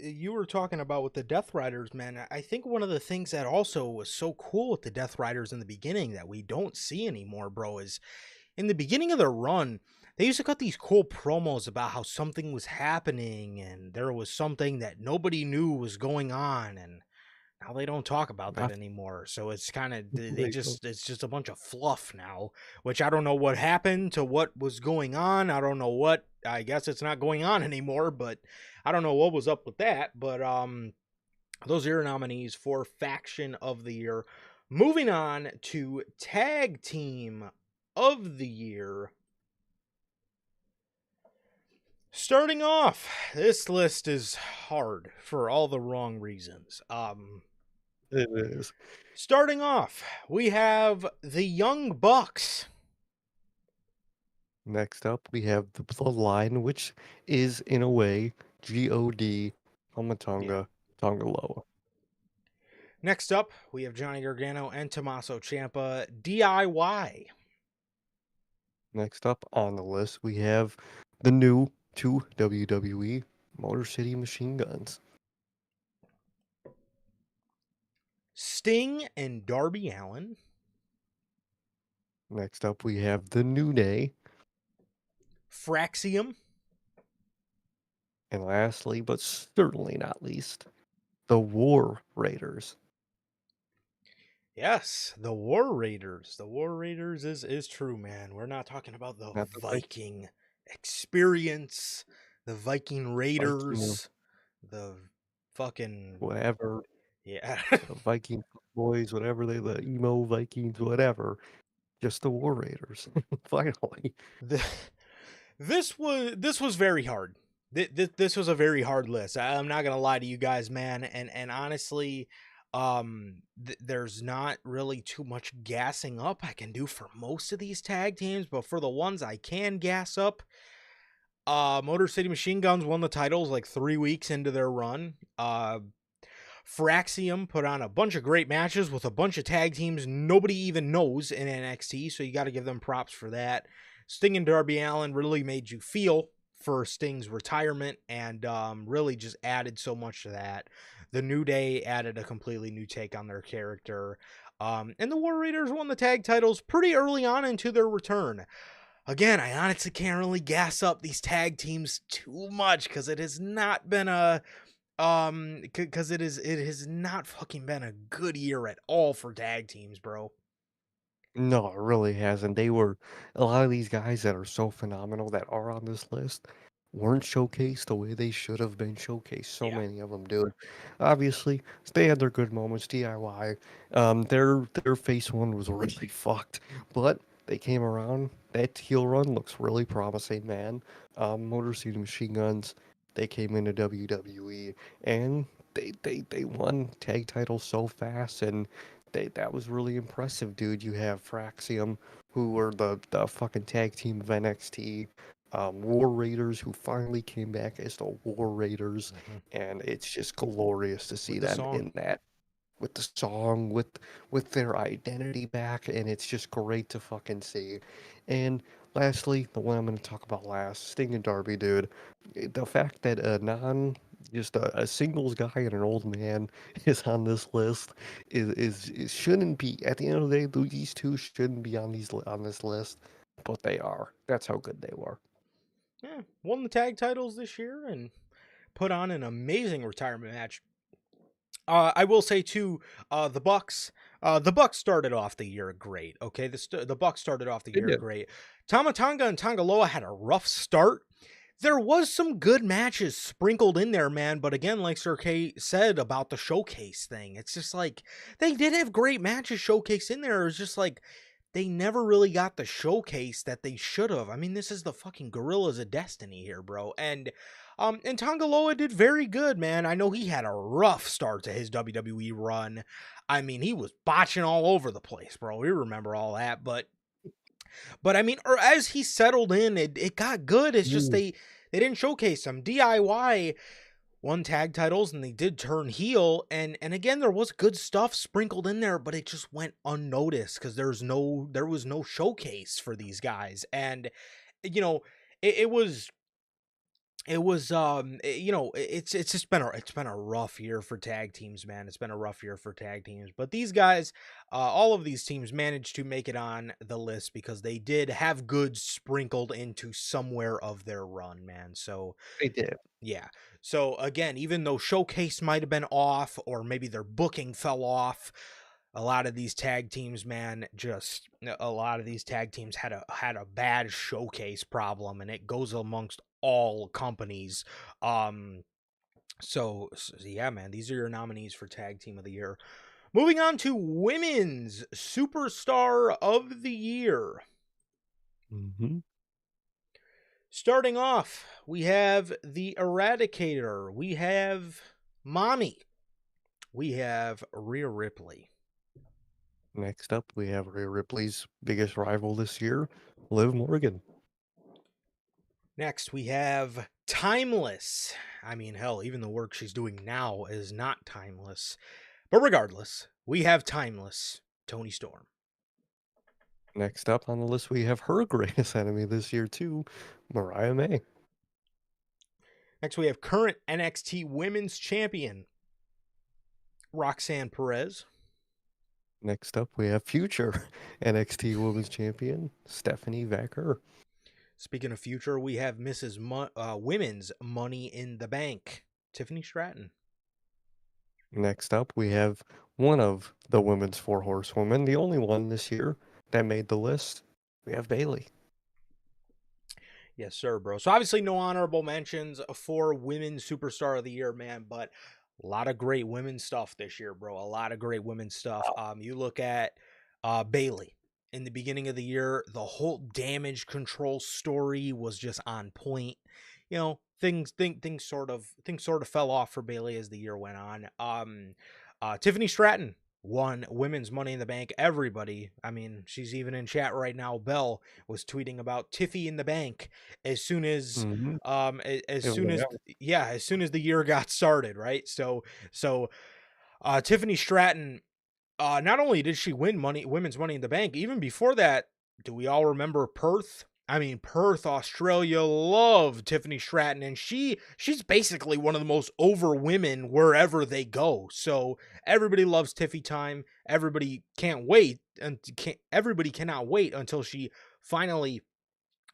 you were talking about with the Death Riders, man. I think one of the things that also was so cool with the Death Riders in the beginning that we don't see anymore, bro, is in the beginning of their run, they used to cut these cool promos about how something was happening and there was something that nobody knew was going on, and now they don't talk about that
I
anymore. So it's kind of
they don't.
it's just a bunch of fluff now, which I don't know what happened to what was going on. I don't know what, I guess it's not going on anymore, but I don't know what was up with that. But those are your nominees for faction of the year. Moving on to tag team of the year. Starting off, this list is hard for all the wrong reasons.
It is.
Starting off, we have the Young Bucks.
Next up, we have the Bloodline, which is in a way God,
Yeah.
Tomatonga, Tongaloa.
Next up, we have Johnny Gargano and Tommaso Ciampa, DIY.
Next up on the list, we have the new to WWE Motor City Machine Guns.
Sting and Darby Allin.
Next up, we have the New Day.
Fraxium.
And lastly, but certainly not least, the War Raiders.
Yes, the War Raiders. The War Raiders is true, man. We're not talking about the
Not the
Viking experience, the Viking
Viking,
Raiders, the fucking
whatever,
yeah.
the Viking boys, whatever the emo Vikings, whatever. Just the War Raiders. Finally.
the, this was very hard. This was a very hard list. I'm not gonna lie to you guys, man. And honestly, there's not really too much gassing up I can do for most of these tag teams, but for the ones I can gas up, Motor City Machine Guns won the titles like 3 weeks into their run. Fraxium put on a bunch of great matches with a bunch of tag teams nobody even knows in NXT, so you got to give them props for that. Sting and Darby Allin really made you feel for Sting's retirement and really just added so much to that. The New Day added a completely new take on their character. And the War Raiders won the tag titles pretty early on into their return. Again, I honestly can't really gas up these tag teams too much because it has not been a because it has not fucking been a good year at all for tag teams, bro.
No, it really hasn't. They were a lot of these guys that are so phenomenal that are on this list weren't showcased the way they should have been showcased. So
Yeah.
many of them, dude. Obviously, they had their good moments. DIY, their face one was really fucked, but they came around. That heel run looks really promising, man. Motor City Machine Guns, they came into WWE and they won tag titles so fast and that was really impressive, dude. You have Fraxium, who were the fucking tag team of NXT, War Raiders, who finally came back as the War Raiders,
Mm-hmm.
and it's just glorious to see
With the
them
song.
in that with the song, with their identity back, and it's just great to fucking see. And lastly, the one I'm going to talk about last, Sting and Darby, dude. The fact that just a singles guy and an old man is on this list is shouldn't be. At the end of the day, these two shouldn't be on this list, but they are. That's how good they were.
Yeah, won the tag titles this year and put on an amazing retirement match. I will say too, the Bucks. The Bucks started off the year great. Okay, the Bucks started off the
They
year
did.
great. Tama Tonga and Tongaloa had a rough start. There was some good matches sprinkled in there, man. But again, like Sir K said about the showcase thing, it's just like they did have great matches showcased in there. It's just like they never really got the showcase that they should have. I mean, this is the fucking Gorillas of Destiny here, bro. And And Tangaloa did very good, man. I know he had a rough start to his WWE run. I mean, he was botching all over the place, bro. We remember all that, but I mean, or as he settled in, it got good. It's just
Mm.
they didn't showcase him. DIY won tag titles and they did turn heel, and again there was good stuff sprinkled in there, but it just went unnoticed because there was no showcase for these guys. And you know, it was it's just been it's been a rough year for tag teams, man. It's been a rough year for tag teams, but these guys, all of these teams managed to make it on the list because they did have goods sprinkled into somewhere of their run, man. So
They did.
yeah. So again, even though Showcase might have been off or maybe their booking fell off, a lot of these tag teams, man, just a lot of these tag teams had a bad showcase problem, and it goes amongst all companies. Um so yeah, man, these are your nominees for tag team of the year. Moving on to women's superstar of the year.
Hmm.
Starting off, we have the Eradicator. We have Mommy. We have Rhea Ripley.
Next up, we have Rhea Ripley's biggest rival this year, Liv Morgan.
Next, we have Timeless. I mean, hell, even the work she's doing now is not timeless. But regardless, we have Timeless, Tony Storm.
Next up on the list, we have her greatest enemy this year too, Mariah May.
Next, we have current NXT Women's Champion, Roxanne Perez.
Next up, we have future NXT Women's Champion, Stephanie Vacker.
Speaking of future, we have Women's Money in the Bank, Tiffany Stratton.
Next up, we have one of the women's four horsewomen, the only one this year that made the list. We have Bailey.
Yes, sir, bro. So obviously no honorable mentions for Women's Superstar of the Year, man, but a lot of great women's stuff this year, bro. A lot of great women's stuff. You look at Bailey in the beginning of the year, the whole damage control story was just on point. You know, things sort of fell off for Bailey as the year went on. Tiffany Stratton won Women's Money in the Bank. Everybody, I mean, she's even in chat right now. Belle was tweeting about Tiffy in the Bank as soon as
Mm-hmm.
as
It
soon
went
as
out.
yeah, as soon as the year got started, right? So Tiffany Stratton, not only did she win women's money in the bank, even before that, do we all remember Perth? I mean, Perth, Australia loved Tiffany Stratton, and she's basically one of the most over women wherever they go. So everybody loves Tiffy time. Everybody can't wait, and everybody cannot wait until she finally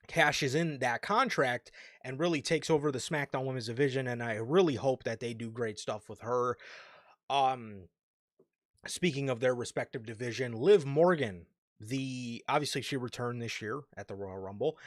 cashes in that contract and really takes over the SmackDown Women's division. And I really hope that they do great stuff with her. Um, Speaking of their respective division, Liv Morgan, the obviously she returned this year at the Royal Rumble,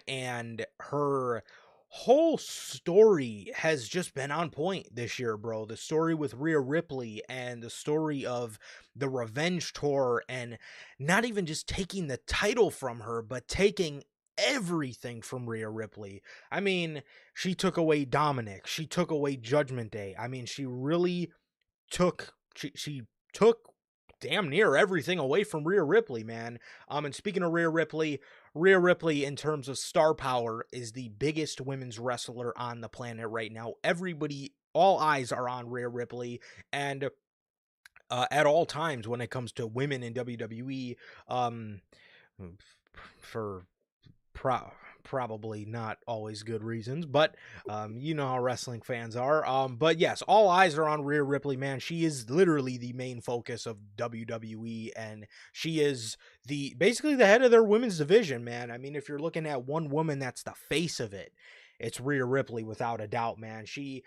and her whole story has just been on point this year, bro. The story with Rhea Ripley and the story of the revenge tour, and not even just taking the title from her, but taking everything from Rhea Ripley. I mean, she took away Dominic, she took away Judgment Day. I mean, she really she took damn near everything away from Rhea Ripley, man. And speaking of Rhea Ripley in terms of star power is the biggest women's wrestler on the planet right now. All eyes are on Rhea Ripley, and at all times when it comes to women in WWE, um, for pro- probably not always good reasons, but you know how wrestling fans are. But yes, all eyes are on Rhea Ripley, man. She is literally the main focus of WWE, and she is basically the head of their women's division, man. I mean, if you're looking at one woman that's the face of it, it's Rhea Ripley without a doubt, man. She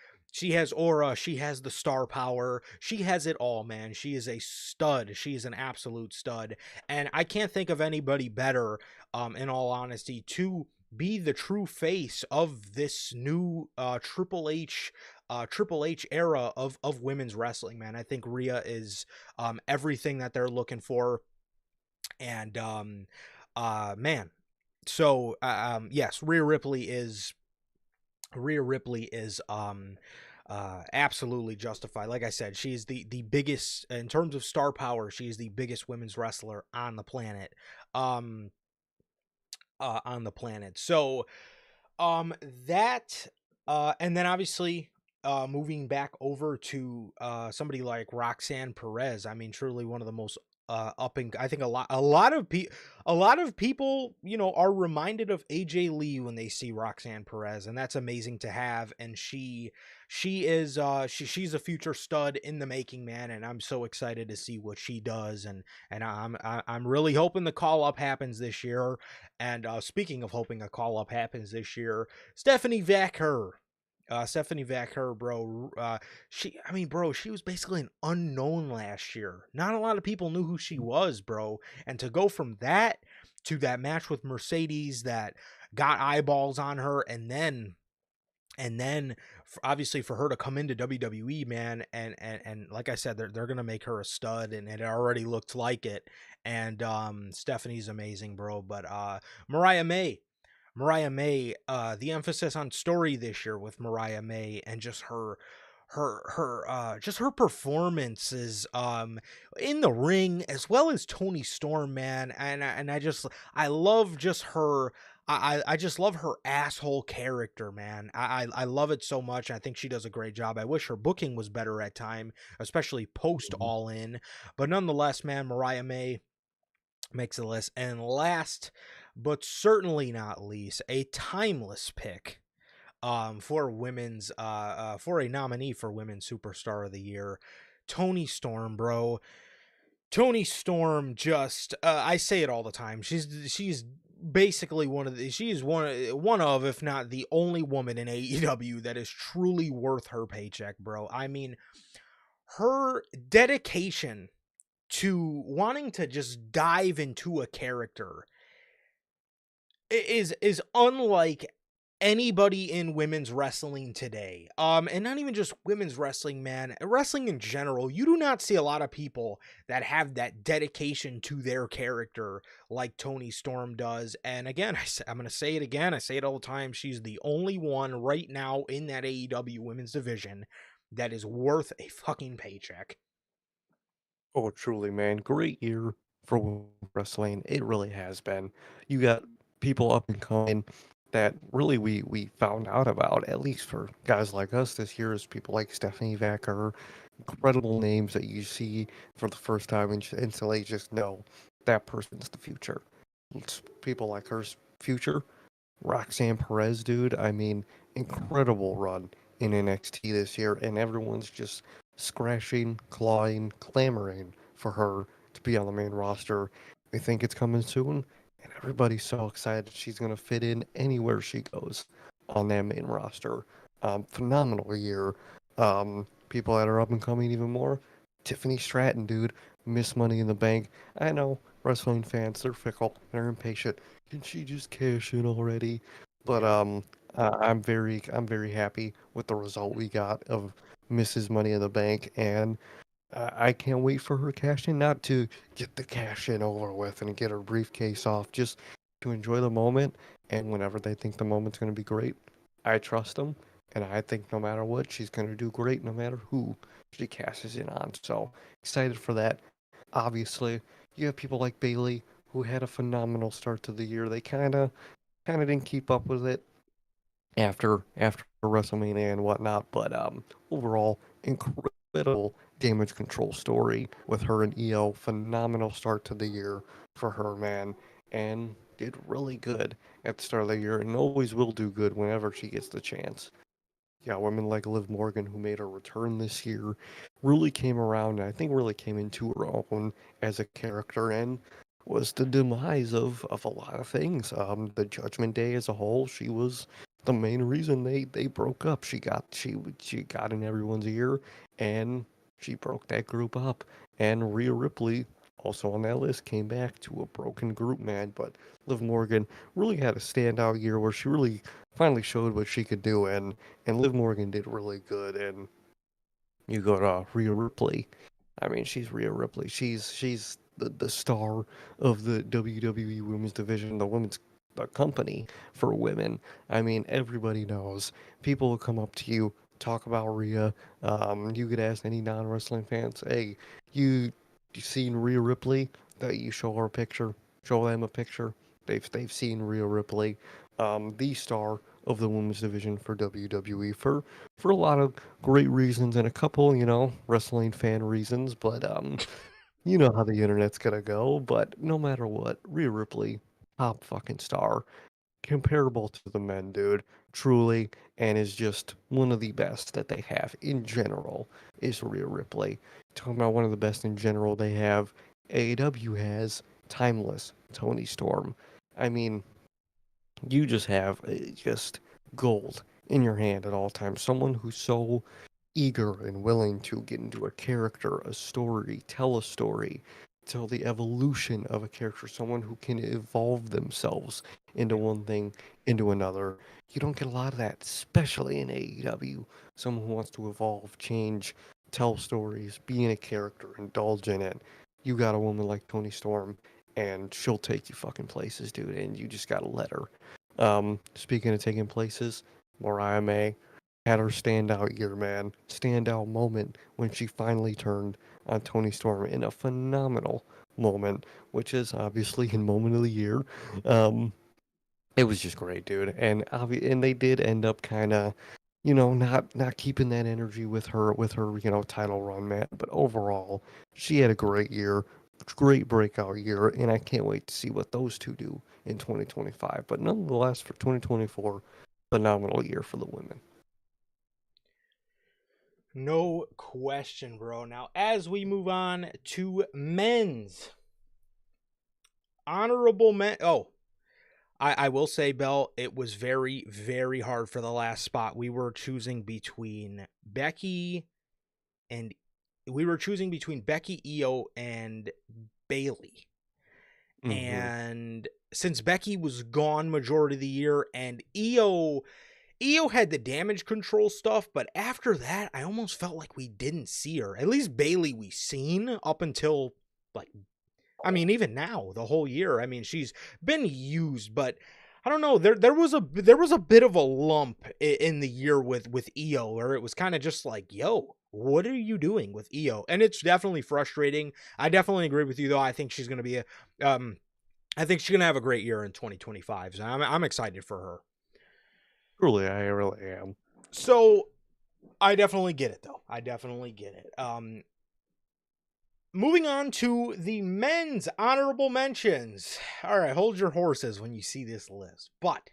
has aura, she has the star power, she has it all, man. She is a stud. She is an absolute stud, and I can't think of anybody better, in all honesty, to be the true face of this new Triple H era of women's wrestling, man. I think Rhea is everything that they're looking for, and man. So yes, Rhea Ripley is Rhea Ripley is absolutely justified. Like I said, she's the biggest in terms of star power. She is the biggest women's wrestler on the planet. Um, on the planet. So um that and then obviously moving back over to somebody like Roxanne Perez. I mean, truly one of the most upping. I think a lot of people, you know, are reminded of AJ Lee when they see Roxanne Perez, and that's amazing to have. And she's a future stud in the making, man, and I'm so excited to see what she does. And I'm really hoping the call up happens this year. And speaking of hoping a call up happens this year, Stephanie Vacher. Stephanie Vacher, bro. I mean, bro, she was basically an unknown last year. Not a lot of people knew who she was, bro. And to go from that to that match with Mercedes that got eyeballs on her, and then obviously for her to come into WWE, man, and like I said, they're gonna make her a stud, and it already looked like it. And Stephanie's amazing, bro. But Mariah May, the emphasis on story this year with Mariah May, and just her performances in the ring, as well as Tony Storm, man. And I love just her. I just love her asshole character, man. I love it so much. I think she does a great job. I wish her booking was better at time, especially post
Mhm.
All In. But nonetheless, man, Mariah May makes the list. And last, but certainly not least, a timeless pick for women's for a nominee for women's superstar of the year, Tony Storm, bro. Tony Storm just I say it all the time. She's basically she's one of, if not the only woman in AEW that is truly worth her paycheck, bro. I mean, her dedication to wanting to just dive into a character is unlike anybody in women's wrestling today. And not even just women's wrestling, man. Wrestling in general, you do not see a lot of people that have that dedication to their character like Tony Storm does. And again, I'm going to say it again. I say it all the time. She's the only one right now in that AEW women's division that is worth a fucking paycheck.
Oh, truly, man. Great year for wrestling. It really has been. You got people up and coming that really we found out about, at least for guys like us this year, is people like Stephanie Vacker, incredible names that you see for the first time and instantly just know that person's the future. It's people like her's future. Roxanne Perez, dude. I mean, incredible run in NXT this year, and everyone's just scratching, clawing, clamoring for her to be on the main roster. We think it's coming soon, and everybody's so excited she's going to fit in anywhere she goes on that main roster. Phenomenal year. People that are up and coming even more. Tiffany Stratton, dude. Miss Money in the Bank. I know wrestling fans, they're fickle, they're impatient. Can she just cash in already? But
Yeah.
I'm very happy with the result we got of Mrs. Money in the Bank, and I can't wait for her cash in. Not to get the cash in over with and get her briefcase off, just to enjoy the moment. And whenever they think the moment's going to be great, I trust them, and I think no matter what, she's going to do great, no matter who she cashes in on. So excited for that. Obviously, you have people like Bailey who had a phenomenal start to the year. They kind of didn't keep up with it after WrestleMania and whatnot, but overall incredible damage control story with her and EO. Phenomenal start to the year for her, man, and did really good at the start of the year and always will do good whenever she gets the chance. Yeah, women like Liv Morgan, who made her return this year, really came around and I think really came into her own as a character and was the demise of a lot of things. The Judgment Day as a whole, she was the main reason they broke up. She got in everyone's ear and she broke that group up. And Rhea Ripley, also on that list, came back to a broken group, man. But Liv Morgan really had a standout year where she really finally showed what she could do, and Liv Morgan did really good. And you go to Rhea Ripley. I mean, she's Rhea Ripley. She's the star of the WWE Women's Division, the women's the company for women. I mean, everybody knows. People will come up to you, talk about Rhea. You could ask any non-wrestling fans, hey, you you seen Rhea Ripley? That you show her a picture, show them a picture. They've seen Rhea Ripley, the star of the women's division for WWE for a lot of great reasons and a couple, wrestling fan reasons, but you know how the internet's gonna go. But no matter what, Rhea Ripley, top fucking star, comparable to the men, dude, truly, and is just one of the best that they have in general. Is Rhea Ripley. Talking about one of the best in general they have, AEW has timeless Tony Storm. I mean, you just have just gold in your hand at all times. Someone who's so eager and willing to get into a character, a story, tell the evolution of a character, someone who can evolve themselves into
Yeah.
one thing, into another. You don't get a lot of that, especially in AEW. Someone who wants to evolve, change, tell stories, be in a character, indulge in it. You got a woman like Tony Storm, and she'll take you fucking places, dude, and you just gotta let her. Speaking of taking places, Mariah May had her standout year, man. Standout moment when she finally turned on Tony Storm in a phenomenal moment, which is obviously in moment of the year. Um, it was just great, dude. And they did end up kind of, not keeping that energy with her, title run, man. But overall, she had a great year, great breakout year, and I can't wait to see what those two do in 2025. But nonetheless, for 2024, phenomenal year for the women.
No question, bro. Now, as we move on to men's honorable men. Oh, I will say, Bell, it was very, very hard for the last spot. And we were choosing between Becky, Io, and Bailey.
Hmm.
And since Becky was gone majority of the year, and Io had the damage control stuff, but after that, I almost felt like we didn't see her. At least Bailey we seen up until, like, I mean, even now, the whole year. I mean, she's been used, but I don't know. There was a bit of a lump in the year with Io, where it was kind of just like, yo, what are you doing with Io? And it's definitely frustrating. I definitely agree with you, though. I think she's gonna be um I think she's gonna have a great year in 2025. So I'm excited for her.
Truly, I really am.
So I definitely get it, though. I definitely get it. Moving on to the men's honorable mentions. All right, hold your horses when you see this list. But,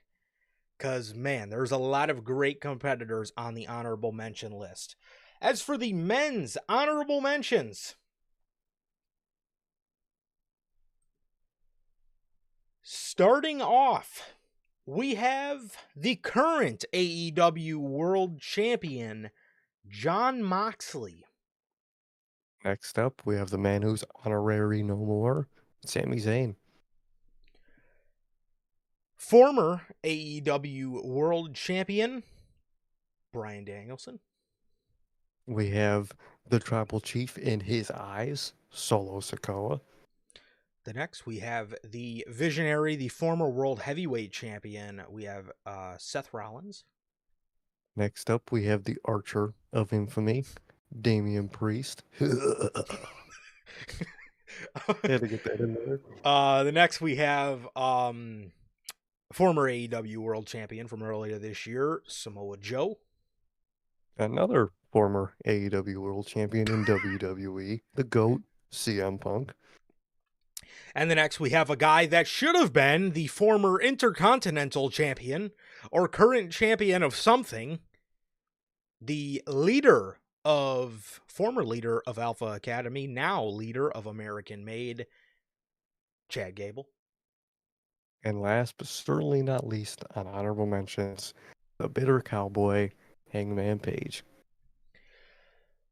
because, man, there's a lot of great competitors on the honorable mention list. As for the men's honorable mentions, starting off, we have the current AEW World Champion, Jon Moxley.
Next up, we have the man who's honorary no more, Sami Zayn.
Former AEW World Champion, Bryan Danielson.
We have the tribal chief in his eyes, Solo Sikoa.
The next, we have the visionary, the former world heavyweight champion. We have Seth Rollins.
Next up, we have the archer of infamy, Damian Priest. Had to get that in there.
The next, we have former AEW world champion from earlier this year, Samoa Joe.
Another former AEW world champion in WWE, the GOAT, CM Punk.
And the next, we have a guy that should have been the former intercontinental champion or current champion of something, the former leader of Alpha Academy, now leader of American Made, Chad Gable.
And last but certainly not least on honorable mentions, the bitter cowboy, Hangman Page.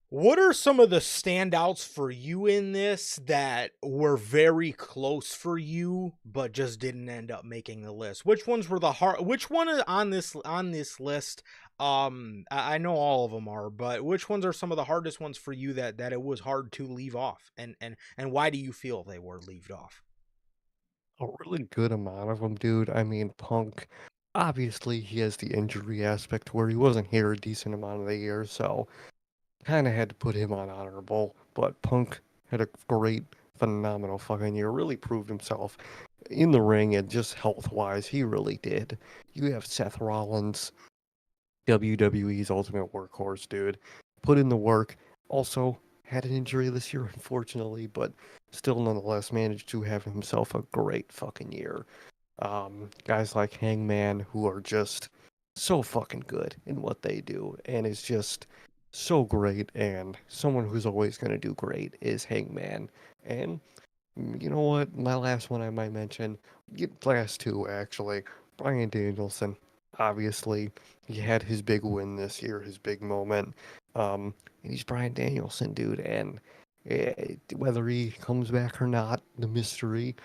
What are some of the standouts for you in this that were very close for you but just didn't end up making the list? Which ones were the hard? Which one is on this list? I know all of them are, but which ones are some of the hardest ones for you that it was hard to leave off? And why do you feel they were left off?
a really good amount of them, dude. I mean, Punk, obviously, he has the injury aspect where he wasn't here a decent amount of the year, so kind of had to put him on honorable. But Punk had a great, phenomenal fucking year. Really proved himself in the ring and just health wise. He really did. You have Seth Rollins, WWE's ultimate workhorse, dude. Put in the work. Also, had an injury this year, unfortunately, but still nonetheless managed to have himself a great fucking year. Guys like Hangman who are just so fucking good in what they do and is just so great, and someone who's always going to do great is Hangman. And you know what? My last one I might mention, last two actually, Bryan Danielson. Obviously, he had his big win this year, his big moment. And he's Bryan Danielson, dude. And whether he comes back or not, the mystery.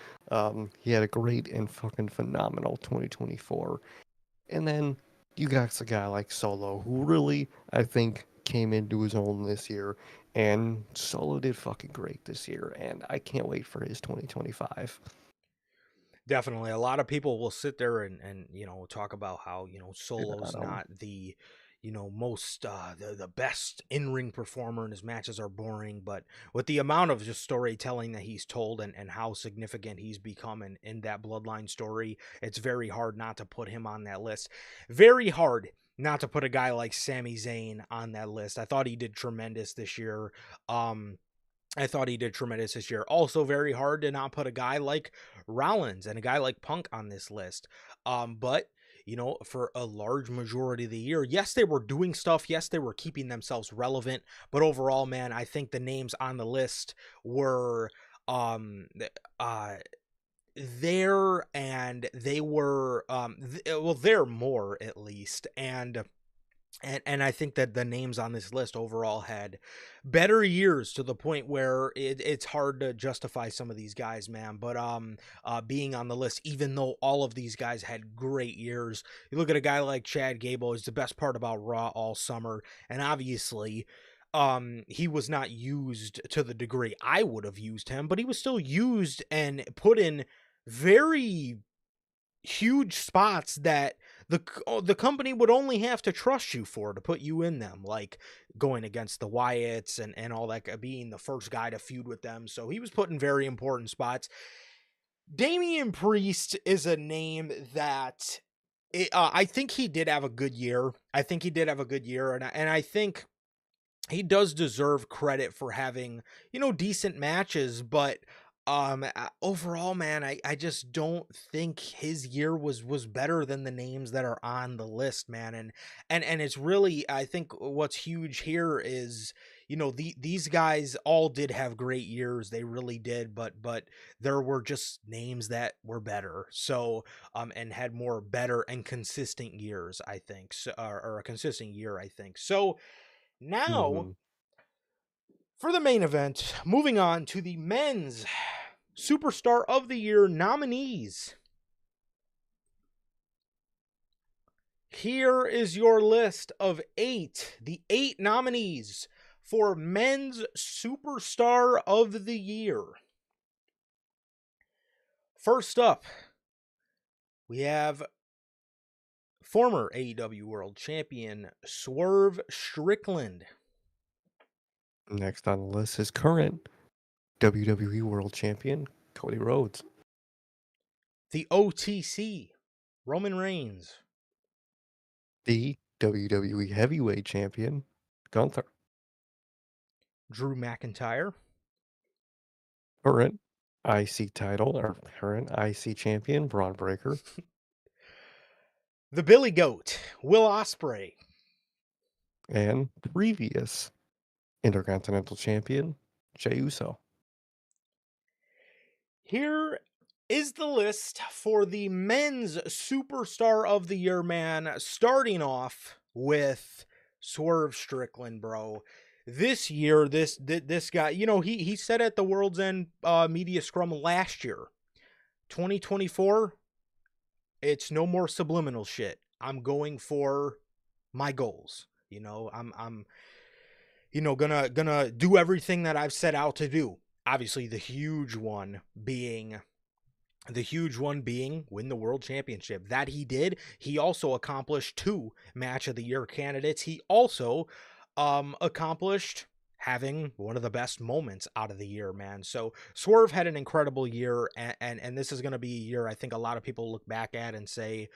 He had a great and fucking phenomenal 2024. And then you got a guy like Solo, who really, I think, came into his own this year. And Solo did fucking great this year. And I can't wait for his 2025.
Definitely. A lot of people will sit there and talk about how,
Shit
Solo's
on him.
not the, most the best in-ring performer and his matches are boring, but with the amount of just storytelling that he's told and how significant he's become in that bloodline story, it's very hard not to put him on that list. Very hard not to put a guy like Sami Zayn on that list. I thought he did tremendous this year. I thought he did tremendous this year. Also, very hard to not put a guy like Rollins and a guy like Punk on this list. But for a large majority of the year, yes, they were doing stuff. Yes, they were keeping themselves relevant. But overall, man, I think the names on the list were uh there, and they were well, they're more at least, and I think that the names on this list overall had better years to the point where it's hard to justify some of these guys, man. But being on the list, even though all of these guys had great years, you look at a guy like Chad Gable, is the best part about Raw all summer, and obviously, he was not used to the degree I would have used him, but he was still used and put in very huge spots that the company would only have to trust you for to put you in them, like going against the Wyatts and all that, being the first guy to feud with them. So he was put in very important spots. Damian Priest is a name that I think he did have a good year. I think he did have a good year, and I think he does deserve credit for having, decent matches, but overall, man, I just don't think his year was better than the names that are on the list, man. And it's really, I think what's huge here is, these guys all did have great years, they really did, but there were just names that were better, so and had more better and consistent years, I think, so, or a consistent year, I think. So now,
Mm-hmm.
for the main event, moving on to the men's Superstar of the Year nominees. Here is your list of the 8 nominees for men's Superstar of the Year. First up, we have former AEW World Champion Swerve Strickland.
Next on the list is current WWE World Champion Cody Rhodes.
The OTC, Roman Reigns.
The WWE Heavyweight Champion Gunther.
Drew McIntyre.
Current IC title or current IC champion Braun Breaker.
The Billy Goat, Will Ospreay.
And previous Intercontinental Champion Jey Uso.
Here is the list for the men's Superstar of the Year, man. Starting off with Swerve Strickland, bro. This year, this guy, he said at the World's End media scrum last year, 2024, it's no more subliminal shit. I'm going for my goals. I'm gonna do everything that I've set out to do. Obviously, the huge one being The huge one being win the world championship. That he did. He also accomplished 2 match of the year candidates. He also accomplished having one of the best moments out of the year, man. So Swerve had an incredible year, and this is going to be a year I think a lot of people look back at and say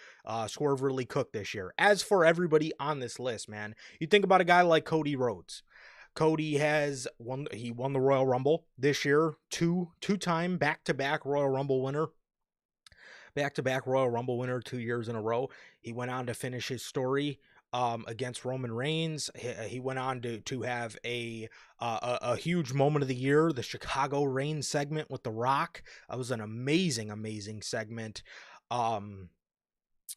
Swerve really cooked this year. As for everybody on this list, man, you think about a guy like Cody Rhodes. Cody has won. He won the Royal Rumble this year, two-time back-to-back Royal Rumble winner. Back-to-back Royal Rumble winner 2 years in a row. He went on to finish his story against Roman Reigns. He went on to have a huge moment of the year, the Chicago Reigns segment with The Rock. It was an amazing segment.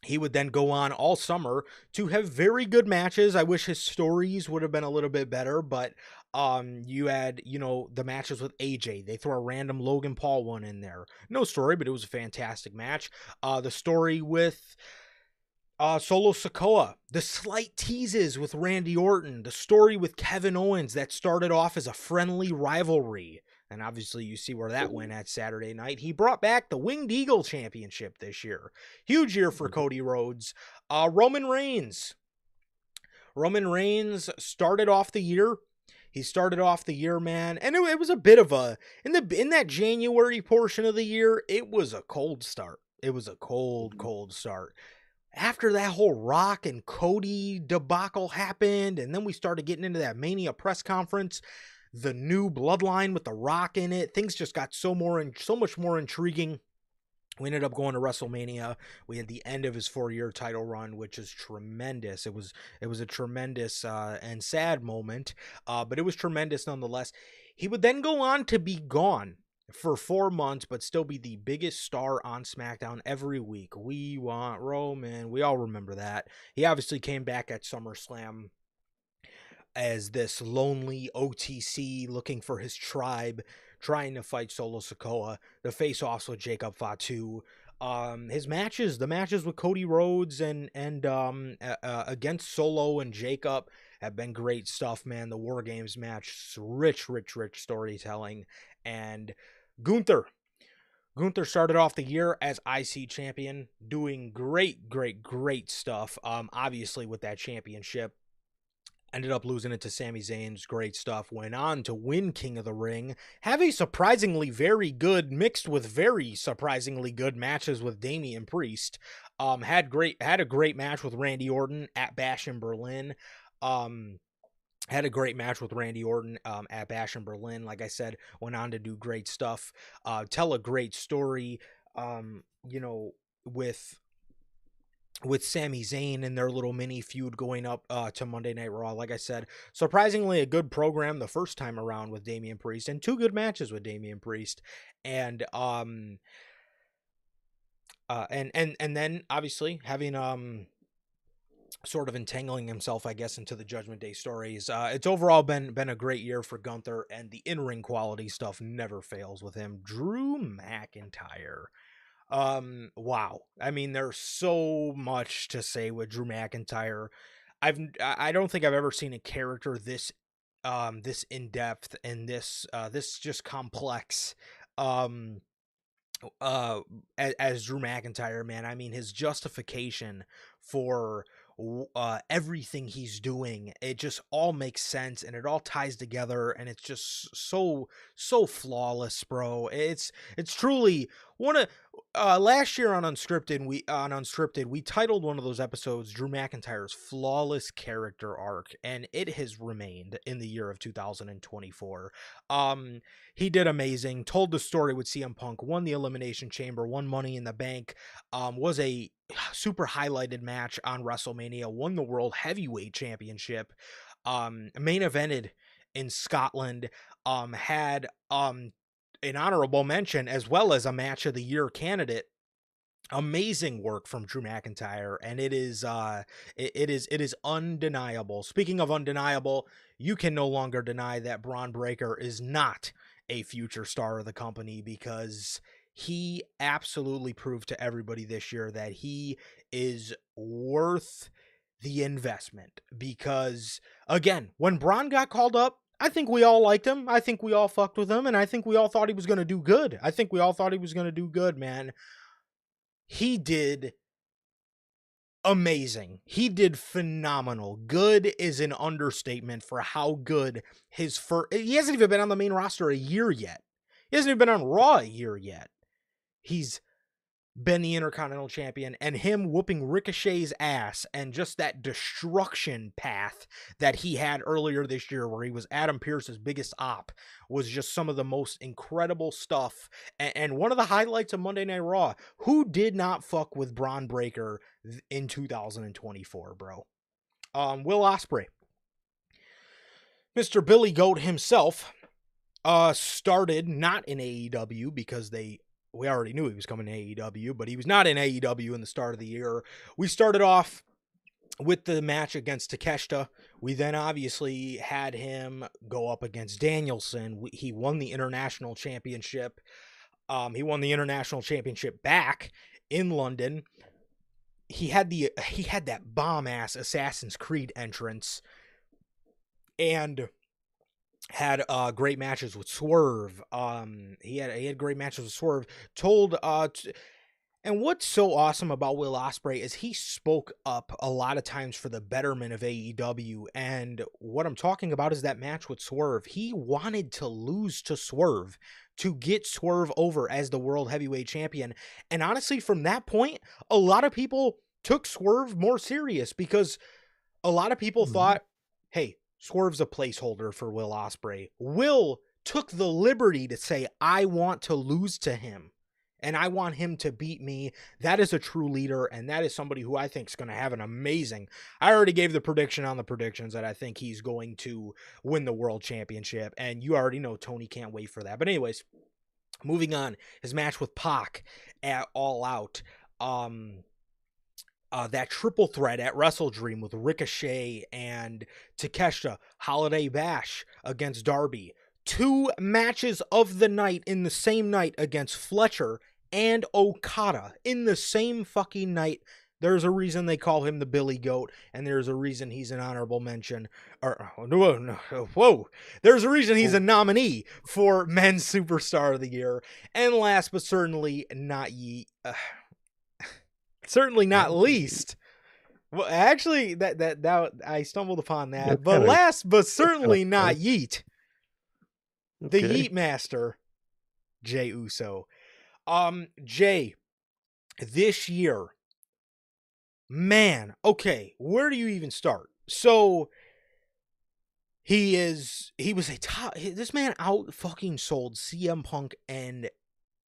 He would then go on all summer to have very good matches. I wish his stories would have been a little bit better, but you had, the matches with AJ. They throw a random Logan Paul one in there. No story, but it was a fantastic match. The story with Solo Sikoa, the slight teases with Randy Orton, the story with Kevin Owens that started off as a friendly rivalry. And obviously, you see where that went at Saturday night. He brought back the Winged Eagle Championship this year. Huge year for Cody Rhodes. Roman Reigns. Roman Reigns started off the year. He started off the year, man, and it was a bit of a in that January portion of the year. It was a cold start. It was a cold start. After that whole Rock and Cody debacle happened, and then we started getting into that Mania press conference, the new bloodline with The Rock in it, things just got so much more intriguing. We ended up going to WrestleMania. We had the end of his 4-year title run, which is tremendous. It was a tremendous and sad moment, but it was tremendous nonetheless. He would then go on to be gone for 4 months, but still be the biggest star on SmackDown every week. We want Roman. We all remember that. He obviously came back at SummerSlam as this lonely OTC looking for his tribe, trying to fight Solo Sikoa, the face-offs with Jacob Fatu. The matches with Cody Rhodes and against Solo and Jacob have been great stuff, man. The War Games match, rich storytelling. And Gunther started off the year as IC champion, doing great stuff. Obviously with that championship. Ended up losing it to Sami Zayn's great stuff. Went on to win King of the Ring. Have a surprisingly very good, mixed with very surprisingly good matches with Damian Priest. Had a great match with Randy Orton at Bash in Berlin. Had a great match with Randy Orton at Bash in Berlin. Like I said, went on to do great stuff. Tell a great story, with Sami Zayn and their little mini feud going up to Monday Night Raw. Like I said, surprisingly a good program the first time around with Damian Priest, and 2 good matches with Damian Priest. And and then obviously having sort of entangling himself, I guess, into the Judgment Day stories. It's overall been a great year for Gunther, and the in-ring quality stuff never fails with him. Drew McIntyre. Wow. I mean, there's so much to say with Drew McIntyre. I don't think I've ever seen a character this in depth and this just complex as Drew McIntyre, man. I mean, his justification for everything he's doing, it just all makes sense and it all ties together, and it's just so flawless, bro. It's truly one of last year on Unscripted we titled one of those episodes Drew McIntyre's flawless character arc, and it has remained in the year of 2024. He did amazing, told the story with CM Punk, won the Elimination Chamber, won Money in the Bank, was a super highlighted match on WrestleMania, won the World Heavyweight Championship, main evented in Scotland, had an honorable mention as well as a match of the year candidate. Amazing work from Drew McIntyre, and it is undeniable. Speaking of undeniable, you can no longer deny that Braun Breaker is not a future star of the company, because he absolutely proved to everybody this year that he is worth the investment. Because again, when Braun got called up, I think we all liked him. I think we all fucked with him, and I think we all thought he was going to do good. I think we all thought he was going to do good, man. He did amazing. He did phenomenal. Good is an understatement for how good his first. He hasn't even been on the main roster a year yet. He hasn't even been on Raw a year yet. He's been the Intercontinental Champion, and him whooping Ricochet's ass and just that destruction path that he had earlier this year where he was Adam Pearce's biggest op was just some of the most incredible stuff. And one of the highlights of Monday Night Raw, who did not fuck with Braun Breaker in 2024, bro? Will Ospreay. Mr. Billy Goat himself started not in AEW because we already knew he was coming to AEW, but he was not in AEW in the start of the year. We started off with the match against Takeshita. We then obviously had him go up against Danielson. He won the International Championship. He won the International Championship back in London. He had that bomb-ass Assassin's Creed entrance and had great matches with Swerve. He had great matches with Swerve. And what's so awesome about Will Ospreay is he spoke up a lot of times for the betterment of AEW. And what I'm talking about is that match with Swerve. He wanted to lose to Swerve to get Swerve over as the World Heavyweight Champion. And honestly, from that point, a lot of people took Swerve more serious because a lot of people thought, hey, Swerve's a placeholder for Will Ospreay. Will took the liberty to say, I want to lose to him, and I want him to beat me. That is a true leader, and that is somebody who I think is going to have an amazing... I already gave the prediction on the predictions that I think he's going to win the World Championship, and you already know Tony can't wait for that. But anyways, moving on, his match with Pac at All Out. That triple threat at Wrestle Dream with Ricochet and Takeshita, Holiday Bash against Darby. 2 matches of the night in the same night against Fletcher and Okada in the same fucking night. There's a reason they call him the Billy Goat, and there's a reason he's an honorable mention. There's a reason he's a nominee for Men's Superstar of the Year. And last but certainly not least. Well, actually, that I stumbled upon that. But last but certainly not Yeet. The Yeet Master, Jey Uso. Jey, this year, man, okay, where do you even start? So, this man out fucking sold CM Punk and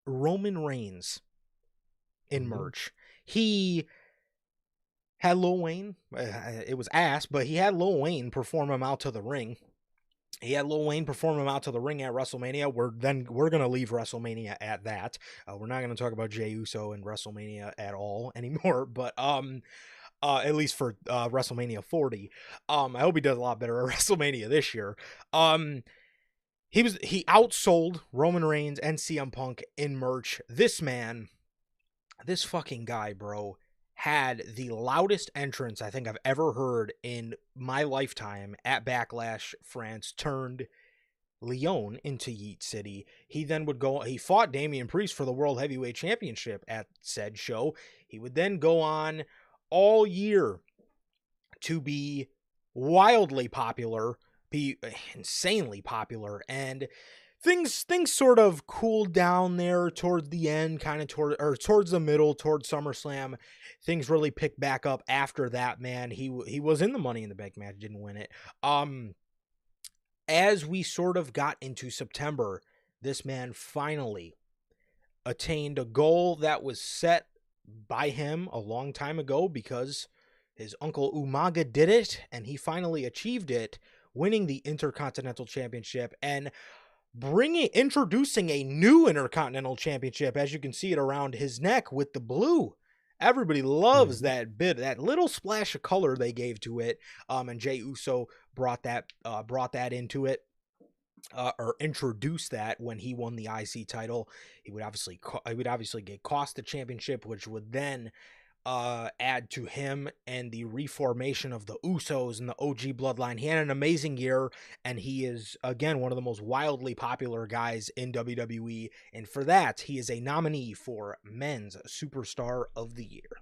Roman Reigns in merch. He had Lil Wayne, it was ass, but he had Lil Wayne perform him out to the ring. At WrestleMania. We're going to leave WrestleMania at that. We're not going to talk about Jey Uso and WrestleMania at all anymore, but at least for WrestleMania 40. I hope he does a lot better at WrestleMania this year. He outsold Roman Reigns and CM Punk in merch. This fucking guy, bro, had the loudest entrance I think I've ever heard in my lifetime at Backlash France. Turned Lyon into Yeet City. He fought Damian Priest for the World Heavyweight Championship at said show. He would then go on all year to be wildly popular, be insanely popular, and Things sort of cooled down there towards the end, towards the middle, towards SummerSlam. Things really picked back up after that, man. He was in the Money in the Bank match, didn't win it. As we sort of got into September, this man finally attained a goal that was set by him a long time ago because his uncle Umaga did it, and he finally achieved it, winning the Intercontinental Championship and introducing a new Intercontinental Championship, as you can see it around his neck with the blue. Everybody loves that little splash of color they gave to it. And Jey Uso brought that into it, or introduced that when he won the IC title. He would obviously get cost the championship, which would then add to him and the reformation of the Usos and the OG bloodline. He had an amazing year, and he is, again, one of the most wildly popular guys in WWE. And for that, he is a nominee for Men's Superstar of the Year.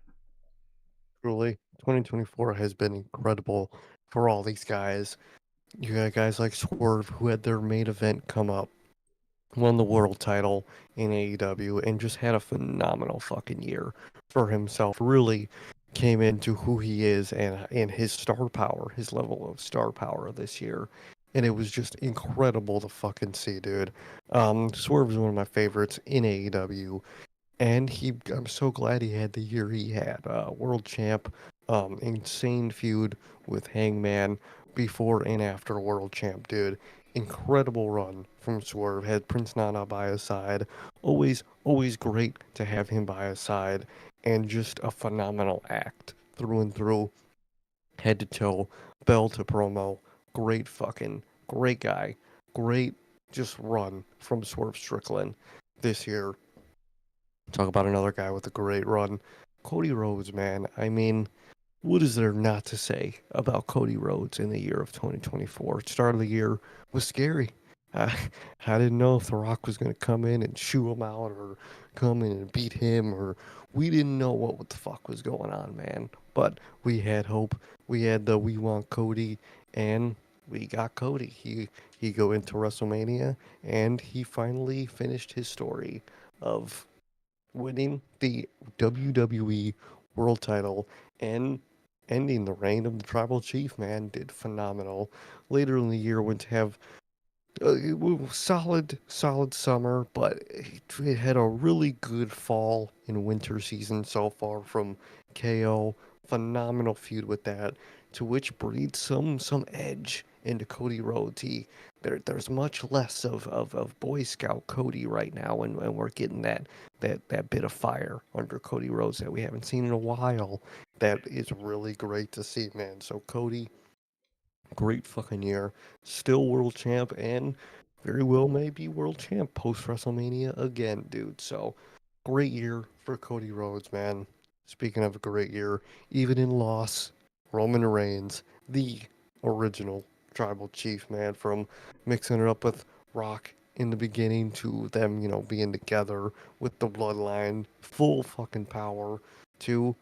Truly, 2024 has been incredible for all these guys. You got guys like Swerve who had their main event come up, won the world title in AEW, and just had a phenomenal fucking year for himself. Really came into who he is and his star power, his level of star power this year. And it was just incredible to fucking see, dude. Swerve is one of my favorites in AEW. And I'm so glad he had the year he had. World champ, insane feud with Hangman before and after world champ, dude. Incredible run from Swerve. Had Prince Nana by his side. Always great to have him by his side. And just a phenomenal act through and through, head to toe, bell to promo. Great guy. Great just run from Swerve Strickland this year. Talk about another guy with a great run. Cody Rhodes, man. I mean, what is there not to say about Cody Rhodes in the year of 2024? Start of the year was scary. I, I didn't know if The Rock was going to come in and shoo him out or come in and beat him, or we didn't know what the fuck was going on, man. But we had hope. We had the we want Cody, and we got Cody. He go into WrestleMania, and he finally finished his story of winning the WWE World Title and ending the reign of the Tribal Chief, man, did phenomenal. Later in the year, went to have solid summer, but it had a really good fall and winter season so far from KO. Phenomenal feud with that, to which breeds some edge into Cody Rhodes. There's much less of Boy Scout Cody right now, and we're getting that bit of fire under Cody Rhodes that we haven't seen in a while. That is really great to see, man. So Cody, great fucking year. Still world champ and very well may be world champ post WrestleMania again, dude. So great year for Cody Rhodes, man. Speaking of a great year, even in loss, Roman Reigns, the original tribal chief, man, from mixing it up with Rock in the beginning to them, being together with the bloodline, full fucking power, to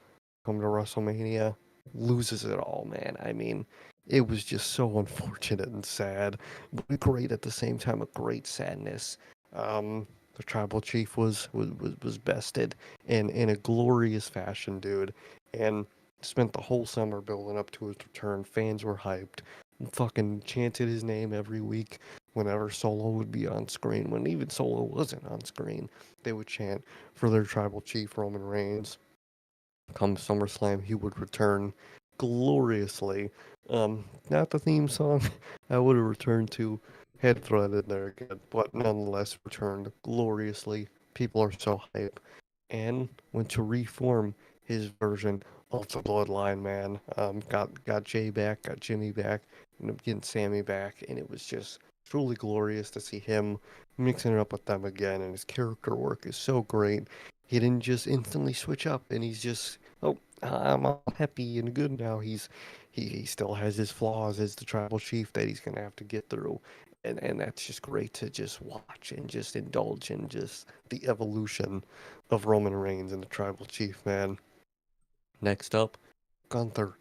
come to WrestleMania, loses it all, man. I mean, it was just so unfortunate and sad, but great at the same time. A great sadness. The tribal chief was bested in a glorious fashion, dude, and spent the whole summer building up to his return. Fans were hyped, fucking chanted his name every week whenever Solo would be on screen. When even Solo wasn't on screen, they would chant for their tribal chief Roman Reigns. Come SummerSlam, he would return gloriously. Not the theme song I would have returned to, had Thread in there again, but nonetheless returned gloriously. People are so hype. And went to reform his version of the Bloodline, man. Got Jay back, got Jimmy back, ended up getting Sammy back, and it was just truly glorious to see him mixing it up with them again. And his character work is so great. He didn't just instantly switch up, and he's just, oh, I'm all happy and good now. He still has his flaws as the tribal chief that he's gonna have to get through, and that's just great to just watch and just indulge in just the evolution of Roman Reigns and the tribal chief, man. Next up, Gunther.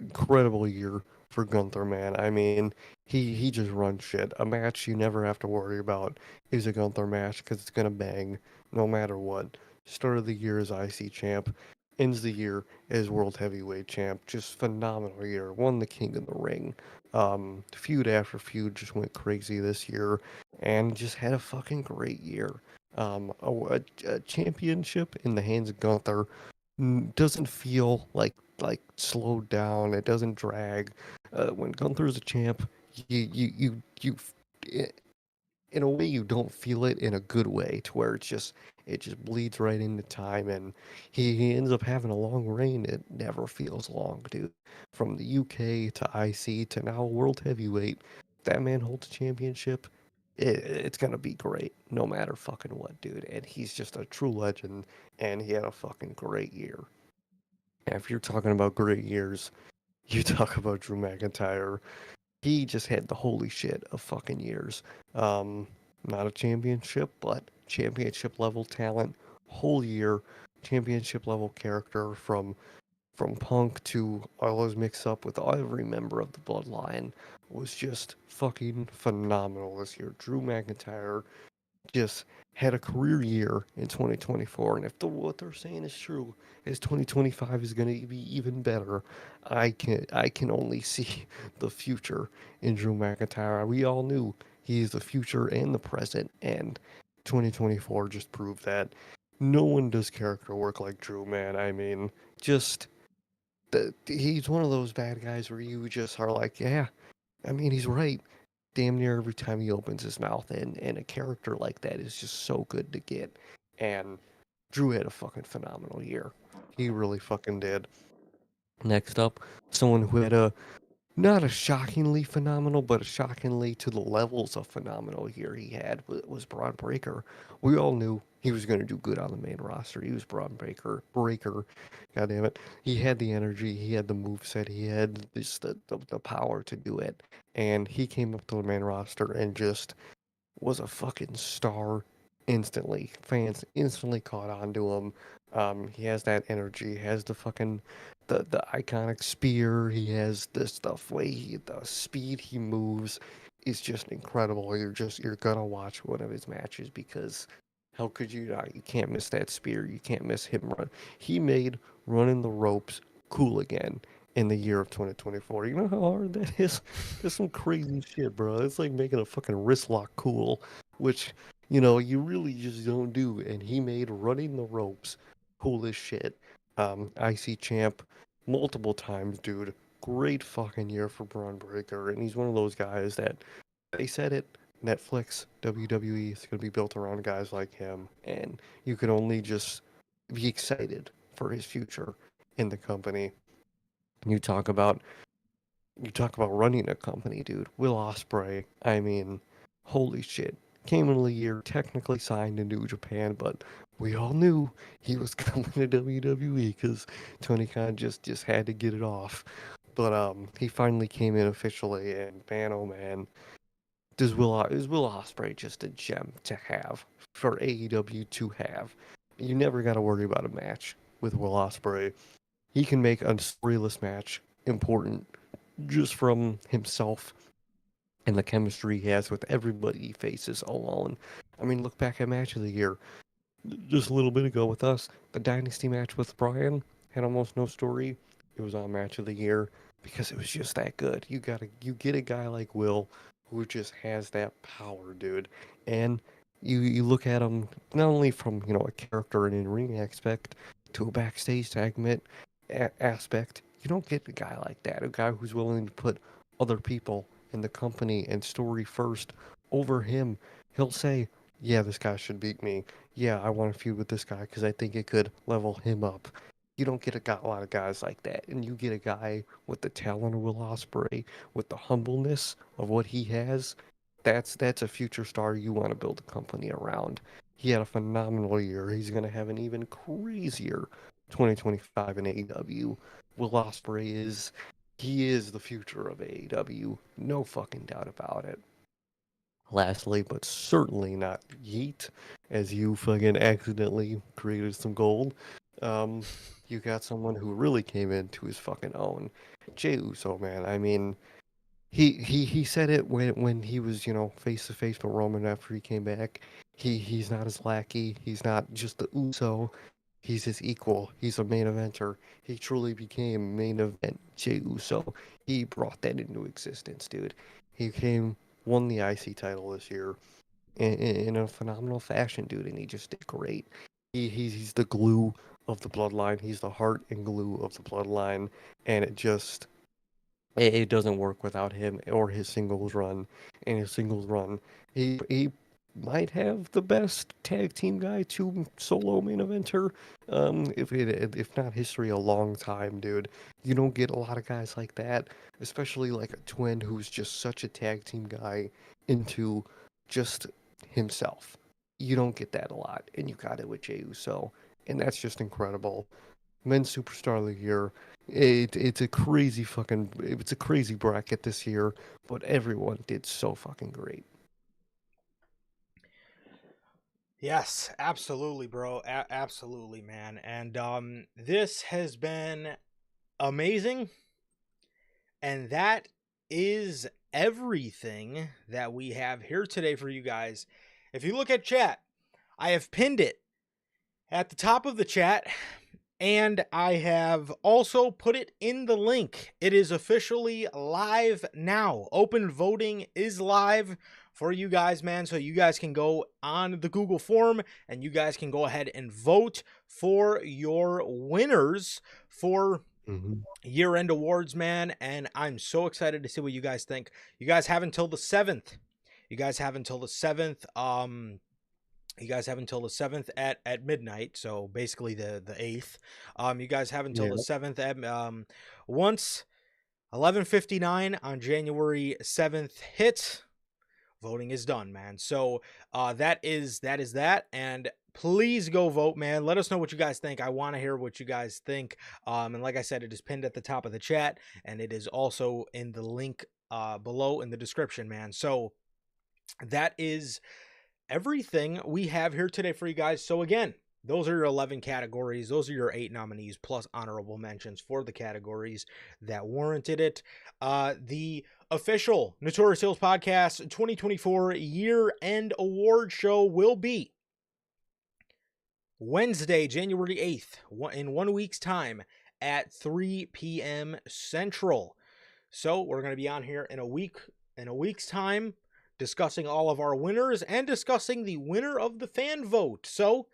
Incredible year for Gunther, man. I mean, he just runs shit. A match you never have to worry about is a Gunther match because it's gonna bang no matter what. Start of the year as IC champ, ends the year as world heavyweight champ. Just phenomenal year. Won the King of the Ring. Feud after feud just went crazy this year, and just had a fucking great year. A championship in the hands of Gunther doesn't feel like slowed down. It doesn't drag. When Gunther's a champ, you i- in a way you don't feel it in a good way, to where it just bleeds right into time, and he ends up having a long reign. It never feels long, dude. From the UK to IC to now world heavyweight, that man holds a championship. It's gonna be great, no matter fucking what, dude. And he's just a true legend, and he had a fucking great year. If you're talking about great years, you talk about Drew McIntyre. He just had the holy shit of fucking years. Um, Not a championship, but championship level talent. Whole year, championship level character from Punk to all those mix up with every member of the Bloodline was just fucking phenomenal this year. Drew McIntyre just had a career year in 2024, and if what they're saying is true, is 2025 is going to be even better. I can only see the future in Drew McIntyre. We all knew he's the future and the present, and 2024 just proved that. No one does character work like Drew, man. I mean, just he's one of those bad guys where you just are like, yeah, I mean, he's right damn near every time he opens his mouth, and a character like that is just so good to get. And Drew had a fucking phenomenal year. He really fucking did. Next up, someone who had a not a shockingly phenomenal, but a shockingly to the levels of phenomenal year he had was Braun Breaker. We all knew he was going to do good on the main roster. He was Braun Breaker. God damn it. He had the energy, he had the moveset, he had the power to do it. And he came up to the main roster and just was a fucking star instantly. Fans instantly caught on to him. He has that energy. He has the fucking the iconic spear. He has this the way the speed he moves is just incredible. You're gonna watch one of his matches because how could you not? You can't miss that spear. You can't miss him run. He made running the ropes cool again in the year of 2024. You know how hard that is? That's some crazy shit, bro. It's like making a fucking wrist lock cool, which, you really just don't do. And he made running the ropes cool as shit. IC champ multiple times, dude. Great fucking year for Braun Breaker. And he's one of those guys that they said it. Netflix, WWE is going to be built around guys like him. And you can only just be excited for his future in the company. You talk about you talk about running a company, dude. Will Ospreay, I mean, holy shit. Came in the year, technically signed to New Japan, but we all knew he was coming to WWE because Tony Khan just had to get it off. But he finally came in officially, and man, oh man, is Will Ospreay just a gem to have for AEW to have? You never got to worry about a match with Will Ospreay. He can make a storyless match important just from himself and the chemistry he has with everybody he faces alone. I mean, look back at Match of the Year just a little bit ago with us. The Dynasty match with Brian had almost no story. It was on Match of the Year because it was just that good. You get a guy like Will who just has that power, dude. And you look at him not only from, a character and in-ring aspect to a backstage segment aspect. You don't get a guy like that, a guy who's willing to put other people in the company and story first over him. He'll say, yeah, this guy should beat me. Yeah, I want to feud with this guy because I think it could level him up. You don't get a lot of guys like that, and you get a guy with the talent of Will Ospreay, with the humbleness of what he has. That's a future star you want to build a company around. He had a phenomenal year. He's going to have an even crazier 2025 in AEW. Will Ospreay he is the future of AEW. No fucking doubt about it. Lastly, but certainly not Yeet, as you fucking accidentally created some gold. Um, you got someone who really came into his fucking own. Jey Uso, man. I mean, he said it when he was, face to face with Roman after he came back. He's not his lackey. He's not just the Uso. He's his equal. He's a main eventer. He truly became main event Jey Uso. He brought that into existence, dude. Won the IC title this year in a phenomenal fashion, dude, and he just did great. He's the glue of the bloodline. He's the heart and glue of the bloodline, and it doesn't work without him or his singles run. And his singles run, he might have the best tag team guy to solo main eventer. If not history, a long time, dude. You don't get a lot of guys like that, especially like a twin who's just such a tag team guy into just himself. You don't get that a lot, and you got it with Jey Uso, and that's just incredible. Men's Superstar of the Year. It's a crazy fucking it's a crazy bracket this year, but everyone did so fucking great.
Yes, absolutely, bro. Absolutely, man. And this has been amazing, and that is everything that we have here today for you guys. If you look at chat, I have pinned it at the top of the chat, and I have also put it in the link. It is officially live now. Open voting is live for you guys, man. So you guys can go on the Google form and you guys can go ahead and vote for your winners for
Hmm.
year-end awards, man. And I'm so excited to see what you guys think. You guys have until the 7th. You guys have until the 7th. You guys have until the 7th at midnight, so basically the 8th. You guys have until
Yeah.
the 7th at once 11:59 on January 7th hits, voting is done, man. So that is that, and please go vote, man. Let us know what you guys think. I want to hear what you guys think. And like I said, it is pinned at the top of the chat, and it is also in the link below in the description, man. So that is everything we have here today for you guys. So again, those are your 11 categories. Those are your 8 nominees plus honorable mentions for the categories that warranted it. The official Notorious Hills Podcast 2024 year-end award show will be Wednesday, January 8th, in 1 week's time at 3 p.m. Central. So we're going to be on here in a week's time, discussing all of our winners and discussing the winner of the fan vote. So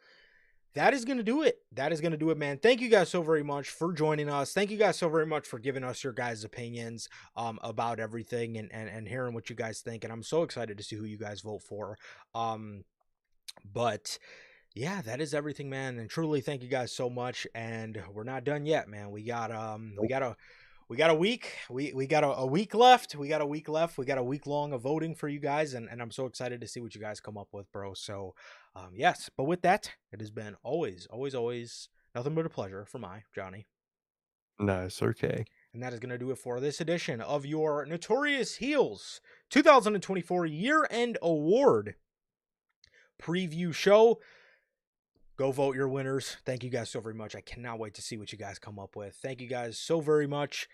that is going to do it. That is going to do it, man. Thank you guys so very much for joining us. Thank you guys so very much for giving us your guys' opinions about everything and hearing what you guys think. And I'm so excited to see who you guys vote for. But yeah, that is everything, man. And truly thank you guys so much. And we're not done yet, man. We got a week. We got a week left. We got a week left. We got a week long of voting for you guys, and I'm so excited to see what you guys come up with, bro. So, yes. But with that, it has been always, always, always nothing but a pleasure for my Johnny.
Nice. Okay.
And that is going to do it for this edition of your Notorious Heels 2024 Year End Award preview show. Go vote your winners. Thank you guys so very much. I cannot wait to see what you guys come up with. Thank you guys so very much.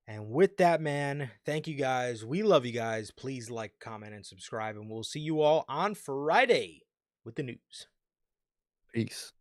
And with that, man, thank you guys. We love you guys. Please like, comment, and subscribe. And we'll see you all on Friday with the news.
Peace.